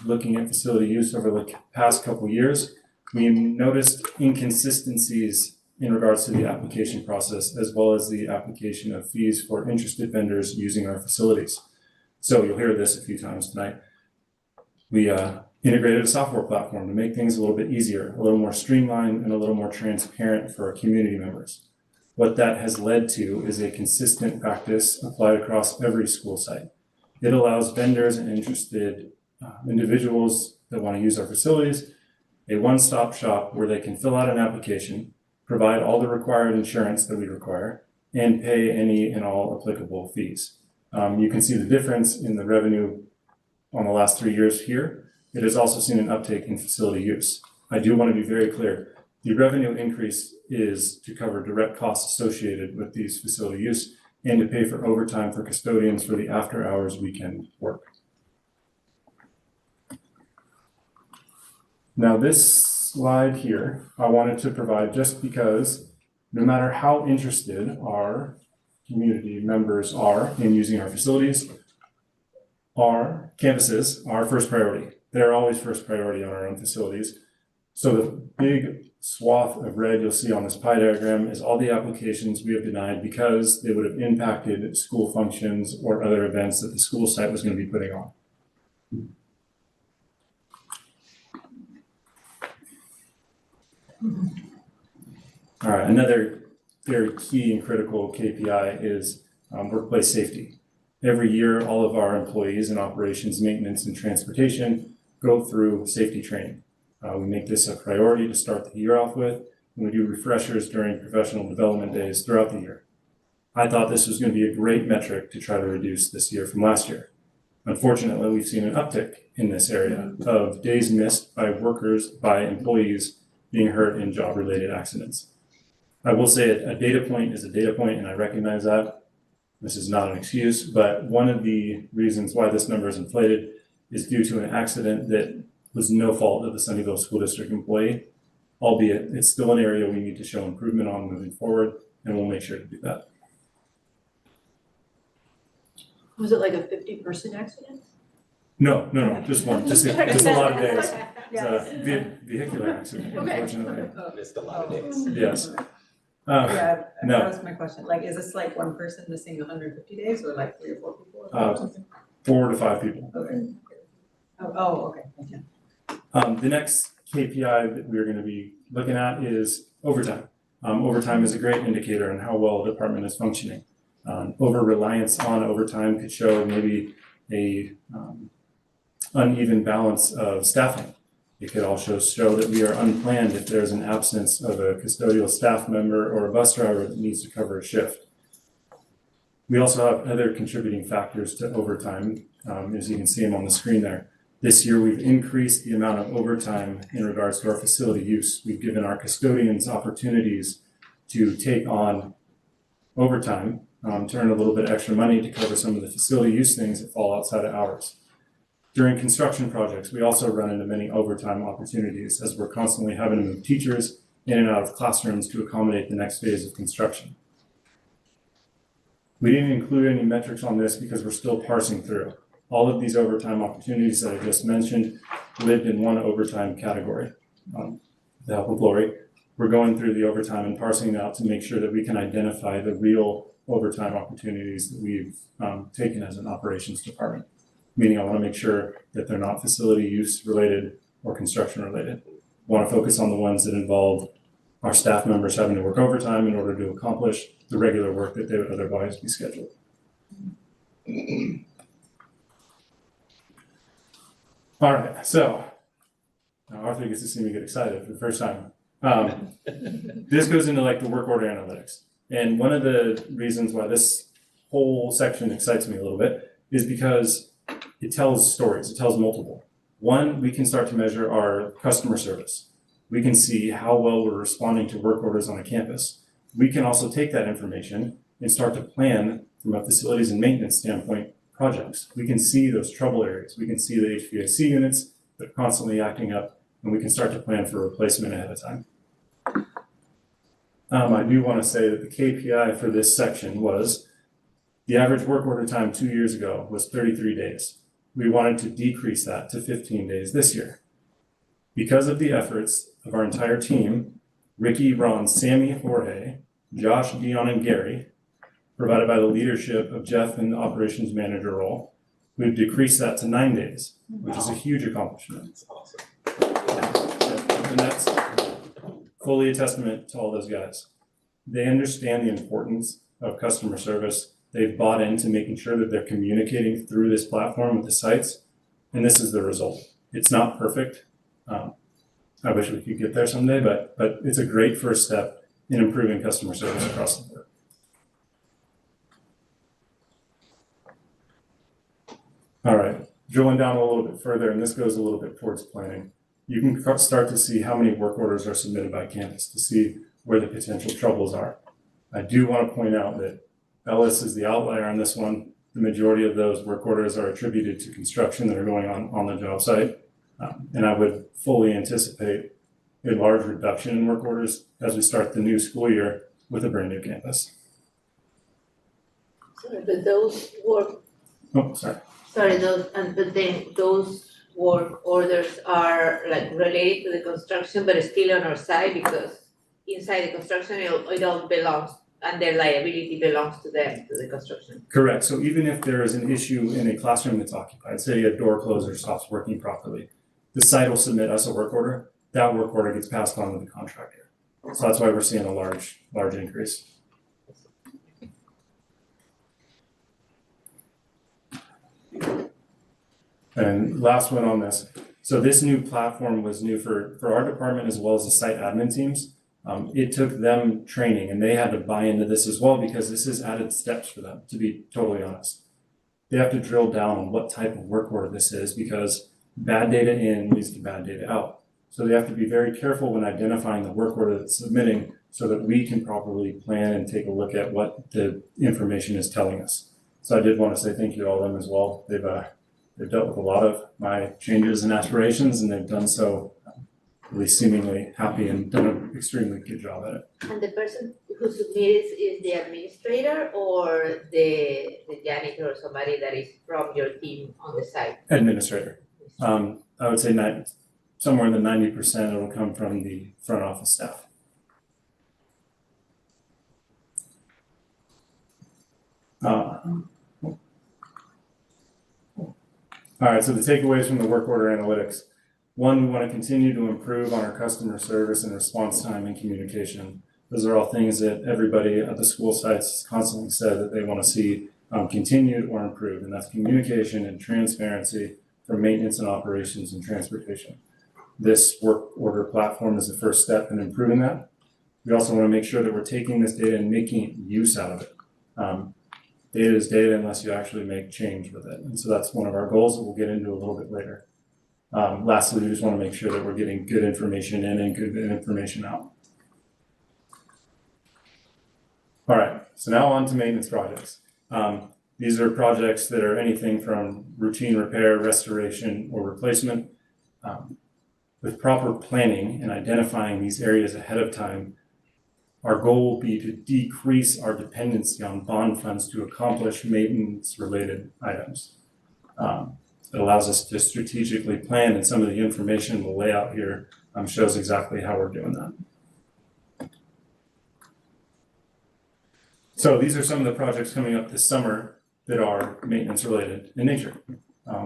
Looking at facility use over the past couple years, we noticed inconsistencies in regards to the application process, as well as the application of fees for interested vendors using our facilities. So you'll hear this a few times tonight. We integrated a software platform to make things a little bit easier, a little more streamlined, and a little more transparent for our community members. What that has led to is a consistent practice applied across every school site. It allows vendors and interested individuals that want to use our facilities a one-stop shop where they can fill out an application, provide all the required insurance that we require, and pay any and all applicable fees. You can see the difference in the revenue on the last 3 years here. It has also seen an uptake in facility use. I do want to be very clear. The revenue increase is to cover direct costs associated with these facility use and to pay for overtime for custodians for the after-hours weekend work. Now this slide here, I wanted to provide just because no matter how interested our community members are in using our facilities, our campuses are first priority. They're always first priority on our own facilities. So the big swath of red you'll see on this pie diagram is all the applications we have denied because they would have impacted school functions or other events that the school site was going to be putting on. All right, another very key and critical KPI is workplace safety. Every year, all of our employees in operations, maintenance, and transportation go through safety training. We make this a priority to start the year off with, and we do refreshers during professional development days throughout the year. I thought this was going to be a great metric to try to reduce this year from last year. Unfortunately, we've seen an uptick in this area of days missed by employees being hurt in job-related accidents. I will say a data point is a data point, and I recognize that. This is not an excuse, but one of the reasons why this number is inflated is due to an accident that was no fault of the Sunnyvale School District employee, albeit it's still an area we need to show improvement on moving forward, and we'll make sure to do that. Was it like a 50-person accident? No, just one, just a lot of days. It's a vehicular accident, unfortunately. Missed a lot of days. Yes. Yeah, no. that was my question. Like, is this like one person missing 150 days or like 3 or 4 people? Or something? 4 to 5 people. Okay. Okay. Yeah. The next KPI that we're going to be looking at is overtime. Overtime is a great indicator on how well a department is functioning. Over-reliance on overtime could show maybe a uneven balance of staffing. It could also show that we are unplanned if there's an absence of a custodial staff member or a bus driver that needs to cover a shift. We also have other contributing factors to overtime, as you can see them on the screen there. This year, we've increased the amount of overtime in regards to our facility use. We've given our custodians opportunities to take on overtime, to earn a little bit extra money to cover some of the facility use things that fall outside of hours. During construction projects, we also run into many overtime opportunities as we're constantly having to move teachers in and out of classrooms to accommodate the next phase of construction. We didn't include any metrics on this because we're still parsing through. All of these overtime opportunities that I just mentioned lived in one overtime category. With the help of Lori, we're going through the overtime and parsing it out to make sure that we can identify the real overtime opportunities that we've taken as an operations department. Meaning I want to make sure that they're not facility use related or construction related. I want to focus on the ones that involve our staff members having to work overtime in order to accomplish the regular work that they would otherwise be scheduled. All right, so now Arthur gets to see me get excited for the first time. This goes into like the work order analytics. And one of the reasons why this whole section excites me a little bit is because it tells stories, it tells multiple. One, we can start to measure our customer service. We can see how well we're responding to work orders on a campus. We can also take that information and start to plan from a facilities and maintenance standpoint projects. We can see those trouble areas. We can see the HVAC units that are constantly acting up, and we can start to plan for replacement ahead of time. I do want to say that the KPI for this section was the average work order time 2 years ago was 33 days. We wanted to decrease that to 15 days this year. Because of the efforts of our entire team, Ricky, Ron, Sammy, Jorge, Josh, Dion, and Gary, provided by the leadership of Jeff in the operations manager role, we've decreased that to 9 days, which is a huge accomplishment. That's awesome. And that's fully a testament to all those guys. They understand the importance of customer service. They've bought into making sure that they're communicating through this platform with the sites, and this is the result. It's not perfect. I wish we could get there someday, but it's a great first step in improving customer service across the board. All right, drilling down a little bit further, and this goes a little bit towards planning. You can start to see how many work orders are submitted by campus to see where the potential troubles are. I do want to point out that Ellis is the outlier on this one. The majority of those work orders are attributed to construction that are going on the job site. And I would fully anticipate a large reduction in work orders as we start the new school year with a brand new campus. Sorry, but those work, Oh, sorry. but then those work orders are like related to the construction, but still on our side because inside the construction, it all belongs, and their liability belongs to them, to the construction. Correct. So even if there is an issue in a classroom that's occupied, say a door closer stops working properly, the site will submit us a work order. That work order gets passed on to the contractor. So that's why we're seeing a large increase. And last one on this. So this new platform was new for our department as well as the site admin teams. It took them training and they had to buy into this as well because this is added steps for them, to be totally honest. They have to drill down on what type of work order this is because bad data in leads to bad data out. So they have to be very careful when identifying the work order that's submitting so that we can properly plan and take a look at what the information is telling us. So I did want to say thank you to all of them as well. They've dealt with a lot of my changes and aspirations, and they've done so at least seemingly happy and done an extremely good job at it. And the person who submits is the administrator or the janitor or somebody that is from your team on the site? Administrator. I would say somewhere in the 90% it will come from the front office staff. All right, so the takeaways from the work order analytics. One, we want to continue to improve on our customer service and response time and communication. Those are all things that everybody at the school sites constantly said that they want to see continued or improved, and that's communication and transparency for maintenance and operations and transportation. This work order platform is the first step in improving that. We also want to make sure that we're taking this data and making use out of it. Data is data unless you actually make change with it. And so that's one of our goals that we'll get into a little bit later. Lastly, we just want to make sure that we're getting good information in and good information out. All right, so now on to maintenance projects. These are projects that are anything from routine repair, restoration, or replacement. With proper planning and identifying these areas ahead of time, our goal will be to decrease our dependency on bond funds to accomplish maintenance-related items. It allows us to strategically plan, and some of the information we'll lay out here shows exactly how we're doing that. So these are some of the projects coming up this summer that are maintenance-related in nature.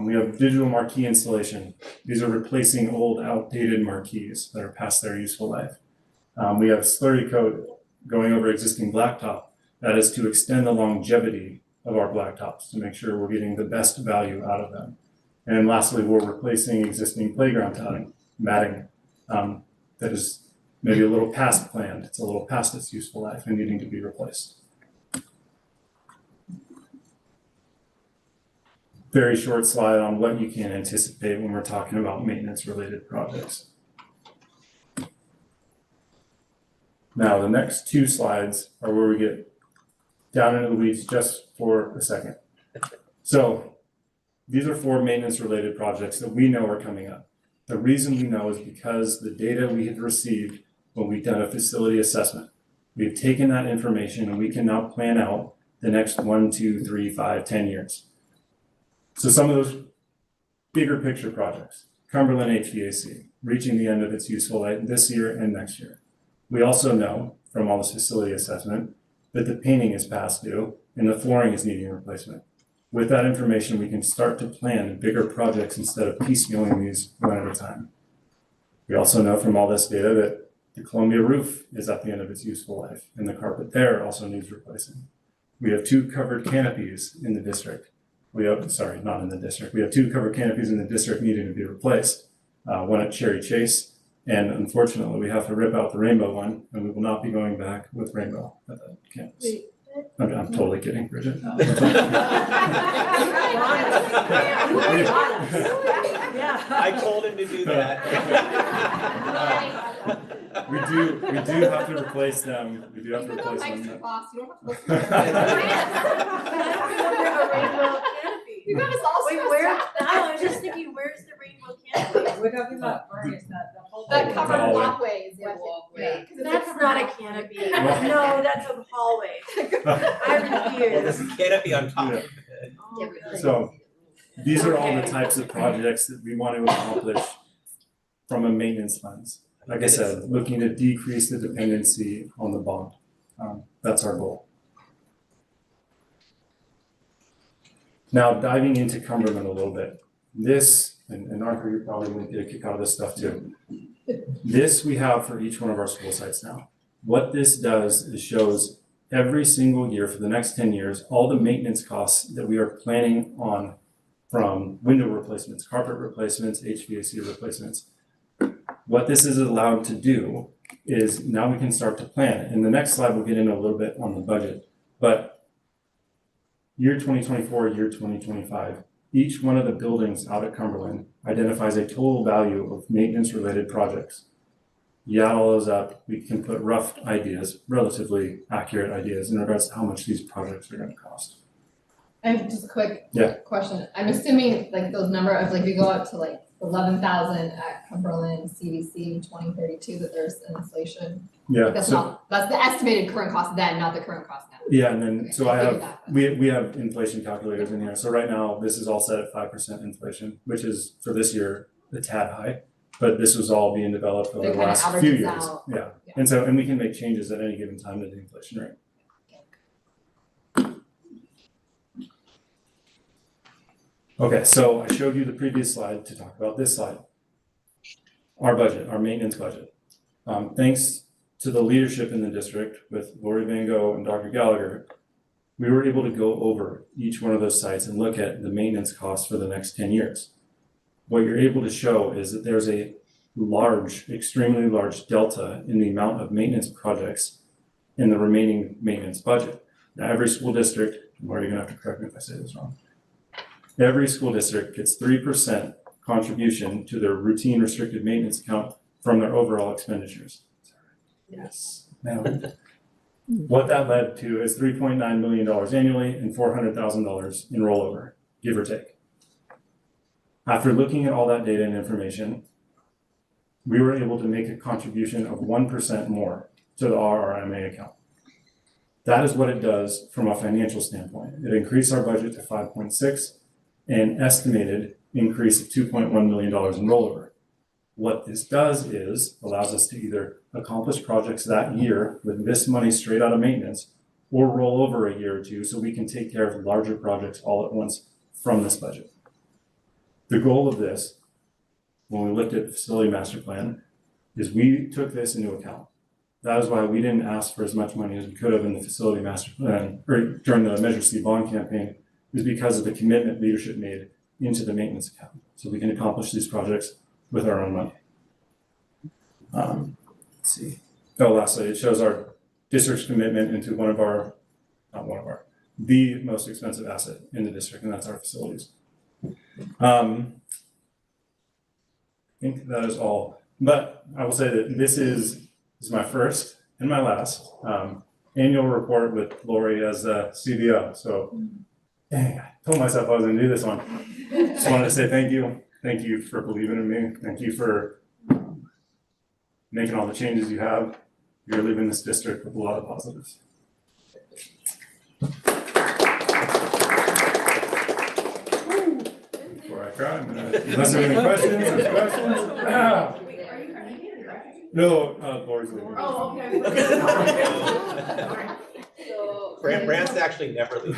We have digital marquee installation. These are replacing old, outdated marquees that are past their useful life. We have slurry coat going over existing blacktop. That is to extend the longevity of our blacktops to make sure we're getting the best value out of them. And lastly, we're replacing existing playground matting that is maybe a little past planned. It's a little past its useful life and needing to be replaced. Very short slide on what you can anticipate when we're talking about maintenance-related projects. Now, the next two slides are where we get down into the weeds just for a second. So these are 4 maintenance-related projects that we know are coming up. The reason we know is because the data we had received when we've done a facility assessment. We've taken that information and we can now plan out the next 1, 2, 3, 5, 10 years. So some of those bigger picture projects, Cumberland HVAC, reaching the end of its useful life this year and next year. We also know from all this facility assessment that the painting is past due and the flooring is needing replacement. With that information, we can start to plan bigger projects instead of piecemealing these one at a time. We also know from all this data that the Columbia roof is at the end of its useful life and the carpet there also needs replacing. We have 2 covered canopies in the district. We have 2 covered canopies in the district needing to be replaced. One at Cherry Chase, and unfortunately we have to rip out the rainbow one, and we will not be going back with rainbow at that campus. I'm totally kidding, Bridget. I told him to do that. We do have to replace them. We do have to replace them. You guys all wait, where? No, I was just thinking, where's the rainbow canopy? We're talking about furnace, not the whole. That covered hallway. walkways. Yeah. Walkway. 'Cause it's That's covered not a walkway. canopy. No, that's a hallway. I Well, refuse. there's a canopy on top. So these are all the Okay. types of projects that we want to accomplish from a maintenance lens. Like I said, looking to decrease the dependency on the bond. That's our goal. Now diving into Cumberland a little bit. This, and Arthur, you're probably going to get a kick out of this stuff too. This we have for each one of our school sites now. What this does is shows every single year for the next 10 years, all the maintenance costs that we are planning on from window replacements, carpet replacements, HVAC replacements. What this is allowed to do is now we can start to plan. In the next slide, we'll get into a little bit on the budget, but year 2024, year 2025, each one of the buildings out at Cumberland identifies a total value of maintenance-related projects. You add all those up, we can put rough ideas, relatively accurate ideas in regards to how much these projects are going to cost. I have just a quick Yeah. question. I'm assuming like those number of like, we go up to like 11,000 at Cumberland CVC in 2032, that there's an inflation. Yeah, That's so- not, that's the estimated current cost then, not the current cost now. Yeah, and then, so I figured have, that. we have inflation calculators in here. So right now, this is all set at 5% inflation, which is for this year, a tad high. But this was all being developed over It the kinda last few averages years. out. Yeah, and so, and we can make changes at any given time to the inflation rate. Okay, so I showed you the previous slide to talk about this slide. Our budget, our maintenance budget. Thanks to the leadership in the district with Lori Van Gogh and Dr. Gallagher, we were able to go over each one of those sites and look at the maintenance costs for the next 10 years. What you're able to show is that there's a large, extremely large delta in the amount of maintenance projects in the remaining maintenance budget. Now, every school district, and Lori, you're gonna have to correct me if I say this wrong. Every school district gets 3% contribution to their routine restricted maintenance account from their overall expenditures. Yes. Now, what that led to is $3.9 million annually and $400,000 in rollover, give or take. After looking at all that data and information, we were able to make a contribution of 1% more to the RRMA account. That is what it does from a financial standpoint. It increased our budget to 5.6 and estimated increase of $2.1 million in rollover. What this does is allows us to either accomplish projects that year with this money straight out of maintenance or roll over a year or two so we can take care of larger projects all at once from this budget. The goal of this, when we looked at the facility master plan, is we took this into account. That is why we didn't ask for as much money as we could have in the facility master plan or during the Measure C bond campaign, is because of the commitment leadership made into the maintenance account. So we can accomplish these projects with our own money. Let's see. Oh, lastly, it shows our district's commitment into the most expensive asset in the district, and that's our facilities. I think that is all. But I will say that this is my first and my last annual report with Lori as CBO. So, dang, I told myself I was going to do this one. Just wanted to say thank you. Thank you for believing in me. Thank you for making all the changes you have. You're leaving this district with a lot of positives. Before I cry, unless there are any questions, No, Lori's leaving. Oh, okay. Brand's actually never leaves.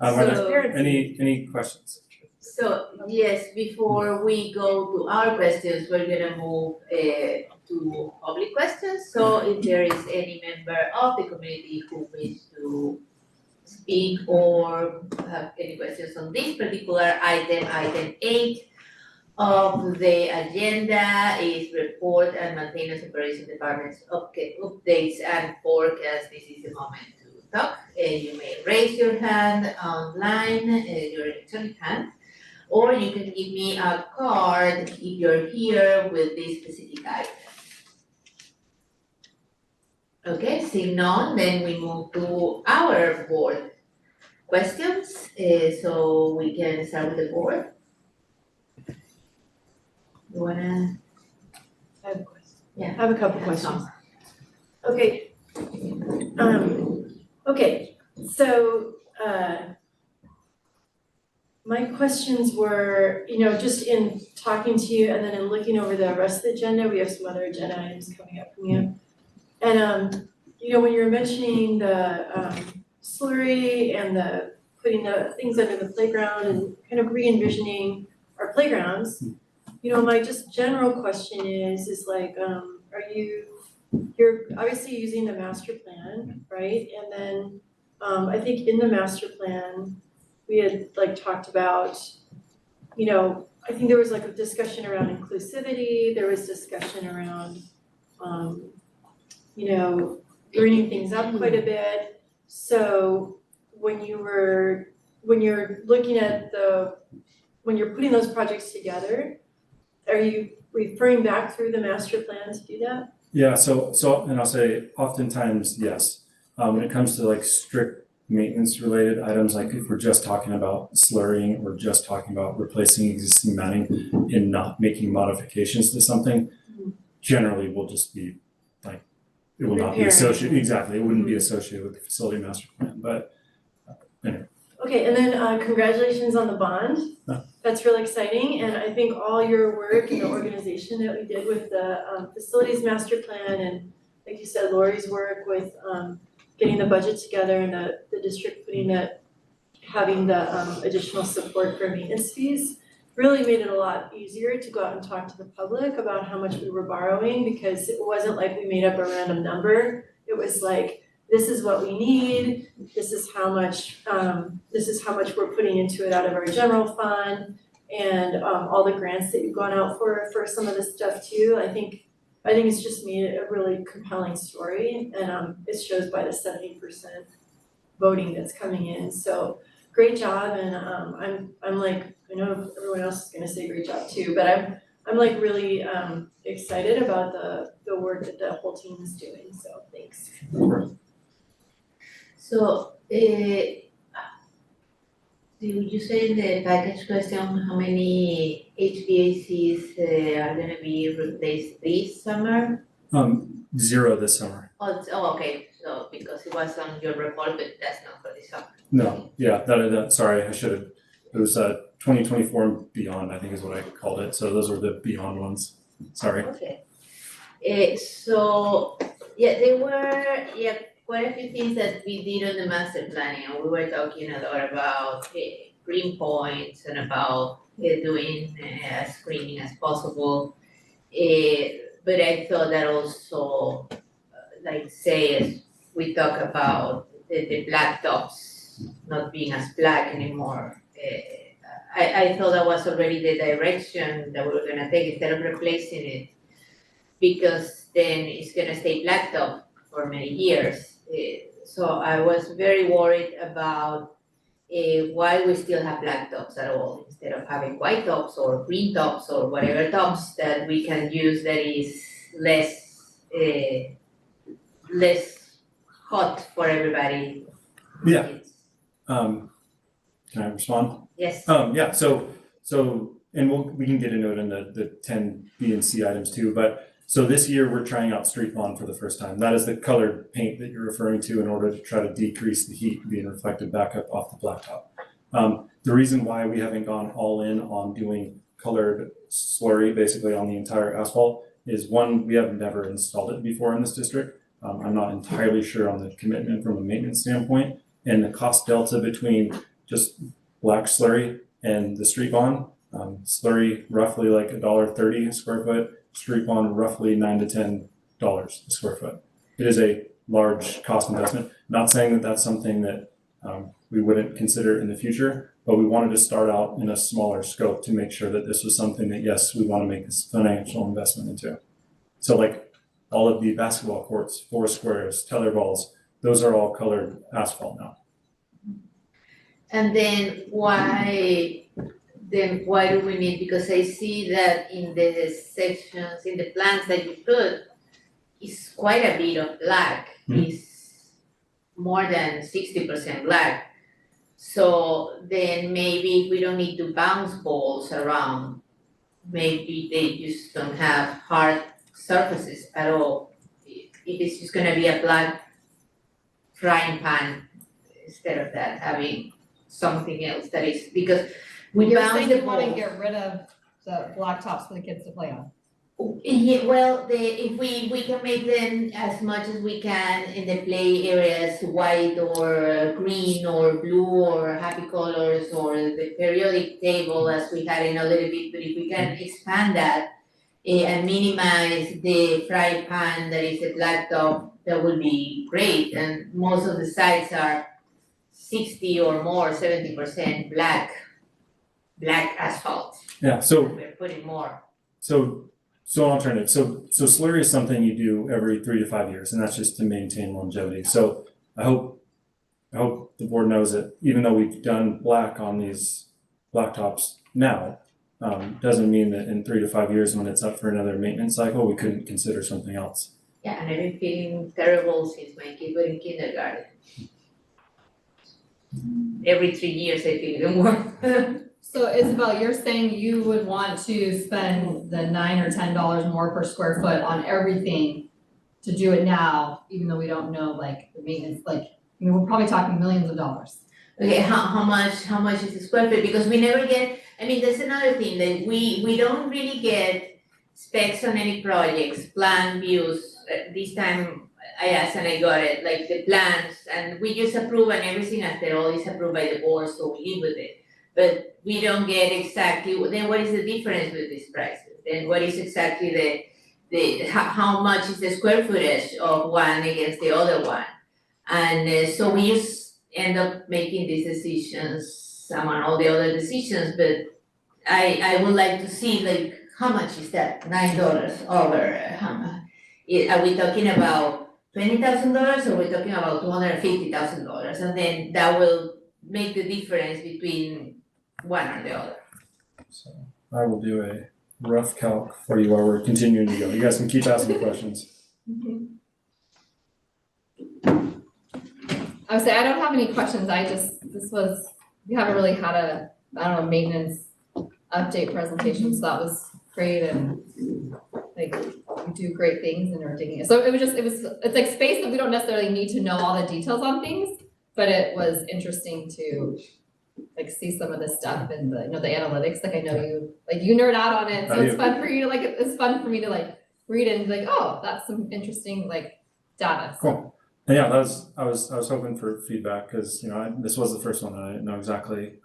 Are there any questions? So, yes, before we go to our questions, we're gonna move to public questions. So if there is any member of the community who wishes to speak or have any questions on this particular item, item 8 of the agenda is report and maintenance operation department's updates and forecasts. This is the moment to talk. You may raise your hand online, your electronic hand, or you can give me a card if you're here with this specific item. Okay, seeing none, then we move to our board questions. So we can start with the board. You wanna? I have a question. Yeah. I have a couple questions. Okay. Okay, so, my questions were, just in talking to you and then in looking over the rest of the agenda, we have some other agenda items coming up from you. And, when you were mentioning the, slurry and the putting the things under the playground and kind of re-envisioning our playgrounds, my just general question is like, you're obviously using the master plan, right? And then, I think in the master plan, we had like talked about, I think there was like a discussion around inclusivity, there was discussion around, bringing things up quite a bit. So when you're looking at when you're putting those projects together, are you referring back through the master plan to do that? Yeah, so and I'll say oftentimes, yes. When it comes to like strict maintenance related items, like if we're just talking about slurrying or just talking about replacing existing matting and not making modifications to something, generally we'll just be like, it will not be associated, exactly, it wouldn't be associated with the facility master plan, but anyway. Okay, and then congratulations on the bond. That's really exciting, and I think all your work and the organization that we did with the facilities master plan and, like you said, Lori's work with getting the budget together and the district having the additional support for maintenance fees really made it a lot easier to go out and talk to the public about how much we were borrowing, because it wasn't like we made up a random number. It was like, this is what we need, this is how much we're putting into it out of our general fund, and all the grants that you've gone out for some of this stuff too. I think it's just made it a really compelling story, and it shows by the 70% voting that's coming in. So great job, and I'm like, I know everyone else is gonna say great job too, but I'm like really excited about the work that the whole team is doing. So thanks. So, did you say in the package question how many HVACs are gonna be replaced this summer? 0 this summer. Oh, okay, so because it was on your report, but that's not for this summer. No, yeah, that, sorry, I should have, it was 2024 and beyond, I think is what I called it, so those were the beyond ones, sorry. Okay. So, there were, quite a few things that we did on the master planning, and we were talking a lot about green points and about doing as greening as possible. But I thought that also, like say, as we talk about the black tops not being as black anymore, I thought that was already the direction that we were gonna take instead of replacing it, because then it's gonna stay black top for many years. So I was very worried about why we still have black tops at all, instead of having white tops or green tops or whatever tops that we can use that is less hot for everybody. Yeah. Can I respond? Yes. Yeah, so and we can get into it in the 10 B and C items too, but so this year we're trying out Street Bond for the first time. That is the colored paint that you're referring to in order to try to decrease the heat being reflected back up off the blacktop. The reason why we haven't gone all in on doing colored slurry basically on the entire asphalt is, one, we have never installed it before in this district. I'm not entirely sure on the commitment from a maintenance standpoint, and the cost delta between just black slurry and the Street Bond. Slurry roughly like $1.30 a square foot. Street Bond roughly $9 to $10 a square foot. It is a large cost investment. Not saying that that's something that we wouldn't consider in the future, but we wanted to start out in a smaller scope to make sure that this was something that, yes, we want to make this financial investment into. So like all of the basketball courts, 4 squares, tether balls, those are all colored asphalt now. And then why do we need, because I see that in the sections, in the plans that you put, is quite a bit of black. Mhm. It's more than 60% black. So then maybe we don't need to bounce balls around. Maybe they just don't have hard surfaces at all. If it's just gonna be a black frying pan, instead of that having something else that is, because we You're bounce saying the you wanna ball. get rid of the blacktops for the kids to play on. Yeah, well, if we can make them as much as we can in the play areas, white or green or blue or happy colors or the periodic table as we had in a little bit, but if we can expand that and minimize the fry pan that is a black top, that would be great. And most of the sites are 60 or more, 70% black asphalt. Yeah, so We're putting more. So an alternative, so slurry is something you do every 3 to 5 years, and that's just to maintain longevity. So I hope the board knows that even though we've done black on these blacktops now, doesn't mean that in 3 to 5 years when it's up for another maintenance cycle, we couldn't consider something else. Yeah, and I've been feeling terrible since my kids were in kindergarten. Every 3 years I feel even worse. So Isabel, you're saying you would want to spend the $9 or $10 more per square foot on everything to do it now, even though we don't know like the maintenance, like, I mean, we're probably talking millions of dollars. Okay, how much is the square foot? Because we never get, I mean, that's another thing that we don't really get specs on any projects, plan views. This time I asked and I got it, like the plans, and we just approve and everything after all is approved by the board, so we live with it. But we don't get exactly, then what is the difference with these prices? Then what is exactly how much is the square footage of one against the other one? And so we just end up making these decisions among all the other decisions, but I would like to see like, how much is that, $9 over, how much? Are we talking about $20,000 or we're talking about $250,000? And then that will make the difference between one or the other. So I will do a rough calc for you while we're continuing to go. You guys can keep asking questions. I would say I don't have any questions, we haven't really had a, maintenance update presentation, so that was great and like, we do great things and are digging it. So it's like space that we don't necessarily need to know all the details on things, but it was interesting to like see some of this stuff and the analytics, like I know you nerd out on it, so it's fun for you to it's fun for me to like read and be like, oh, that's some interesting like data. Cool. And yeah, I was hoping for feedback because this was the first one and I didn't know exactly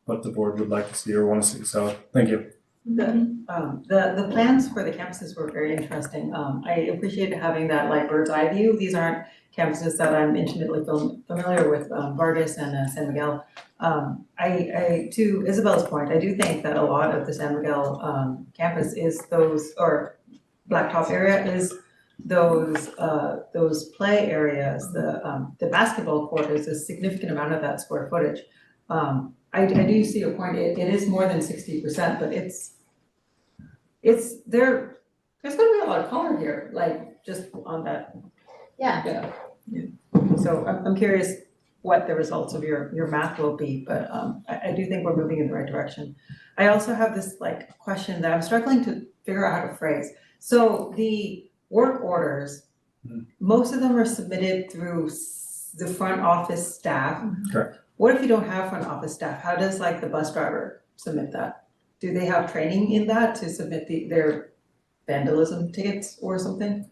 what the board would like to see or want to see. So thank you. The plans for the campuses were very interesting. I appreciated having that like bird's eye view. These aren't campuses that I'm intimately familiar with, Vargas and San Miguel. I to Isabel's point, I do think that a lot of the San Miguel campus is or blacktop area is those play areas. The basketball court is a significant amount of that square footage. I do see your point. It is more than 60%, but there's gonna be a lot of color here, like just on that. Yeah. So I'm curious what the results of your math will be, but I do think we're moving in the right direction. I also have this like question that I'm struggling to figure out how to phrase. So the work orders, most of them are submitted through the front office staff. Correct. What if you don't have front office staff? How does like the bus driver submit that? Do they have training in that to submit their vandalism tickets or something?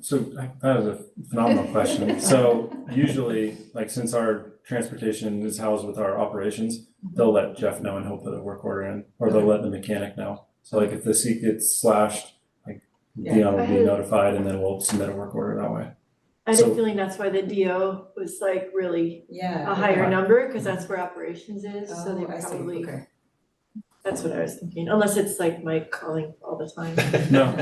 So that is a phenomenal question. So usually, like since our transportation is housed with our operations, they'll let Jeff know and he'll put a work order in, or they'll let the mechanic know. So like if the seat gets slashed, like Dion will be notified and then we'll submit a work order that way. I had a feeling that's why the DO was like really a higher number, because that's where operations is, so they probably, that's what I was thinking, unless it's like Mike calling all the time. No.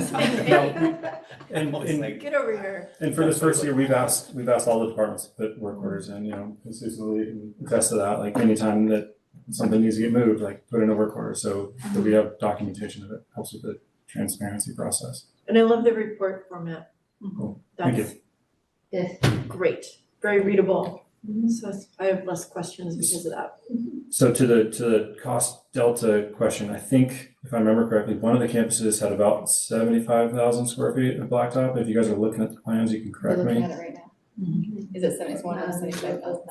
Get over here. And for this first year, we've asked all the departments to put work orders in, consistently and attest to that, like anytime that something needs to get moved, like put in a work order, so that we have documentation of it, helps with the transparency process. And I love the report format. Thank you. That's Yes. great, very readable. So I have less questions because of that. So to the cost delta question, I think, if I remember correctly, one of the campuses had about 75,000 square feet of blacktop. If you guys are looking at the plans, you can correct We're looking me. at it right now. Is it 71 or 75,000?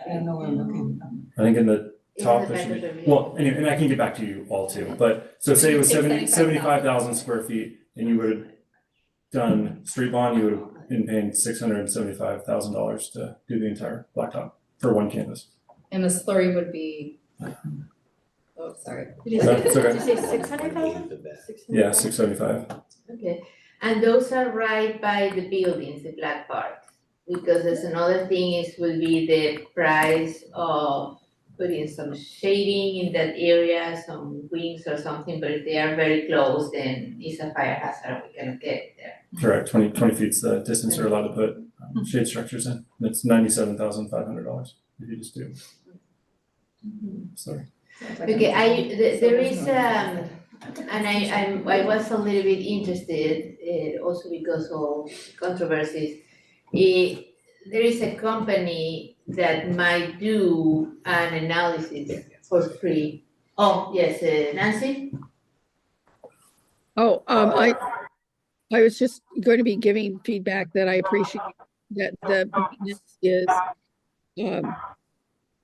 I don't know where I'm looking. I think in the top, the there should back of be, the well, anyway, and I can get back to you all too, but, so say it was Take 75,000 square feet, and you would have done street bond, you would have been paying $675,000 to do the entire blacktop for one campus. And the slurry would be, oh, sorry. Did you That's say, okay. did you say 600,000? Yeah, 675. Okay, and those are right by the buildings, the black part? Because there's another thing is will be the price of putting some shading in that area, some wings or something, but if they are very close, then it's a fire hazard, we cannot get it there. Correct, 20 feet's the distance you're allowed to put shade structures in. That's $97,500 if you just do. Sorry. Okay, there is, and I was a little bit interested, also because of controversies. There is a company that might do an analysis for free. Oh, yes, Nancy? Oh, I was just going to be giving feedback that I appreciate that the maintenance is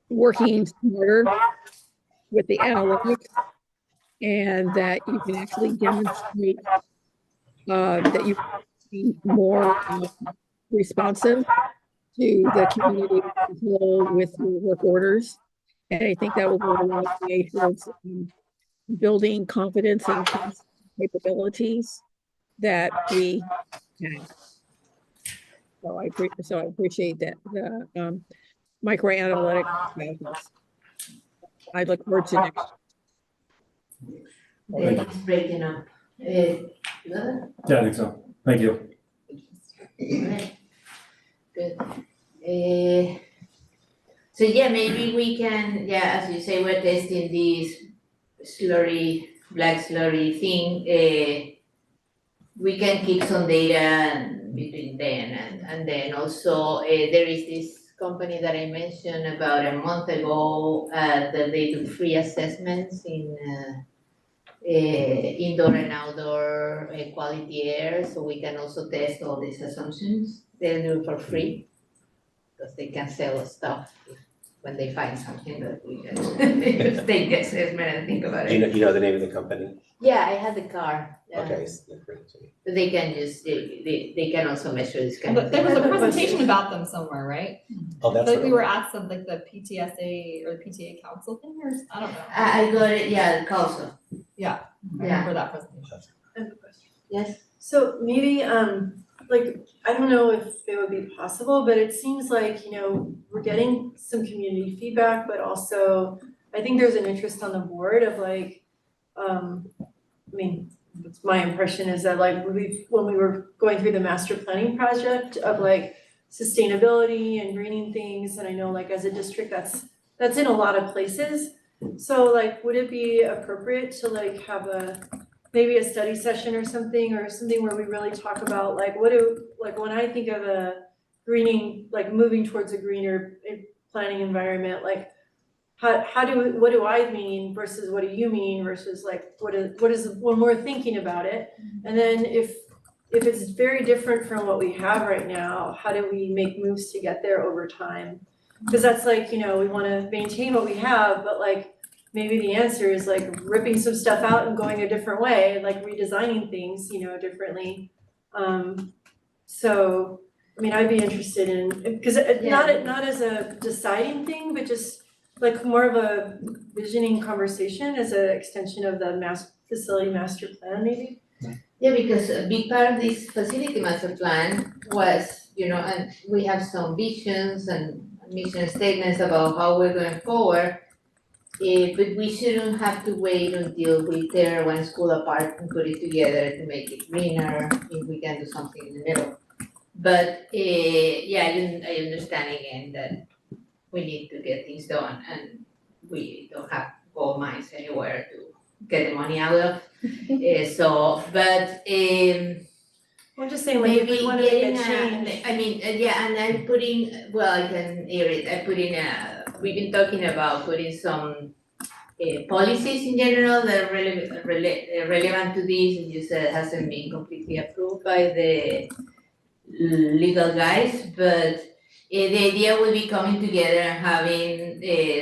working smarter with the analytics, and that you can actually demonstrate that you can be more responsive to the community as a whole with your work orders. And I think that will go a long way towards building confidence and capabilities that we have. So I appreciate that, the microanalytics. I look forward to next. It's breaking up. Yeah, I think so. Thank you. Alright, good. So yeah, maybe we can, yeah, as you say, we're testing this slurry, black slurry thing. We can keep some data between then and then also there is this company that I mentioned about a month ago that they do free assessments in indoor and outdoor quality air, so we can also test all these assumptions. They're doing for free because they can sell stuff when they find something that we can just take the assessment and think about Do it. you know the name of the company? Yeah, I have the car. Okay. So bring it to me. But they can just, they can also measure this kind of But thing. there was a presentation about them somewhere, right? Oh, that's Like what we it were was. at some, like the PTSA or the PTA council thing or, I don't know. I got it, yeah, the council. Yeah, I remember that presentation. I have a question. Yes? So maybe, like, I don't know if it would be possible, but it seems like, you know, we're getting some community feedback, but also I think there's an interest on the board of like, I mean, it's my impression is that like when we were going through the master planning project of like sustainability and greening things, and I know like as a district that's in a lot of places. So like, would it be appropriate to like have maybe a study session or something where we really talk about like like when I think of a greening, like moving towards a greener planning environment, like what do I mean versus what do you mean versus like what is when we're thinking about it, and then if it's very different from what we have right now, how do we make moves to get there over time? Because that's like, you know, we want to maintain what we have, but like maybe the answer is like ripping some stuff out and going a different way, like redesigning things, you know, differently. So I mean, I'd be interested in, because not as a deciding thing, but just like more of a visioning conversation as an extension of the facility master plan, maybe? Yeah, because a big part of this facility master plan was, you know, and we have some visions and mission statements about how we're going forward. But we shouldn't have to wait until we tear one school apart and put it together to make it greener, if we can do something in the middle. But yeah, I understand again that we need to get things done and we don't have gold mines anywhere to get the money out of. I'm just saying, like, if we maybe wanna make getting a change. I mean, yeah, and I'm putting, well, I can hear it, I put in we've been talking about putting some policies in general that are relevant to this, and you said it hasn't been completely approved by the legal guys, but the idea will be coming together and having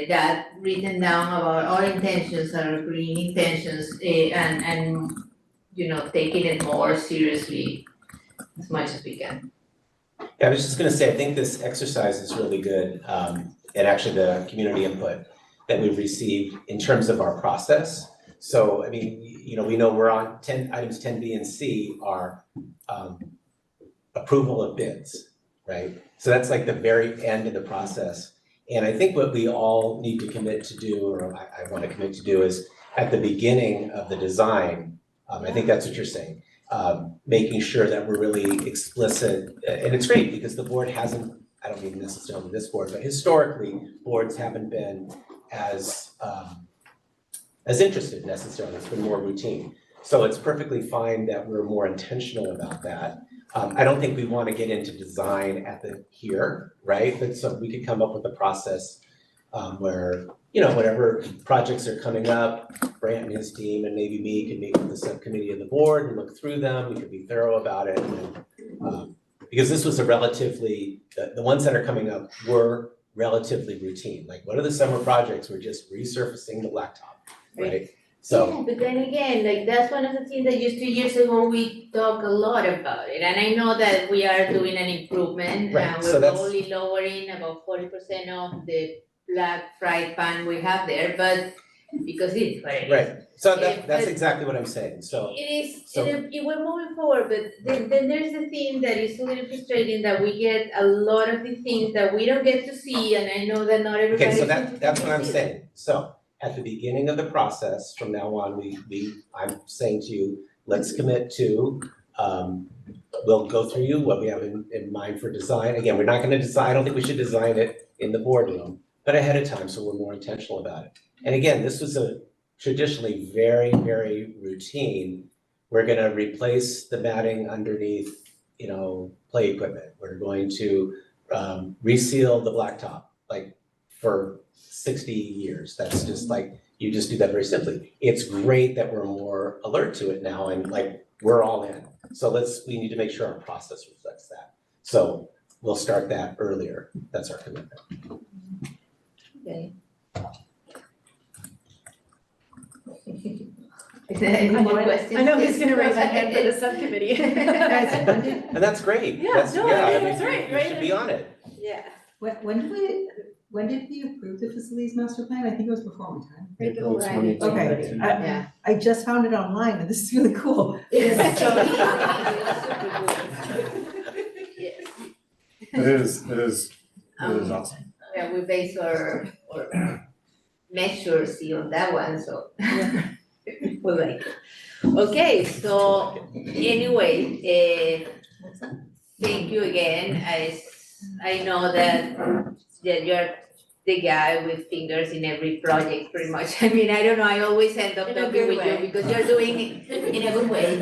that written down about our intentions, our green intentions, and you know, taking it more seriously as much as we can. Yeah, I was just gonna say, I think this exercise is really good, and actually the community input that we've received in terms of our process. So, I mean, you know, we know we're on items 10B and C are approval of bids, right? So that's like the very end of the process. And I think what we all need to commit to do, or I wanna commit to do, is at the beginning of the design, I think that's what you're saying, making sure that we're really explicit, and it's great because the board hasn't, I don't mean necessarily this board, but historically, boards haven't been as interested necessarily, it's been more routine. So it's perfectly fine that we're more intentional about that. I don't think we want to get into design at here, right? But so we could come up with a process where, you know, whatever projects are coming up, Brant and his team and maybe me could meet with the subcommittee of the board and look through them. We could be thorough about it. And, because this was a relatively, the ones that are coming up were relatively routine. Like, what are the summer projects? We're just resurfacing the blacktop, right? So. Yeah, but then again, like, that's one of the things that just 2 years ago, we talked a lot about it. And I know that we are doing an improvement, Right, and so we're that's- slowly lowering about 40% of the black fry pan we have there, but because it's what it is. Right, so But that's exactly what I'm saying, so. It is, So- we're moving forward, but then there's the thing that is a little frustrating, that we get a lot of the things that we don't get to see, and I know that not everybody. Okay, so gets to that's what I'm see saying. So at the beginning of the process, from now on, I'm saying to you, let's commit to, we'll go through you, what we have in mind for design. Again, we're not gonna design, I don't think we should design it in the boardroom, but ahead of time, so we're more intentional about it. And again, this was a traditionally very, very routine. We're gonna replace the matting underneath, you know, play equipment. We're going to reseal the blacktop, like, for 60 years. That's just like, you just do that very simply. It's great that we're more alert to it now and like, we're all in. So we need to make sure our process reflects that. So we'll start that earlier. That's our commitment. Okay. Any more questions? I know who's gonna raise their hand for the subcommittee. And that's great. Yeah, That's, no, yeah, I I think mean, that's right, we right? should be on it. Yeah. When did we approve the facilities master plan? I think it was before my time. April Right. 2022. Okay, Yeah. I just found it online and this is really cool. Yes. It is awesome. Yeah, we base our measures on that one, so. We like it. Okay, so anyway, thank you again. I know that you're the guy with fingers in every project pretty much. I mean, I don't know, I always end up In a talking good with you way. because you're doing it in a good way.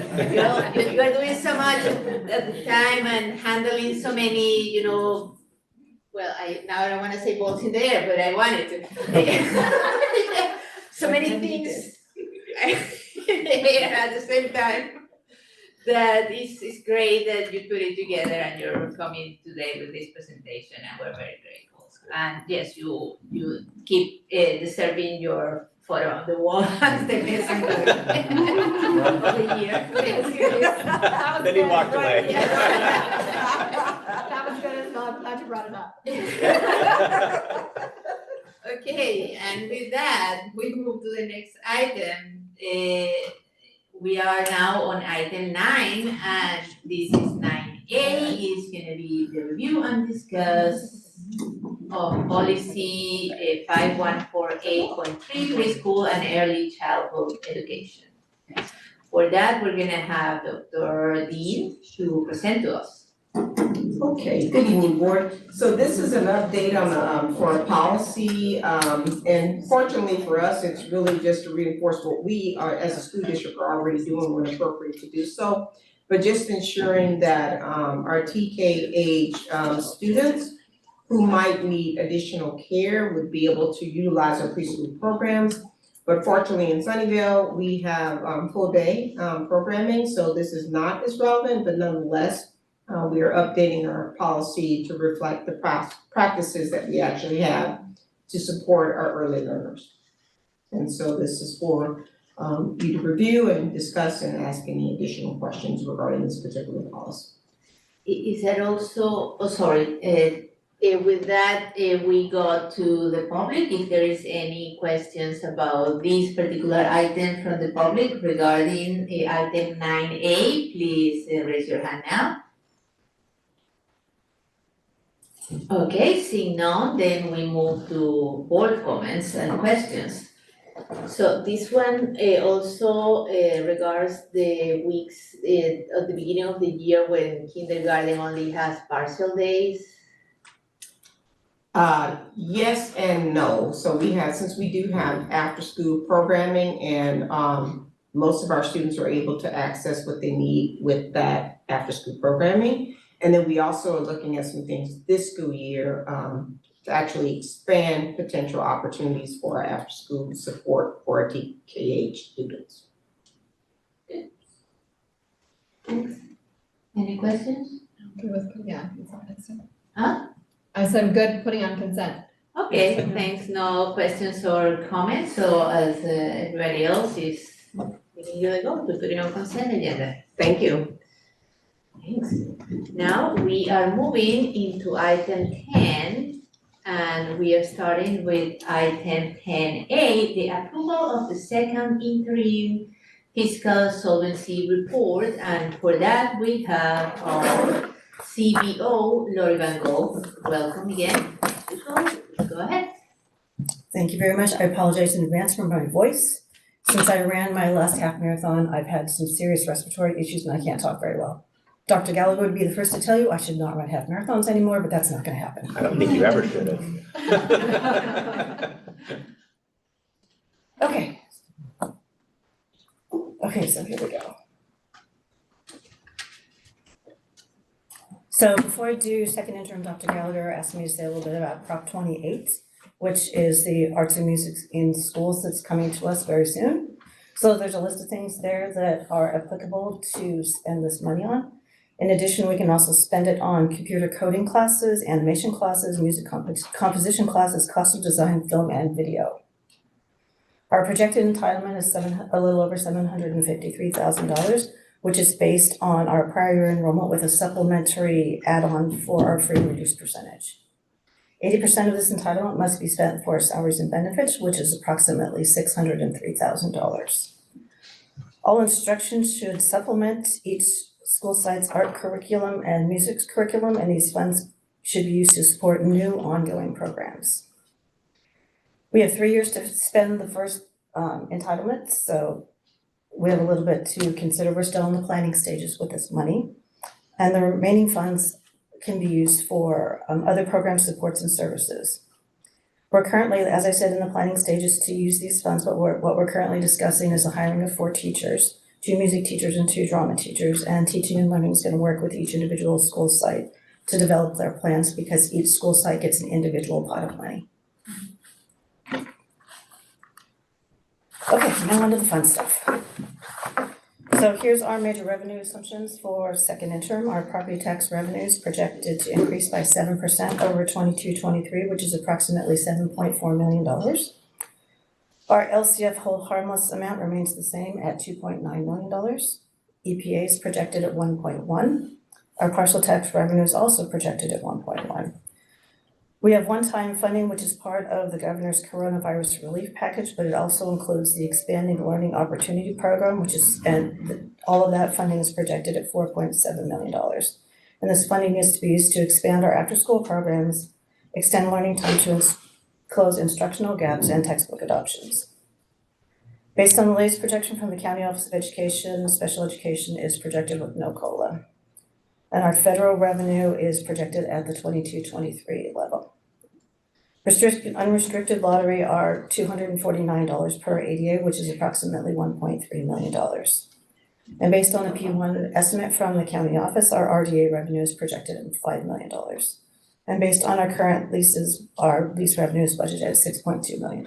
You are doing so much at the time and handling so many, you know, well, now I don't wanna say balls in the air, but I wanted to. So many things in the air at the same time. That it's great that you put it together and you're coming today with this presentation, and we're very grateful. And yes, you keep deserving your photo on the wall as the best of the year. Then he walked away. That was good as well, I'm glad you brought it up. Okay, and with that, we move to the next item. We are now on item 9, and this is 9A, is gonna be the review and discuss of policy 5148.3, preschool and early childhood education. For that, we're gonna have Dr. Dean to present to us. Okay, good evening, board. So this is an update on, for a policy, and fortunately for us, it's really just to reinforce what we are, as a school district, are already doing when appropriate to do so. but just ensuring that our TK age students who might need additional care would be able to utilize our preschool programs. But fortunately in Sunnyvale, we have full day programming, so this is not as relevant, but nonetheless, we are updating our policy to reflect the practices that we actually have to support our early learners. And so this is for you to review and discuss and ask any additional questions regarding this particular policy. Is that also, with that, we go to the public, if there is any questions about this particular item from the public regarding item 9A, please raise your hand now. Okay, seeing none, then we move to board comments and questions. So this one also regards the weeks at the beginning of the year when kindergarten only has partial days. Yes and no. So since we do have after school programming and most of our students are able to access what they need with that after school programming. And then we also are looking at some things this school year to actually expand potential opportunities for our after school support for our TKH students. Good. Thanks. Any questions? Yeah. It's on consent. Huh? I said I'm good putting on consent. Okay, thanks. No questions or comments. So as everybody else is giving you the go to put it on consent agenda. Thank you. Thanks. Now we are moving into item 10, and we are starting with item 10A, the approval of the second interim fiscal solvency report. And for that, we have our CBO, Lori Van Gogh. Welcome again. Go ahead. Thank you very much. I apologize in advance for my voice. Since I ran my last half marathon, I've had some serious respiratory issues and I can't talk very well. Dr. Gallagher would be the first to tell you I should not run half marathons anymore, but that's not going to happen. I don't think you ever should have. Okay. Okay, so here we go. So before I do second interim, Dr. Gallagher asked me to say a little bit about Prop 28, which is the arts and music in schools that's coming to us very soon. So there's a list of things there that are applicable to spend this money on. In addition, we can also spend it on computer coding classes, animation classes, music composition classes, costume design, film, and video. Our projected entitlement is a little over $753,000, which is based on our prior year enrollment with a supplementary add-on for our free and reduced percentage. 80% of this entitlement must be spent for salaries and benefits, which is approximately $603,000. All instructions should supplement each school site's art curriculum and music curriculum, and these funds should be used to support new ongoing programs. We have 3 years to spend the first entitlement, so we have a little bit to consider. We're still in the planning stages with this money, and the remaining funds can be used for other program supports and services. We're currently, as I said, in the planning stages to use these funds, but what we're currently discussing is the hiring of 4 teachers, 2 music teachers and 2 drama teachers, and teaching and learning is going to work with each individual school site to develop their plans because each school site gets an individual pot of money. Okay, now on to the fun stuff. So here's our major revenue assumptions for second interim. Our property tax revenues projected to increase by 7% over 22-23, which is approximately $7.4 million. Our LCF hold harmless amount remains the same at $2.9 million. EPA is projected at 1.1. Our partial tax revenue is also projected at 1.1. We have one-time funding, which is part of the governor's coronavirus relief package, but it also includes the expanding learning opportunity program, which is, and all of that funding is projected at $4.7 million. And this funding is to be used to expand our after-school programs, extend learning time to close instructional gaps and textbook adoptions. Based on the latest projection from the County Office of Education, special education is projected with no COLA. And our federal revenue is projected at the 22-23 level. Restricted, unrestricted lottery are $249 per ADA, which is approximately $1.3 million. And based on a P1 estimate from the county office, our RDA revenue is projected at $5 million. And based on our current leases, our lease revenue is budgeted at $6.2 million.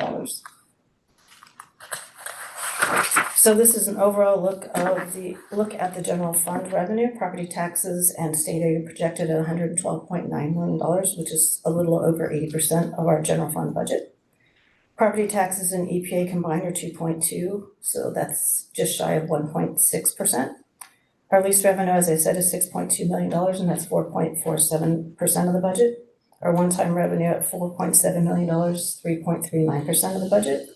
So this is an overall look at the general fund revenue. Property taxes and state aid projected at $112.9 million, which is a little over 80% of our general fund budget. Property taxes and EPA combined are 2.2, so that's just shy of 1.6%. Our lease revenue, as I said, is $6.2 million, and that's 4.47% of the budget. Our one-time revenue at $4.7 million, 3.39% of the budget.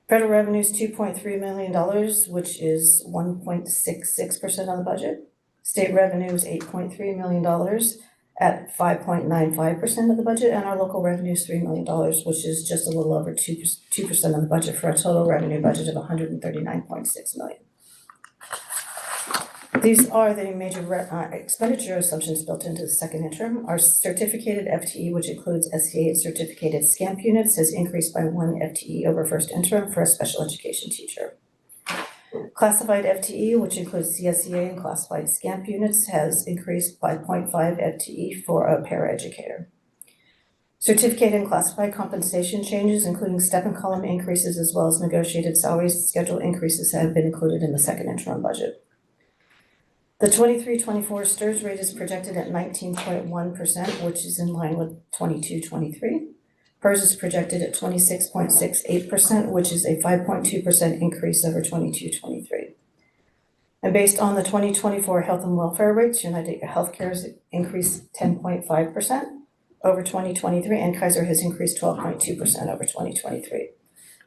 Federal revenue is $2.3 million, which is 1.66% of the budget. State revenue is $8.3 million at 5.95% of the budget, and our local revenue is $3 million, which is just a little over 2% of the budget, for a total revenue budget of $139.6 million. These are the major expenditure assumptions built into the second interim. Our certificated FTE, which includes SCA certificated SCAMP units, has increased by 1 FTE over first interim for a special education teacher. Classified FTE, which includes CSEA and classified SCAMP units, has increased by 0.5 FTE for a paraeducator. Certificated and classified compensation changes, including step and column increases as well as negotiated salary schedule increases, have been included in the second interim budget. The 23-24 STRS rate is projected at 19.1%, which is in line with 22-23. PERS is projected at 26.68%, which is a 5.2% increase over 22-23. And based on the 2024 health and welfare rates, United Healthcare has increased 10.5% over 2023, and Kaiser has increased 12.2% over 2023.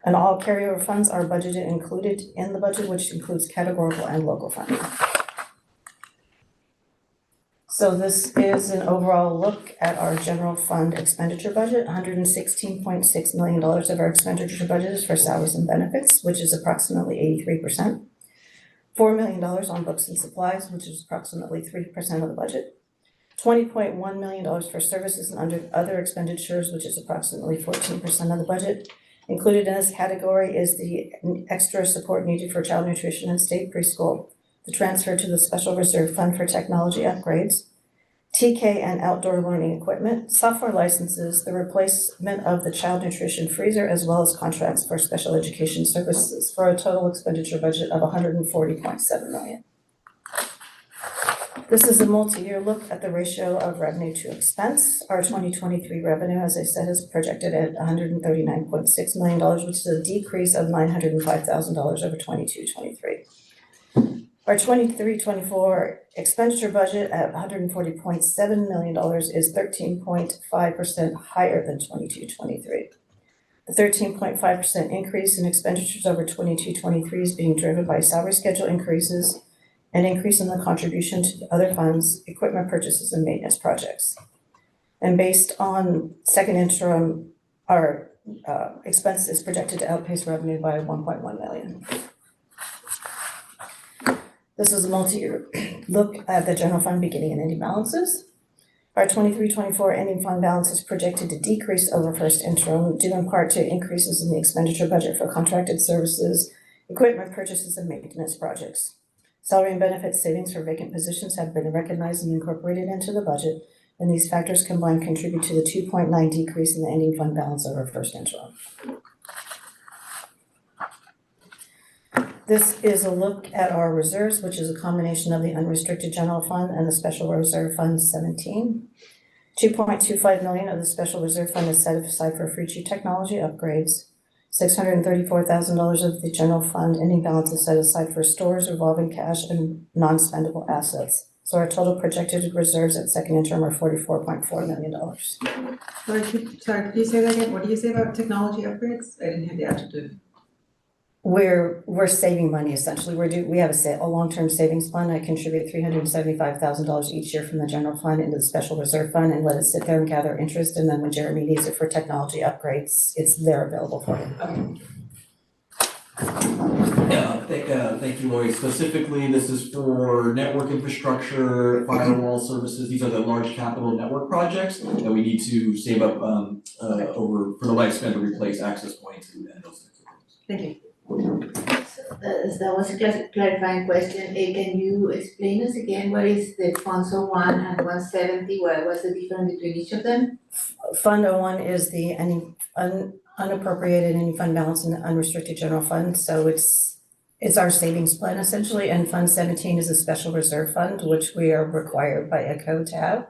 And all carryover funds are budgeted included in the budget, which includes categorical and local funding. So this is an overall look at our general fund expenditure budget. $116.6 million of our expenditure budget is for salaries and benefits, which is approximately 83%. $4 million on books and supplies, which is approximately 3% of the budget. $20.1 million for services and other expenditures, which is approximately 14% of the budget. Included in this category is the extra support needed for child nutrition and state preschool, the transfer to the Special Reserve Fund for technology upgrades, TK and outdoor learning equipment, software licenses, the replacement of the child nutrition freezer, as well as contracts for special education services, for a total expenditure budget of $140.7 million. This is a multi-year look at the ratio of revenue to expense. Our 2023 revenue, as I said, is projected at $139.6 million, which is a decrease of $905,000 over 22-23. Our 23-24 expenditure budget at $140.7 million is 13.5% higher than 22-23. The 13.5% increase in expenditures over 22-23 is being driven by salary schedule increases, an increase in the contribution to other funds, equipment purchases, and maintenance projects. And based on second interim, our expense is projected to outpace revenue by $1.1 million. This is a multi-year look at the general fund beginning and ending balances. Our 23-24 ending fund balance is projected to decrease over first interim, due in part to increases in the expenditure budget for contracted services, equipment purchases, and maintenance projects. Salary and benefits savings for vacant positions have been recognized and incorporated into the budget, and these factors combined contribute to the 2.9 decrease in the ending fund balance over first interim. This is a look at our reserves, which is a combination of the unrestricted general fund and the special reserve fund 17. $2.25 million of the special reserve fund is set aside for free cheap technology upgrades. $634,000 of the general fund ending balance is set aside for stores, revolving cash, and non-spendable assets. So our total projected reserves at second interim are $44.4 million. Sorry, could you say that again? What do you say about technology upgrades? I didn't hear the adjective. We're saving money essentially. We have a long-term savings plan. I contribute $375,000 each year from the general fund into the special reserve fund and let it sit there and gather interest. And then when Jeremy needs it for technology upgrades, it's there available for him. Yeah, thank you, Lori. Specifically, this is for network infrastructure, firewall services. These are the large capital network projects that we need to save up over for the lifespan to replace access points and those things. Thank you. That was a clarifying question. Can you explain us again what is the Fund 01 and 170? What's the difference between each of them? Fund 01 is the unappropriated any fund balance in the unrestricted general fund, so it's our savings plan essentially, and Fund 17 is a special reserve fund, which we are required by ECHO to have.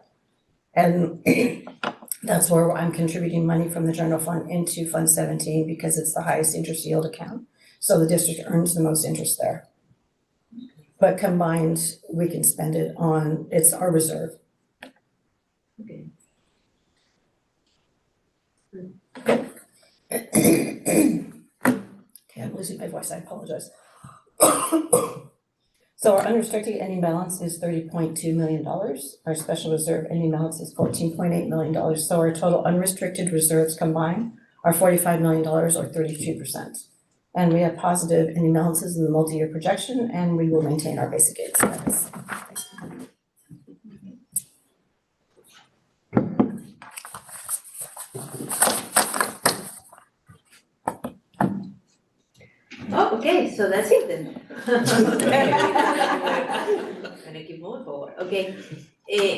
And that's where I'm contributing money from the general fund into Fund 17 because it's the highest interest yield account. So the district earns the most interest there. But combined, we can spend it on, it's our reserve. Okay. Okay, I'm losing my voice, I apologize. So our unrestricted ending balance is $30.2 million. Our special reserve ending balance is $14.8 million. So our total unrestricted reserves combined are $45 million or 32%. And we have positive ending balances in the multi-year projection, and we will maintain our basic aid status. Oh, okay, so that's it then. Gonna keep moving forward, okay.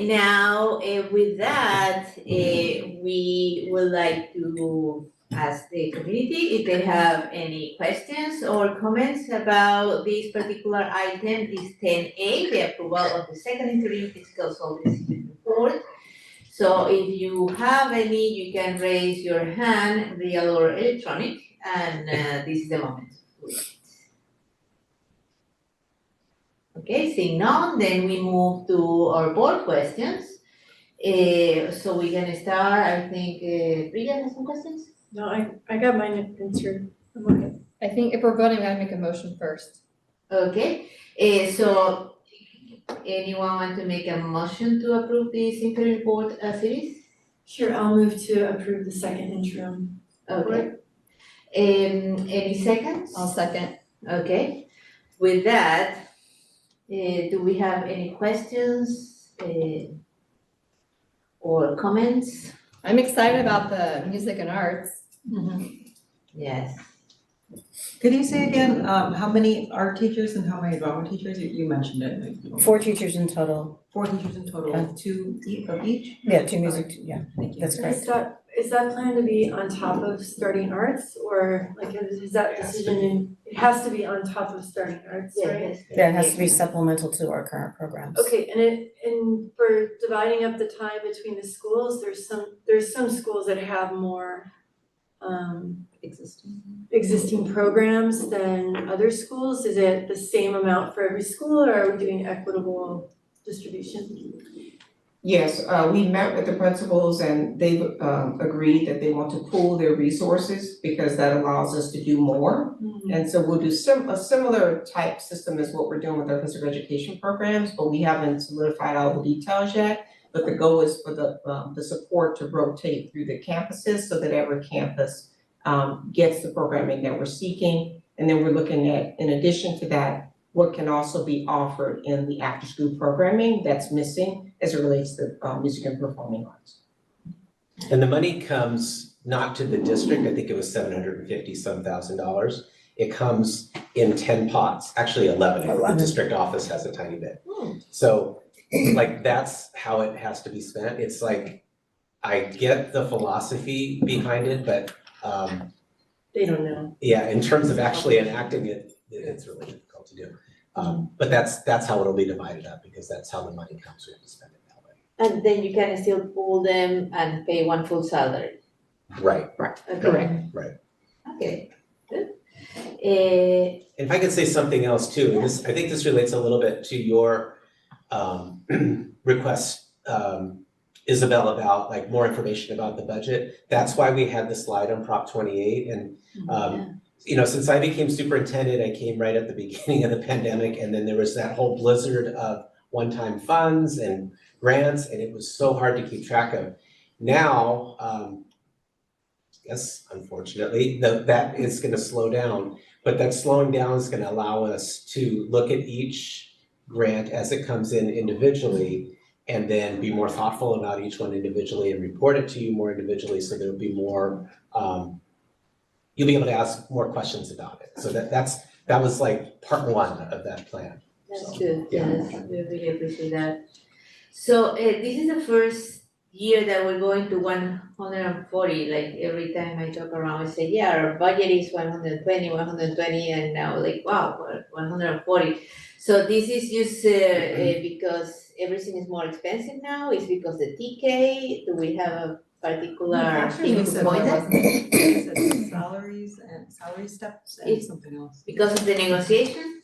Now, with that, we would like to ask the community if they have any questions or comments about this particular item, this 10A, the approval of the second interim fiscal solvency report. So if you have any, you can raise your hand, real or electronic, and this is the moment. Okay, seeing none, then we move to our board questions. So we're gonna start, I think, Priya has some questions? No, I got mine answered. I'm okay. I think if we're voting, we gotta make a motion first. Okay, so anyone want to make a motion to approve this interim report series? Sure, I'll move to approve the second interim. Okay. Any seconds? I'll second. Okay, with that, do we have any questions or comments? I'm excited about the music and arts. Yes. Could you say again, how many art teachers and how many drama teachers? You mentioned it. 4 teachers in total. 4 teachers in total, Yeah. 2 of each? Yeah, 2 music, yeah, Thank you. that's correct. Is that planned to be on top of starting arts, or like is that decision, it has to be on top of starting arts, right? Yeah, it has to be supplemental to our current programs. Okay, and for dividing up the time between the schools, there's some schools that have more existing programs than other schools. Is it the same amount for every school, or are we doing equitable distribution? Yes, we met with the principals and they've agreed that they want to pool their resources because that allows us to do more. And so we'll do a similar type system as what we're doing with our physical education programs, but we haven't solidified all the details yet. But the goal is for the support to rotate through the campuses so that every campus gets the programming that we're seeking. And then we're looking at, in addition to that, what can also be offered in the after-school programming that's missing as it relates to music and performing arts. And the money comes not to the district, I think it was $750-some thousand. It comes in 10 pots, actually 11, the district office has a tiny bit. So like that's how it has to be spent. It's like, I get the philosophy behind it, but They don't know. yeah, in terms of actually enacting it, it's really difficult to do. But that's how it'll be divided up, because that's how the money comes, we have to spend it that way. And then you can still pool them and pay one full salary. Right. Okay. Correct. Right. Okay, good. If I could say something else too, and this, I think this relates a little bit to your request, Isabel, about like more information about the budget. That's why we had the slide on Prop 28, and you know, since I became superintendent, I came right at the beginning of the pandemic, and then there was that whole blizzard of one-time funds and grants, and it was so hard to keep track of. Now, yes, unfortunately, that is gonna slow down, but that slowing down is gonna allow us to look at each grant as it comes in individually, and then be more thoughtful about each one individually and report it to you more individually, so there'll be more, you'll be able to ask more questions about it. So that's that was like part one of that plan. That's good, yes, we really appreciate that. So, this is the first year that we're going to 140, like every time I talk around, I say, yeah, our budget is 120, and now like, wow, 140. So this is just because everything is more expensive now, it's because the TK, do we have a particular thing to point at? Salaries and salary steps and It's something else. Because of the negotiation?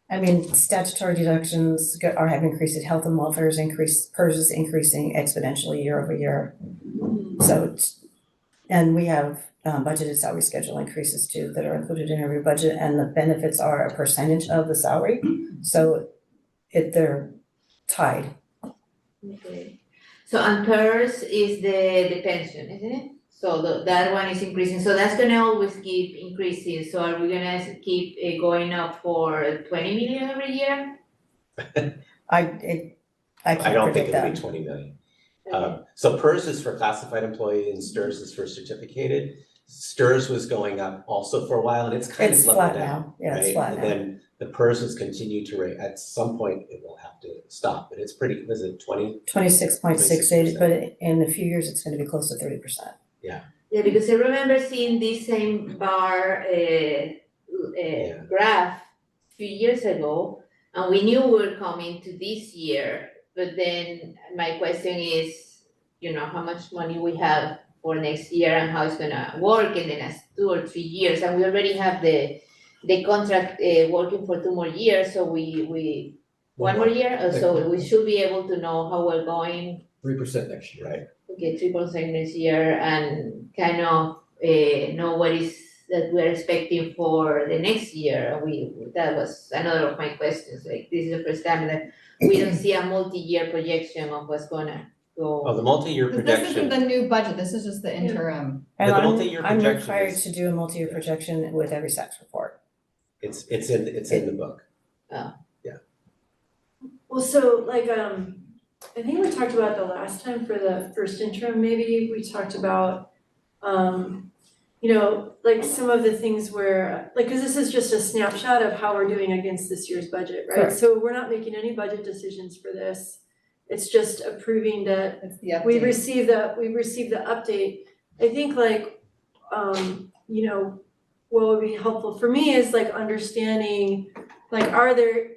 I mean, statutory deductions have increased, health and welfare has increased, PERS is increasing exponentially year over year. So, and we have budgeted salary schedule increases too that are included in every budget, and the benefits are a percentage of the salary. So they're tied. Okay. So and PERS is the pension, isn't it? So that one is increasing, so that's gonna always keep increasing, so are we gonna keep going up for 20 million every year? I I can't don't think predict it'll be that. 20 million. So PERS is for classified employee and STIRS is for certificated. STIRS was going up also for a while and it's kind of It's leveled flat down, now, yeah, it's right? flat And now. then the PERS has continued to rate, at some point it will have to stop, but it's pretty, was it 20? 26.68, but in a few years, it's gonna be close to 30%. Yeah. Yeah, because I remember seeing this same bar graph a few years ago, and we knew we were coming to this year, but then my question is, you know, how much money we have for next year and how it's gonna work in the next 2 or 3 years, and we already have the contract working for 2 more years, so we one more year, so we should be able to know how we're going. 3% next year, right? Okay, 3% next year and kind of know what is that we're expecting for the next year. That was another of my questions, like this is the first time that we don't see a multi-year projection of what's gonna go. Oh, the multi-year This projection. isn't the new budget, this is just the interim. And the multi-year I'm projection required is- to do a multi-year projection with every SACS report. It's in the book. Well, so like, I think we talked about the last time for the first interim, maybe we talked about, you know, like some of the things where, like, cause this is just a snapshot of how we're doing against this year's budget, right? Correct. So we're not making any budget decisions for this. It's just approving that It's the update. we received the update. I think like, you know, what would be helpful for me is like understanding, like,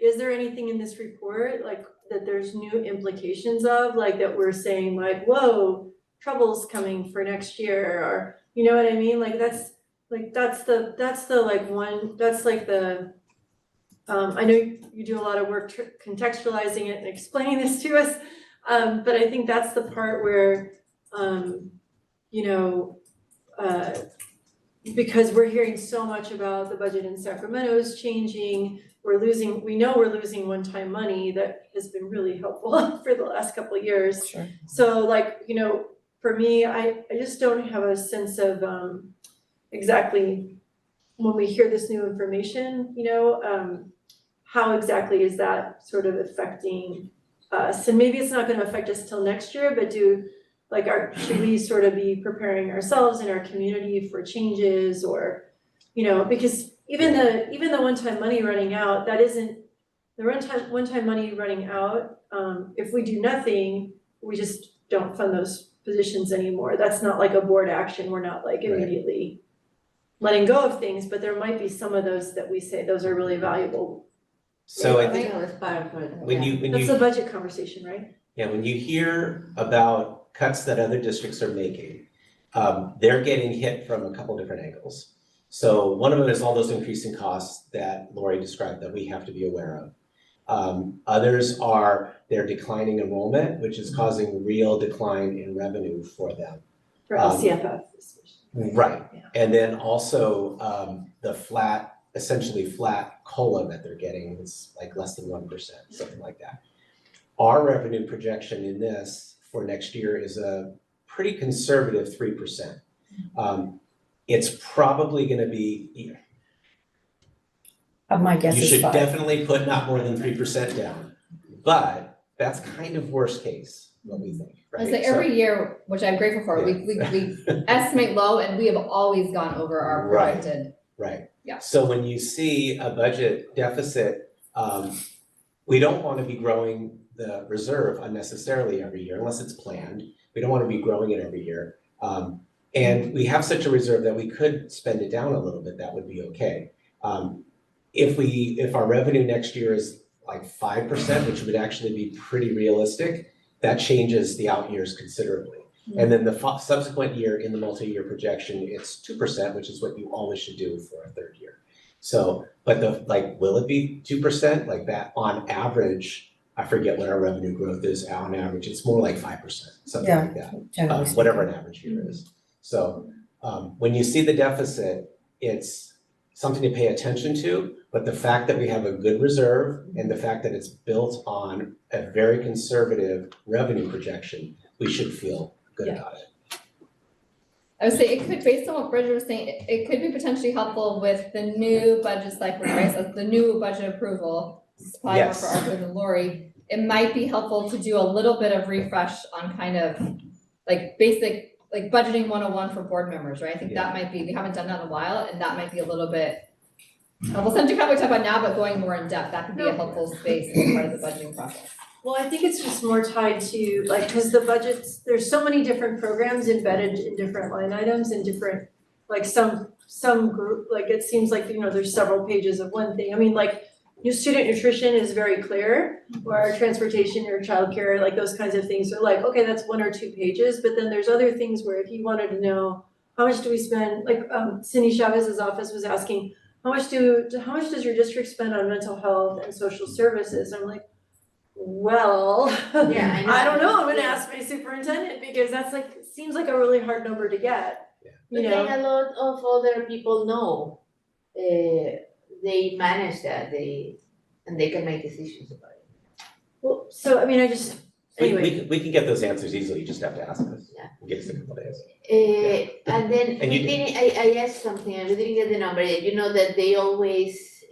is there anything in this report, like, that there's new implications of, like, that we're saying like, whoa, trouble's coming for next year, or, you know what I mean? Like, that's the like one, that's like the, I know you do a lot of work contextualizing it and explaining this to us, but I think that's the part where, you know, because we're hearing so much about the budget in Sacramento is changing, we know we're losing one-time money that has been really helpful for the last couple of years. Sure. So like, you know, for me, I just don't have a sense of exactly when we hear this new information, you know, how exactly is that sort of affecting us? And maybe it's not gonna affect us till next year, but should we sort of be preparing ourselves and our community for changes, or, you know, because even the one-time money running out, that isn't, the one-time money running out, if we do nothing, we just don't fund those positions anymore. That's not like a board action, we're not like immediately letting go of things, but there might be some of those that we say, those are really valuable. So I I think know it's part of it, when yeah. you That's the budget conversation, right? Yeah, when you hear about cuts that other districts are making, they're getting hit from a couple different angles. So one of them is all those increasing costs that Lori described that we have to be aware of. Others are their declining enrollment, which is causing real decline in revenue for them. For LCFF. Right, and then also the essentially flat COLA that they're getting is like less than 1%, something like that. Our revenue projection in this for next year is a pretty conservative 3%. It's probably gonna be, My guess you is should 5. definitely put not more than 3% down, but that's kind of worst case, what we think, right? I say every year, which I'm grateful for, we estimate low and we have always gone over our Right. projected. Right, Yeah. So when you see a budget deficit, we don't want to be growing the reserve unnecessarily every year unless it's planned. We don't want to be growing it every year. And we have such a reserve that we could spend it down a little bit, that would be okay. If our revenue next year is like 5%, which would actually be pretty realistic, that changes the out years considerably. And then the subsequent year in the multi-year projection, it's 2%, which is what you always should do for a third year. So, but will it be 2%? Like that on average, I forget what our revenue growth is on average, it's more like 5%, something like that, whatever an average year is. So when you see the deficit, it's something to pay attention to, but the fact that we have a good reserve and the fact that it's built on a very conservative revenue projection, we should feel good about it. I would say it could, based on what Bridget was saying, it could be potentially helpful with the new budget cycle, right? So the new budget approval, this is probably more for Arthur than Lori. It might be helpful to do a little bit of refresh on kind of like basic, like budgeting 101 for board members, right? I think that might be, we haven't done that in a while, and that might be a little bit, we'll send you kind of what we talk about now, but going more in depth, that could be a helpful space as part of the budgeting process. Well, I think it's just more tied to, like, because the budgets, there's so many different programs embedded in different line items and different, like some group, like it seems like, you know, there's several pages of one thing. I mean, like, your student nutrition is very clear, or transportation or childcare, like those kinds of things are like, okay, that's 1 or 2 pages, but then there's other things where if you wanted to know, how much do we spend, like, Cindy Chavez's office was asking, how much does your district spend on mental health and social services? I'm like, well, Yeah, I don't know, I'm gonna ask my superintendent, because that's like, seems like a really hard number to get. But You know? then a lot of other people know, they manage that, and they can make decisions about it. Well, so I mean, I just, anyway. We can get those answers easily, you just have to ask us. Yeah. Give us a couple days. And then And you I asked something, and we didn't get the number, you know that they always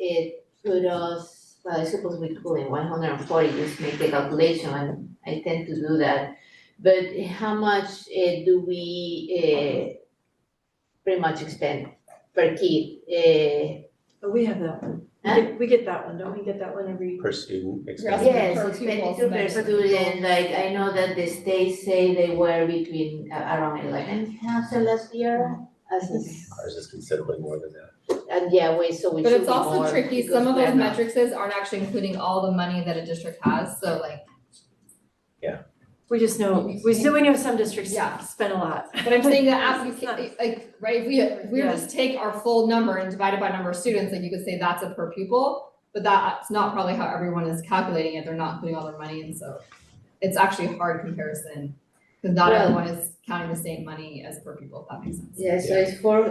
put us, well, I suppose we could in 140, just make the calculation, and I tend to do that. But how much do we pretty much expend per kid? But we have that one. We get that one, don't we get that one every? Per student Yes, expenditure. expenditure per student, like I know that the states say they were between around 11,000 last year. Ours is considerably more than that. And yeah, we should be more. But it's also tricky, because some of we're those not- metrics aren't actually including all the money that a district has, so like. We just know, we know some districts Yeah. spend a lot. But I'm saying that like, right, if we were just take our full number and divide it by number of students, like you could say that's a per pupil, but that's not probably how everyone is calculating it, they're not including all their money, and so it's actually a hard comparison, because not Well- everyone is counting the same money as per pupil, if that makes sense. Yeah, so it's for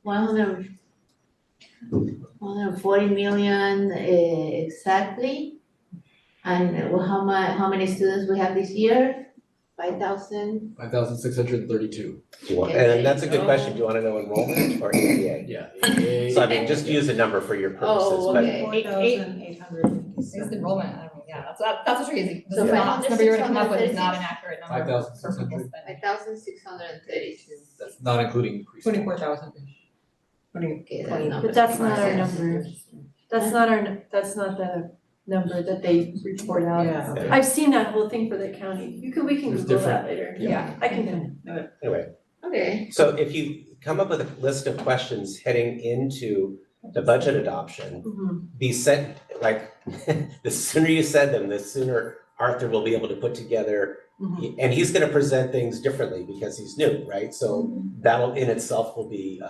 140 million exactly. And how many students we have this year? 5,000? 5,632. Do you want, and that's a good question, do you wanna know enrollment or APA? Yeah. So I mean, just use a number for your purposes, but. 4,856. It's enrollment, I don't know, yeah, that's what's crazy, this So is not, this number you're gonna come up with is 5,636? not an accurate number. 5,600. 5,632. That's not including preschool. 24,000. Okay, that number But that's not our makes sense. number. That's not the number that they report out. Yeah. I've seen that whole thing for the county. We can It's Google that different. later. Yeah. I can. Anyway, Okay. so if you come up with a list of questions heading into the budget adoption, Mhm. be sent, like, the sooner you send them, the sooner Arthur will be able to put together, and he's gonna present things differently because he's new, right? So that'll in itself will be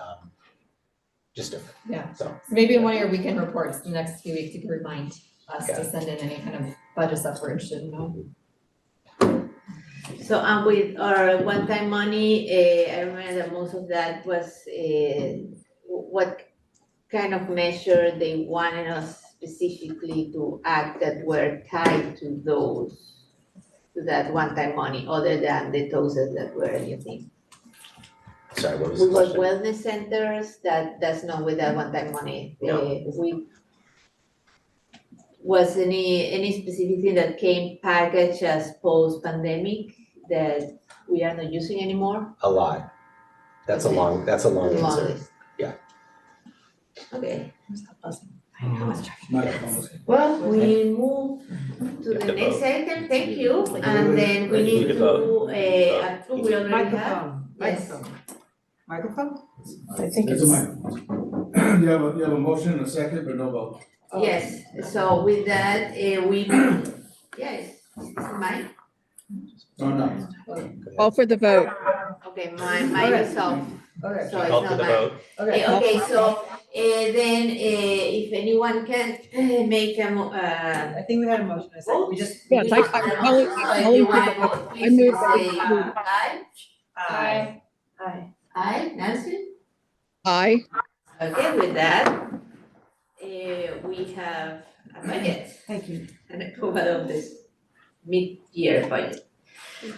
just different, Yeah, so. so maybe in one of your weekend reports, in the next few weeks, you can remind us Got to send in any kind of budget stuff we're interested in knowing. So with our one-time money, I remember that most of that was what kind of measure they wanted us specifically to act that were tied to that one-time money, other than the TOSAs that were, you think? Sorry, what was the We got question? wellness centers, that's not with that one-time money. No. Was any specific thing that came packaged as post-pandemic that we are not using anymore? A lot. That's a long answer. list. Okay. Microphone. Well, we move to the next item, thank you, and then we need to approve, we already have. Yes. Microphone? I think There's it's. a microphone. You have a motion and a second, but no vote. Yes, so with that, we, yes, is this mine? Oh, no. Call for the vote. Okay, mine is off, Okay. so it's Call not for the mine. vote. Okay. Okay, so, then, if anyone can make a I think we had a motion, a second, we just. Yes, So if you want to vote, I please move say that aye. Aye. Aye, Nancy? Aye. Okay, with that, we have a budget. Thank you. An approval of this mid-year budget.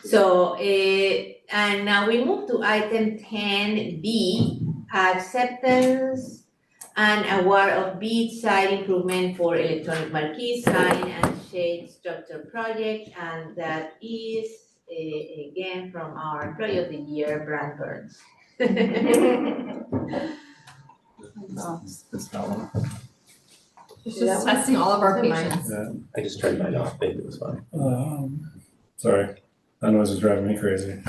So, and now we move to item 10B, acceptance and award of bid site improvement for electronic marquee sign and shade structure project, and that is again from our employee of the year, Brand Burns. Just testing all of our patience. I just turned mine off, maybe it was fine. Sorry, that noise is driving me crazy.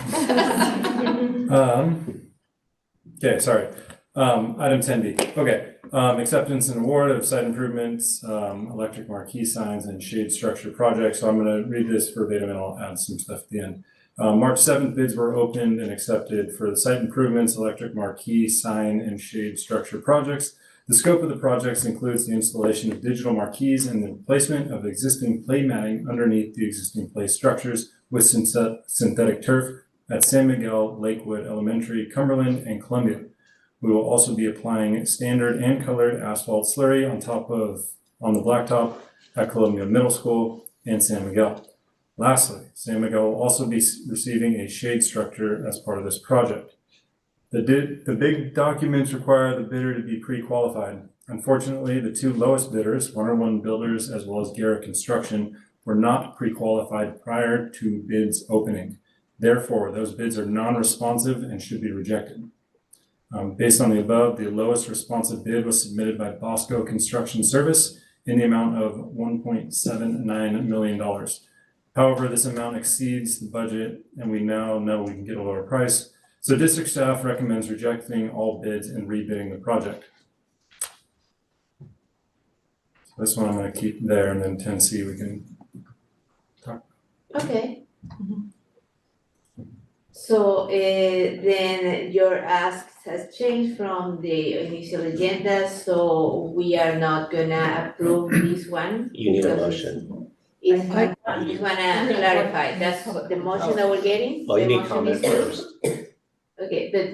Okay, sorry. Item 10B, okay. Acceptance and award of site improvements, electric marquee signs and shade structure projects. So I'm gonna read this verbatim and I'll add some stuff at the end. March 7th, bids were opened and accepted for the site improvements, electric marquee sign and shade structure projects. The scope of the projects includes the installation of digital marquees and the replacement of existing play matting underneath the existing play structures with synthetic turf at San Miguel, Lakewood Elementary, Cumberland, and Columbia. We will also be applying standard and colored asphalt slurry on the blacktop at Columbia Middle School and San Miguel. Lastly, San Miguel will also be receiving a shade structure as part of this project. The big documents require the bidder to be pre-qualified. Unfortunately, the two lowest bidders, 101 Builders as well as Garrett Construction, were not pre-qualified prior to bids opening. Therefore, those bids are non-responsive and should be rejected. Based on the above, the lowest responsive bid was submitted by Bosco Construction Service in the amount of $1.79 million. However, this amount exceeds the budget, and we now know we can get a lower price. So district staff recommends rejecting all bids and rebidding the project. This one I'm going to keep there, and then 10C we can talk. Okay. So then your ask has changed from the initial agenda, so we are not gonna approve this one. You need a because motion. It's, I just wanna clarify, that's the motion that we're getting? Oh, you The need motion comment is- first. To Okay, but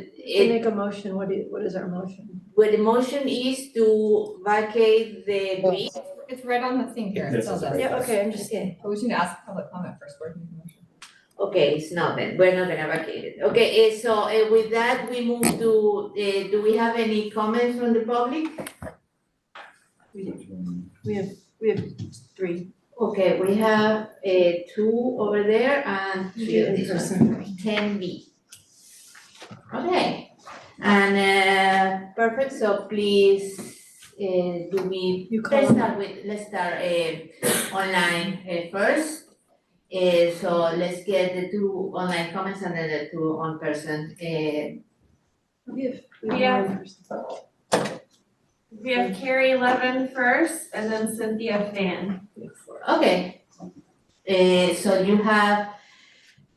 make a motion, what is our motion? well, the motion is to vacate the bid. It's right on the thing here, it Yes, tells it's us. right. Yeah, okay, I'm just But we should ask public comment first, before we make a motion. Okay, it's not then, we're not gonna vacate it. Okay, so with that, we move to, do we have any comments from the public? We have three. Okay, we have two over there and three of this one, 10B. Okay, and perfect, so please, let's start online first. So let's get the two online comments and then the two on person. We have Carrie Levin first and then Cynthia Fan. Okay. So you have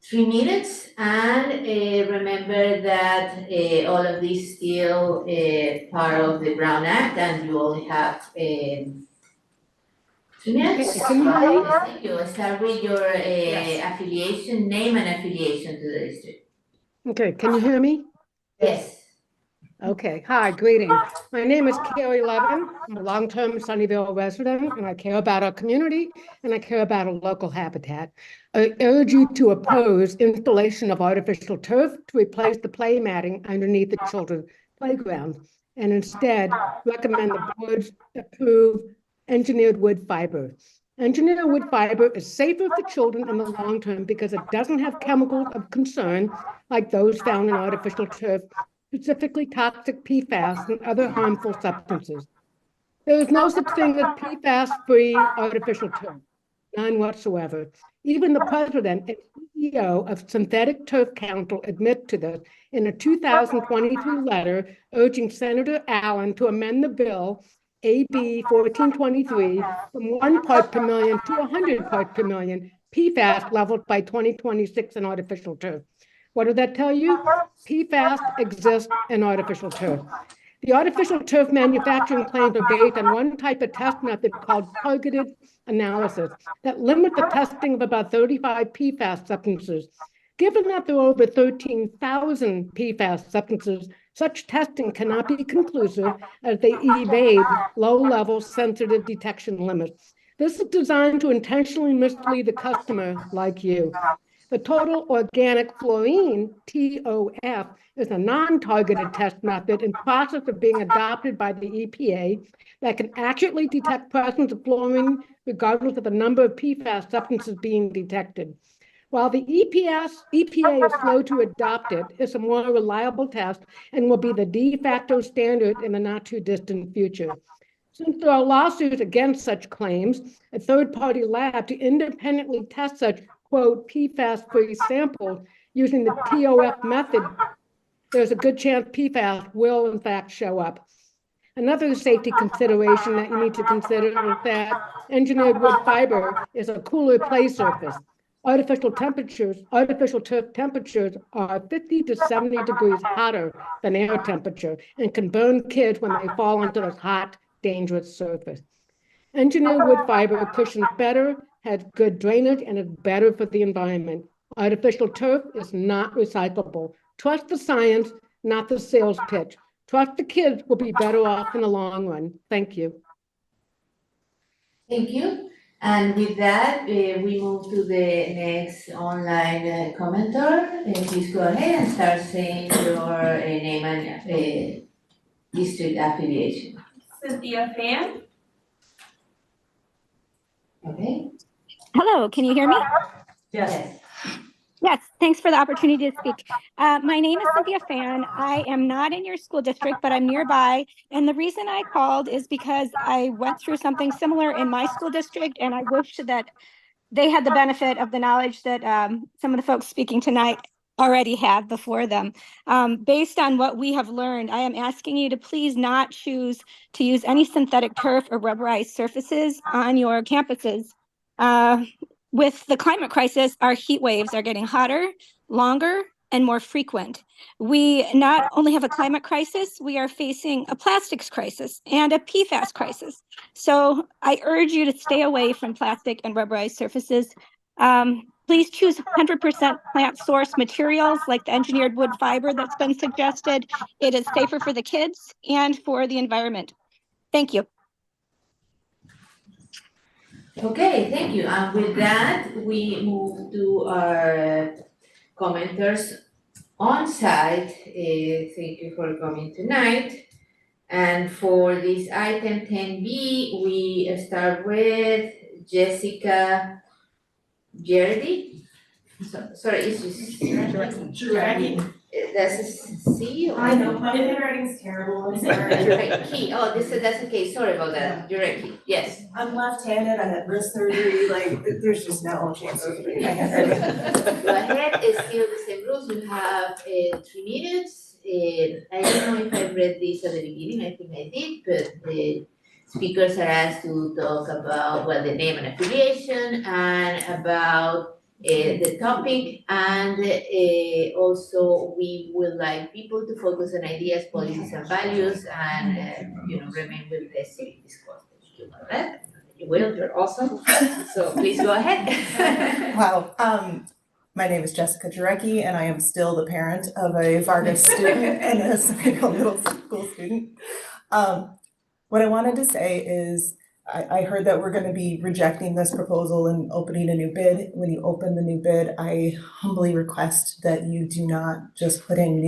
3 minutes and remember that all of this still part of the Brown Act and you only have 3 minutes. Okay, can you hear me? Thank you. Start with your affiliation, name and affiliation to the district. Okay, can you hear me? Yes. Okay, hi, greetings. My name is Carrie Levin. I'm a long-term Sunnyvale resident, and I care about our community, and I care about our local habitat. I urge you to oppose installation of artificial turf to replace the play matting underneath the children's playground, and instead recommend the board approve engineered wood fiber. Engineered wood fiber is safer for children in the long term because it doesn't have chemicals of concern like those found in artificial turf specifically toxic PFAS and other harmful substances. There is no such thing as PFAS-free artificial turf, none whatsoever. Even the president and CEO of Synthetic Turf Council admit to this in a 2022 letter urging Senator Allen to amend the bill AB 1423 from 1 part per million to 100 parts per million PFAS levels by 2026 in artificial turf. What did that tell you? PFAS exists in artificial turf. The artificial turf manufacturing claims are based on one type of test method called targeted analysis that limit the testing of about 35 PFAS substances. Given that there are over 13,000 PFAS substances, such testing cannot be conclusive as they evade low-level sensitive detection limits. This is designed to intentionally mislead the customer like you. The total organic fluorine, TOF, is a non-targeted test method in process of being adopted by the EPA that can accurately detect presence of fluorine regardless of the number of PFAS substances being detected. While the EPA is slow to adopt it, it's a more reliable test and will be the de facto standard in the not-too-distant future. Since there are lawsuits against such claims, a third-party lab to independently test such, quote, PFAS-free samples using the TOF method, there's a good chance PFAS will, in fact, show up. Another safety consideration that you need to consider is that engineered wood fiber is a cooler play surface. Artificial turf temperatures are 50 to 70 degrees hotter than air temperature and can burn kids when they fall onto this hot, dangerous surface. Engineered wood fiber cushions better, has good drainage, and is better for the environment. Artificial turf is not recyclable. Trust the science, not the sales pitch. Trust the kids will be better off in the long run. Thank you. Thank you. And with that, we move to the next online commenter. Please go ahead and start saying your name and district affiliation. Cynthia Fan. Okay. Hello, can you hear me? Yes. Yes, thanks for the opportunity to speak. My name is Cynthia Fan. I am not in your school district, but I'm nearby. And the reason I called is because I went through something similar in my school district, and I wish that they had the benefit of the knowledge that some of the folks speaking tonight already have before them. Based on what we have learned, I am asking you to please not choose to use any synthetic turf or rubberized surfaces on your campuses. With the climate crisis, our heat waves are getting hotter, longer, and more frequent. We not only have a climate crisis, we are facing a plastics crisis and a PFAS crisis. So I urge you to stay away from plastic and rubberized surfaces. Please choose 100% plant source materials like the engineered wood fiber that's been suggested. It is safer for the kids and for the environment. Thank you. Okay, thank you. And with that, we move to our commenters on site. Thank you for coming tonight. And for this item 10B, we start with Jessica Gerdy. Sorry, it's just Jureki. That's a C. Or I know, my handwriting's terrible, I'm sorry. Jureki. Oh, that's okay. Sorry about that. Jureki. Yes. I'm left-handed, I had wrist surgery, like, there's just no chance of reading my handwriting. Go ahead, it's still the same rules. You have 3 minutes. I don't know if I read this at the beginning, I think I did, but the speakers are asked to talk about, well, the name and affiliation and about the topic, and also we would like people to focus on ideas, policies, and values, and remain with the civic discourse. You know that. You will. You're awesome. So please go ahead. Wow. My name is Jessica Jarecki, and I am still the parent of a Vargas student and a Seminole Middle School student. What I wanted to say is I heard that we're going to be rejecting this proposal and opening a new bid. When you open the new bid, I humbly request that you do not just put in new